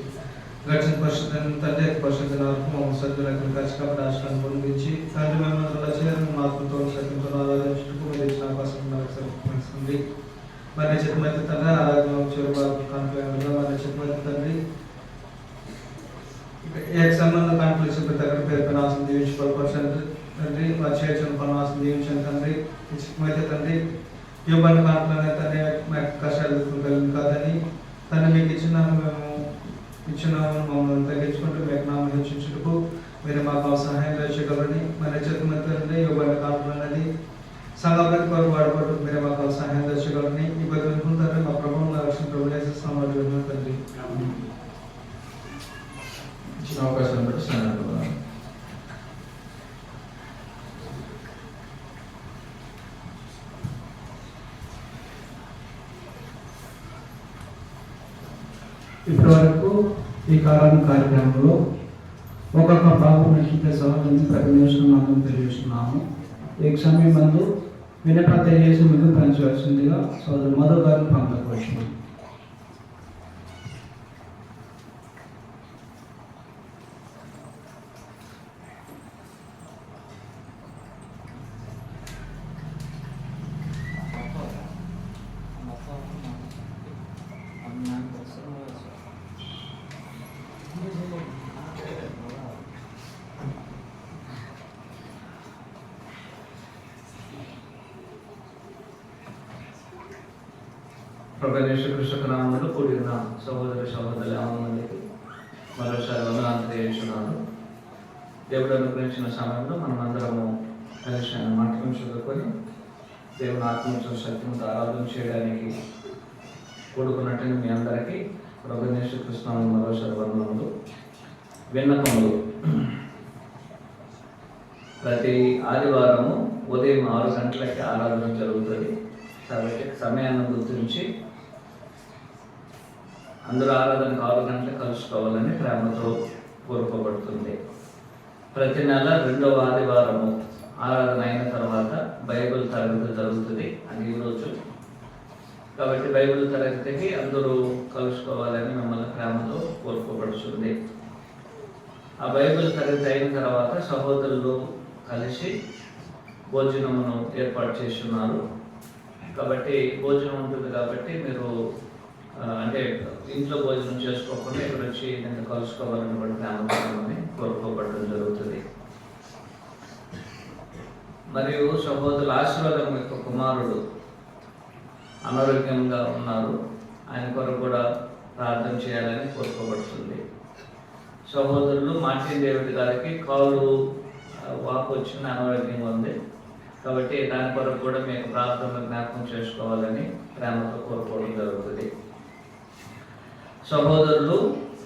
గడిచిన పరిశుద్ధం తండ్రి పరిశుద్ధ వరకు మమ్మల్ని సభ్యులకు ఖచ్చితంగా రాష్ట్రాన్ని పొందించి తండ్రి మేము చేరని ఆత్మతో సత్యంతో ఆరాధించుటకు మీరు ఇచ్చిన అవకాశం సమర్పిస్తుంది. మరి చిత్తమైతే తండ్రి ఆరాధన చిరు కాన్ఫిడెంట్గా మరి చిత్తమైతే తండ్రి ఏ సంబంధ కాన్ఫ్లిక్ట్స్ దగ్గర పేరు ఆశం దీవించుకోవాల్సి తండ్రి, వారి చేర్చిన పనులు దీవించండి తండ్రి. చిత్తమైతే తండ్రి ఇవ్వని కారణంగా తండ్రి మాకు కష్టాలు కలిగింది కాదని తండ్రి మీకు ఇచ్చిన మమ్మల్ని తగ్గించుకుంటూ మీకు నామం హెచ్చించుటకు మీరు మాకు సహాయం చేయగలరని మరి చెత్తమంది ఇవ్వని కారణం అనేది సంఘాభివృద్ధి కొరకు వాడుకోవడం మీరు మాకు సహాయం చేయగలరని ఈ బదులు తండ్రి మా ప్రభుత్వం రక్షణ ప్రభుత్వం తండ్రి ఇచ్చిన అవకాశం బట్టి స్నానం. ఇప్పటి వరకు ఈ కార్యక్రమంలో ఒక్కొక్క పాపం నక్షత్ర సహోదరుని ప్రకటిస్తున్నామని తెలియజేస్తున్నాము. ఈ సమయం మందు వినపత్ర చేసి మీకు పంచవలసిందిగా సోదరు మధు గారిని పంపవచ్చు. కృష్ణ నామంలో కూడిన సహోదర సహోదరుల మందికి మరోసారి వందనాలు తెలియజేస్తున్నాను. దేవుడు అనుగ్రహించిన సమయంలో మనం అందరము కలిసి ఆయన మాటలను చదువుకొని దేవుని ఆత్మతో శక్తితో ఆరాధన చేయడానికి కూడుకున్నట్టు మీ అందరికీ ప్రభునేశ్వర కృష్ణ మరోసారి వందనములు. విన్నపములు ప్రతి ఆదివారము ఉదయం 6 గంటలకి ఆరాధన జరుగుతుంది. కాబట్టి సమయాన్ని గుర్తించి అందరూ ఆరాధనకు 6 గంటలకు కలుసుకోవాలని ప్రేమతో కోరుకోబడుతుంది. ప్రతి నెల 2వ ఆదివారము ఆరాధన అయిన తర్వాత బైబిల్ తరగతి జరుగుతుంది. అది ఈరోజు కాబట్టి బైబిల్ తరగతికి అందరూ కలుసుకోవాలని మిమ్మల్ని ప్రేమతో కోరుకోబడుతుంది. ఆ బైబిల్ తరగతి అయిన తర్వాత సహోదరులు కలిసి భోజనమును ఏర్పాటు చేస్తున్నారు. కాబట్టి భోజనం ఉంటుంది కాబట్టి మీరు అంటే ఇంట్లో భోజనం చేసుకోకుండా ఇక్కడ వచ్చి నేను కలుసుకోవాలని కూడా ప్రేమని కోరుకోబడడం జరుగుతుంది. మరియు సహోదరుల ఆశీర్వాదం యొక్క కుమారుడు అనారోగ్యంగా ఉన్నారు. ఆయన కొరకు కూడా ప్రార్థన చేయాలని కోరుకోబడుతుంది. సహోదరులు మార్టిన్ డేవిడ్ గారికి కాలు వాపు వచ్చిన అనారోగ్యంగా ఉంది. కాబట్టి దాని కొరకు కూడా మీకు ప్రార్థనలు జ్ఞాపకం చేసుకోవాలని ప్రేమతో కోరుకోవడం జరుగుతుంది. సహోదరులు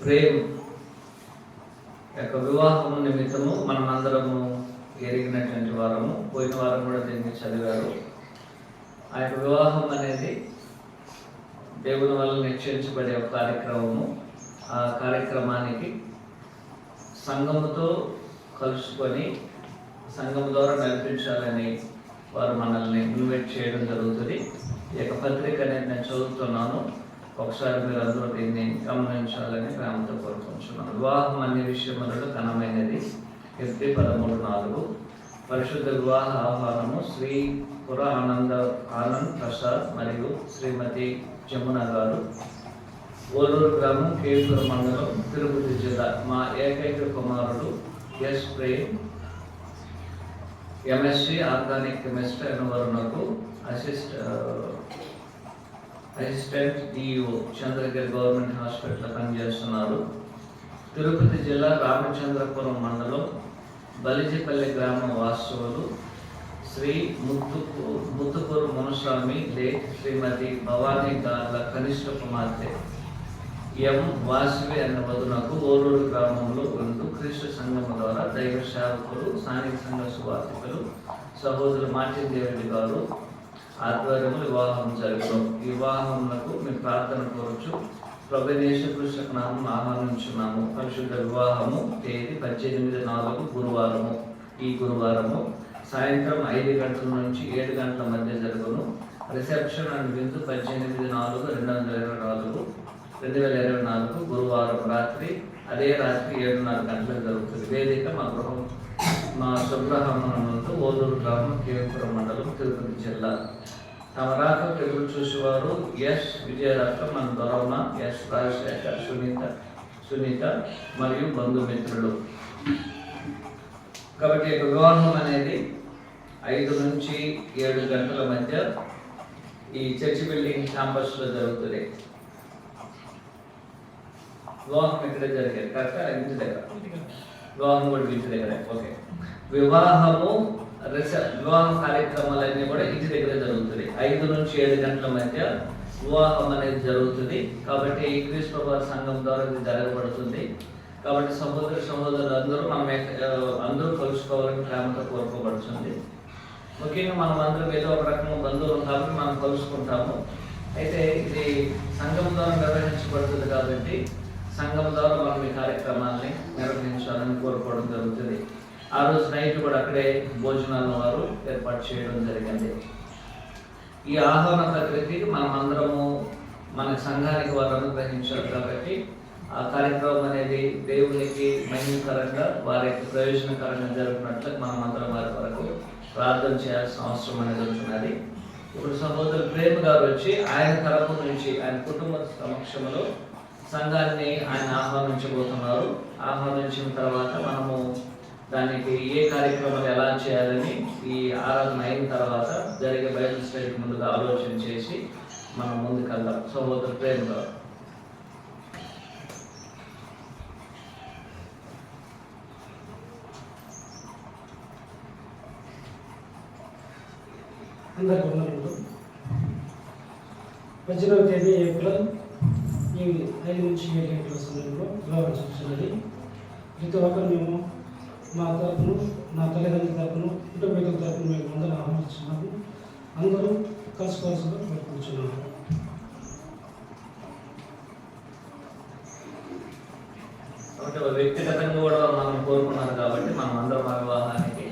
ప్రేమ్ యొక్క వివాహము నిమిత్తము మనమందరము ఎరిగినటువంటి వారము. పోయిన వారం కూడా దీన్ని చదివారు. ఆ యొక్క వివాహం అనేది దేవుని వల్ల నిశ్చయించబడే ఒక కార్యక్రమము. ఆ కార్యక్రమానికి సంఘముతో కలుసుకొని సంఘం ద్వారా నడిపించాలని వారు మనల్ని ఇన్వైట్ చేయడం జరుగుతుంది. ఈ యొక్క పత్రిక అనేది నేను చదువుతున్నాను. ఒకసారి మీరు అందరూ దీన్ని గమనించాలని ప్రేమతో కోరుకుంటున్నాను. వివాహం అనే విషయములలో ఘనమైనది. 13:4 పరిశుద్ధ వివాహ ఆహ్వానము శ్రీ పుర ఆనంద్ ప్రసాద్ మరియు శ్రీమతి జమున గారు, ఓలూరు గ్రామం, కేవూరు మండలం, తిరుపతి జిల్లా. మా ఏకైక కుమారుడు S Prem MSc organic chemistry అనువరణకు assistant DO Chandragiri government hospital పనిచేస్తున్నారు. తిరుపతి జిల్లా రామచంద్రపురం మండలం బలిజిపల్లి గ్రామం వాస్తవులు శ్రీ ముత్తుకూరు మునుస్వామి లేట్ శ్రీమతి భవానీ గార్ల కనిష్ట కుమార్తె. ఎం వాసవి అనే వధునకు ఓలూరు గ్రామంలో ఉంటూ క్రీస్తు సంఘము ద్వారా దైవ సేవకులు, స్థానిక సంఘ సువార్థికులు, సహోదరులు మార్టిన్ దేవుడి గారు ఆధ్వర్యంలో వివాహం జరుగును. ఈ వివాహములకు మీ ప్రార్థన కోరచ్చు. ప్రభువైన యేసుక్రీస్తు నామమున ఆహ్వానించున్నాము. పరిశుద్ధ వివాహము తేదీ 18/4 గురువారము. ఈ గురువారము సాయంత్రం 5 గంటల నుంచి 7 గంటల మధ్య జరుగును. రిసెప్షన్ అండ్ విందు 18/4/2024 గురువారం రాత్రి, అదే రాత్రి 7:30 గంటలకు జరుగుతుంది. వేదిక మా స్వగ్రహమునందు ఓలూరు గ్రామం, కేవపురం మండలం, తిరుపతి జిల్లా. తమ రాకకు ఎదురు చూసేవారు ఎస్ విజయరత్న, మన దొరమ్మ, ఎస్ రాజశేఖర్, సునీత మరియు బంధుమిత్రులు. కాబట్టి వివాహం అనేది 5 నుంచి 7 గంటల మధ్య ఈ చర్చి బిల్డింగ్ క్యాంపస్లో జరుగుతుంది. వివాహం ఎక్కడ జరిగేది కరెక్టా? ఇంటి దగ్గర. వివాహం కూడా ఇంటి దగ్గర. ఓకే. వివాహ కార్యక్రమాలన్నీ కూడా ఇంటి దగ్గర జరుగుతుంది. 5 నుంచి 7 గంటల మధ్య వివాహం అనేది జరుగుతుంది. కాబట్టి క్రీస్తు ప్రభు సంఘం ద్వారా ఇది జరగబడుతుంది. కాబట్టి సహోదరులు అందరూ కలుసుకోవాలని ప్రేమతో కోరుకోబడుతుంది. ముఖ్యంగా మనం అందరం ఏదో ఒక రకం బంధువులు కాబట్టి మనం కలుసుకుంటాము. అయితే ఇది సంఘం ద్వారా నిర్వహించబడుతుంది కాబట్టి సంఘం ద్వారా మనం ఈ కార్యక్రమాన్ని నిర్వహించాలని కోరుకోవడం జరుగుతుంది. ఆ రోజు నైట్ కూడా అక్కడే భోజనాలను వారు ఏర్పాటు చేయడం జరిగింది. ఈ ఆహ్వాన ప్రక్రియకి మనం అందరము మన సంఘానికి వారు అనుగ్రహించారు కాబట్టి ఆ కార్యక్రమం అనేది దేవునికి మహిమకరంగా, వారి యొక్క ప్రయోజనకరంగా జరుగుతున్నట్లు మనం అందరం వారి వరకు ప్రార్థన చేయాల్సిన అవసరం అనేది ఉంటున్నది. ఇప్పుడు సహోదరు ప్రేమ గారు వచ్చి ఆయన తరపు నుంచి ఆయన కుటుంబ సమక్షంలో సంఘాన్ని ఆయన ఆహ్వానించబోతున్నారు. ఆహ్వానించిన తర్వాత మనము దానికి ఏ కార్యక్రమాలు ఎలా చేయాలని ఈ ఆరాధన అయిన తర్వాత జరిగే బైబిల్ స్టడీకి ముందుగా ఆలోచన చేసి మనం ముందుకెళ్దాం. సహోదరు ప్రేమ గారు. అందరికీ వందనములు. 18వ తేదీ ఏప్రిల్ 5 నుంచి 7 గంటల సమయంలో వివాహం జరుగుతున్నది. ప్రతి ఒక్కరు మేము మా తరపున, నా తల్లిదండ్రుల తరపున, కుటుంబీకుల తరపున మేము అందరూ ఆహ్వానిస్తున్నాము. అందరూ కలుసుకోవాల్సిందిగా కోరుకుంటున్నాము. వ్యక్తిగతంగా కూడా మనం కోరుకున్నారు కాబట్టి మనం అందరం ఆ వివాహానికి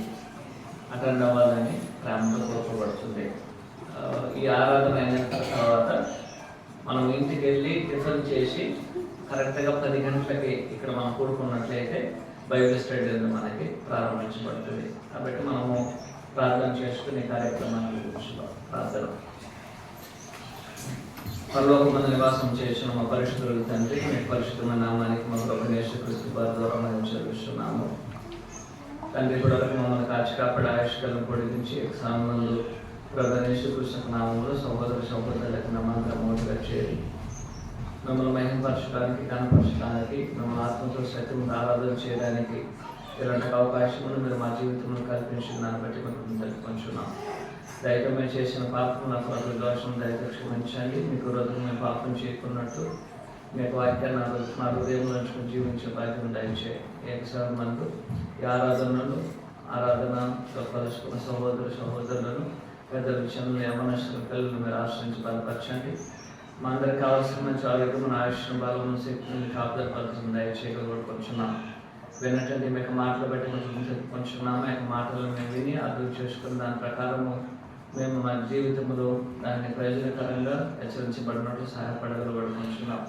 అటెండ్ అవ్వాలని ప్రేమతో కోరుకోబడుతుంది. ఈ ఆరాధన అయిన తర్వాత మనం ఇంటికి వెళ్ళి టిఫిన్ చేసి కరెక్ట్గా 10 గంటలకి ఇక్కడ మనం కూడుకున్నట్లయితే బైబిల్ స్టడీ మనకి ప్రారంభించబడుతుంది. కాబట్టి మనము ప్రార్థన చేసుకునే కార్యక్రమాన్ని కూర్చున్నాం. ప్రార్థన. పరలోకమందు నివాసం చేసిన మా పరిశుద్ధుల తండ్రి, మీ పరిశుద్ధమైన నామానికి మా ప్రభువైన యేసుక్రీస్తు వారి ద్వారా మనం చెల్లిస్తున్నాము. తండ్రి కూడా మమ్మల్ని కాచి కాపాడి ఆయుష్కాలను పొడిగించి సామందు ప్రభువైన యేసుక్రీస్తు నామంలో సహోదరులకు నమ్మంతరం మోటుగా చేరి మిమ్మల్ని మహిమపరచడానికి, కనపరచడానికి, మిమ్మల్ని ఆత్మతో సత్యం ఆరాధన చేయడానికి ఇలాంటి అవకాశములు మీరు మా జీవితంలో కల్పించిన దాన్ని బట్టి మీకు తెలుపుకుంటున్నాం. దయతో మేము చేసిన పాపం, నాకు దోషం దయతో క్షమించండి. మీకు రోజు మేము పాపం చేయకున్నట్టు మీకు వాక్యాన్ని నా హృదయంలో ఉంచుకుని జీవించే భాగ్యం దయచేయి. ఏకసారి మనకు ఈ ఆరాధనతో కలుసుకున్న సహోదరులను, పెద్దల విషయంలో యమనస్తుల పిల్లలు మీరు ఆశ్రయించి బలపరచండి. మా అందరికి కావాల్సిన మంచి ఆరోగ్యం, ఆయుష్యం, బలము, శక్తిని కాపాడపడుతుంది దయచేయగలుగుతున్నాం. వినటండి మీకు మాటలు బట్టి మేము తెలుపుకుంటున్నాము. యొక్క మాటలను మేము విని అర్థం చేసుకుని దాని ప్రకారము మేము మా జీవితంలో దాన్ని ప్రయోజనకరంగా హెచ్చరించబడినట్లు సహాయపడగలుగుతున్నాం.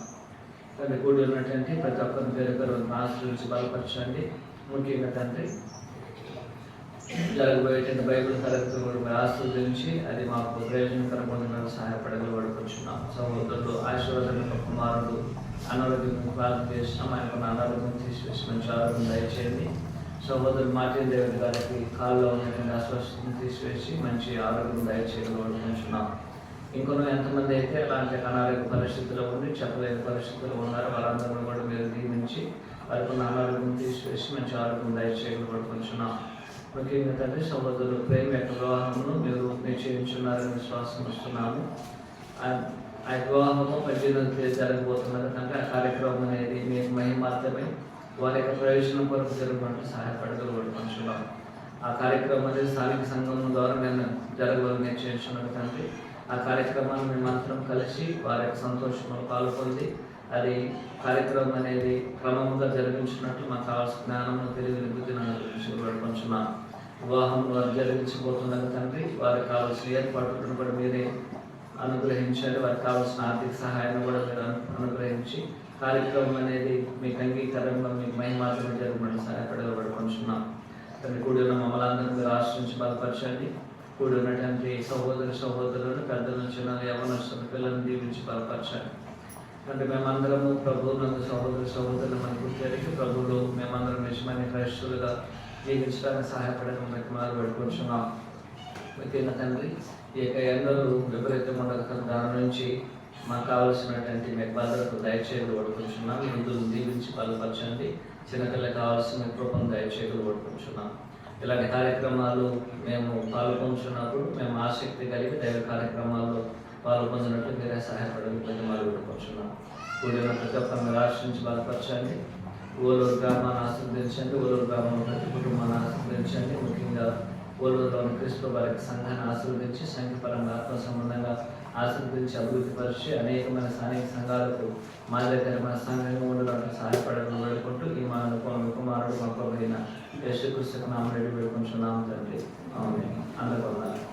తండ్రి కూడి ఉన్నటువంటి ప్రతి ఒక్కరిని పేరు ఆశ్రయించి బలపరచండి. ముఖ్యంగా తండ్రి జరగబోయేటువంటి బైబిల్ తరగతులు కూడా మీరు ఆస్వాదించి అది మాకు ప్రయోజనకరంగా సహాయపడగలుగుతున్నాం. సహోదరులు ఆశీర్వాదం కుమారుడు అనారోగ్యం ప్రార్థన చేస్తున్నాం. ఆయనకు అనారోగ్యం తీసివేసి మంచి ఆరోగ్యం దయచేయండి. సహోదరులు మార్టిన్ దేవుడి గారికి కాళ్ళలో ఉన్నటువంటి అస్వస్థతను తీసివేసి మంచి ఆరోగ్యం దయచేయగలుగుతున్నాం. ఇంకొన్ని ఎంతమంది అయితే అలాంటి అనారోగ్య పరిస్థితుల్లో ఉండి చెప్పలేని పరిస్థితుల్లో ఉన్నారో వాళ్ళందరూ కూడా మీరు దీవించి వారికి అనారోగ్యం తీసివేసి మంచి ఆరోగ్యం దయచేయగలుగుతున్నాం. ముఖ్యంగా తండ్రి సహోదరులు ప్రేమ యొక్క వివాహమును మీరు నిశ్చయించున్నారని విశ్వాసం ఇస్తున్నాము. ఆ వివాహము 18వ తేదీ జరగబోతున్నది కనుక ఆ కార్యక్రమం అనేది మీకు మహిమార్థమై వారి యొక్క ప్రయోజనం కొరకు జరగడానికి సహాయపడగలుగుతున్నాం. ఆ కార్యక్రమం అనేది స్థానిక సంఘం ద్వారా నేను జరగవాలని నిశ్చయించున్నది తండ్రి. ఆ కార్యక్రమాన్ని మేమందరం కలిసి వారి యొక్క సంతోషంలో పాల్గొంది అది కార్యక్రమం అనేది క్రమంగా జరిగించినట్లు మాకు కావాల్సిన జ్ఞానము తెలివి బుద్ధిని అనుగ్రహించుకుంటున్నాం. వివాహం వారు జరిగించబోతున్నది తండ్రి. వారికి కావాల్సిన ఏర్పాట్లను కూడా మీరే అనుగ్రహించాలి. వారికి కావాల్సిన ఆర్థిక సహాయాన్ని కూడా మీరు అనుగ్రహించి కార్యక్రమం అనేది మీకు అంగీకారంగా మీకు మహిమాత్రం జరగమని సహాయపడబడుకుంటున్నాం. తండ్రి కూడి ఉన్న మమ్మల్ని అందరూ మీరు ఆశ్రయించి బలపరచండి. కూడి ఉన్నటువంటి సహోదరులను పెద్దలను చిన్న యవనస్తులను పిల్లలను దీవించి బలపరచండి. అంటే మేమందరము ప్రభువునందు సహోదరులు మనకు గుర్తెరిగి ప్రభువులు మేమందరం నిజమైన క్రైస్తవులుగా జీవించడానికి సహాయపడడం మీకు మొదలుపెట్టుకుంటున్నాం. ముఖ్యంగా తండ్రి ఈ యొక్క ఎండలు విపరీతం ఉండదు కనుక దాని నుంచి మాకు కావాల్సినటువంటి మీకు భద్రత దయచేయలు పడుకుంటున్నాం. హిందువులు దీవించి బలపరచండి. చిన్నపిల్లలకు కావాల్సిన కృపను దయచేయలు పడుకుంటున్నాం. ఇలాంటి కార్యక్రమాలు మేము పాల్గొంటున్నప్పుడు మేము ఆసక్తి కలిగి దైవ కార్యక్రమాల్లో పాల్గొందినట్లు మీరే సహాయపడని ప్రతి మొదలుపెట్టుకుంటున్నాం. కూడిన ప్రతి ఒక్కరిని మీరు ఆశ్రయించి బలపరచండి. ఓలూరు గ్రామాన్ని ఆశీర్వదించండి. ఓలూరు గ్రామంలో ప్రతి కుటుంబాన్ని ఆశీర్వదించండి. ముఖ్యంగా ఓలూరులోని క్రీస్తు వారికి సంఘాన్ని ఆశీర్వదించి సంఘపరంగా ఆత్మ సంబంధంగా ఆశీర్వదించి అభివృద్ధి పరిచి అనేకమైన స్థానిక సంఘాలకు మాదిరికరమైన సంఘంగా ఉండడానికి సహాయపడాలని వేడుకుంటూ ఈ మా కుమారుడు మా ప్రభువైన యేసుక్రీస్తు నామమున వేడుకుంటున్నాము తండ్రి. ఆమేన్. అందరికీ వందనాలు.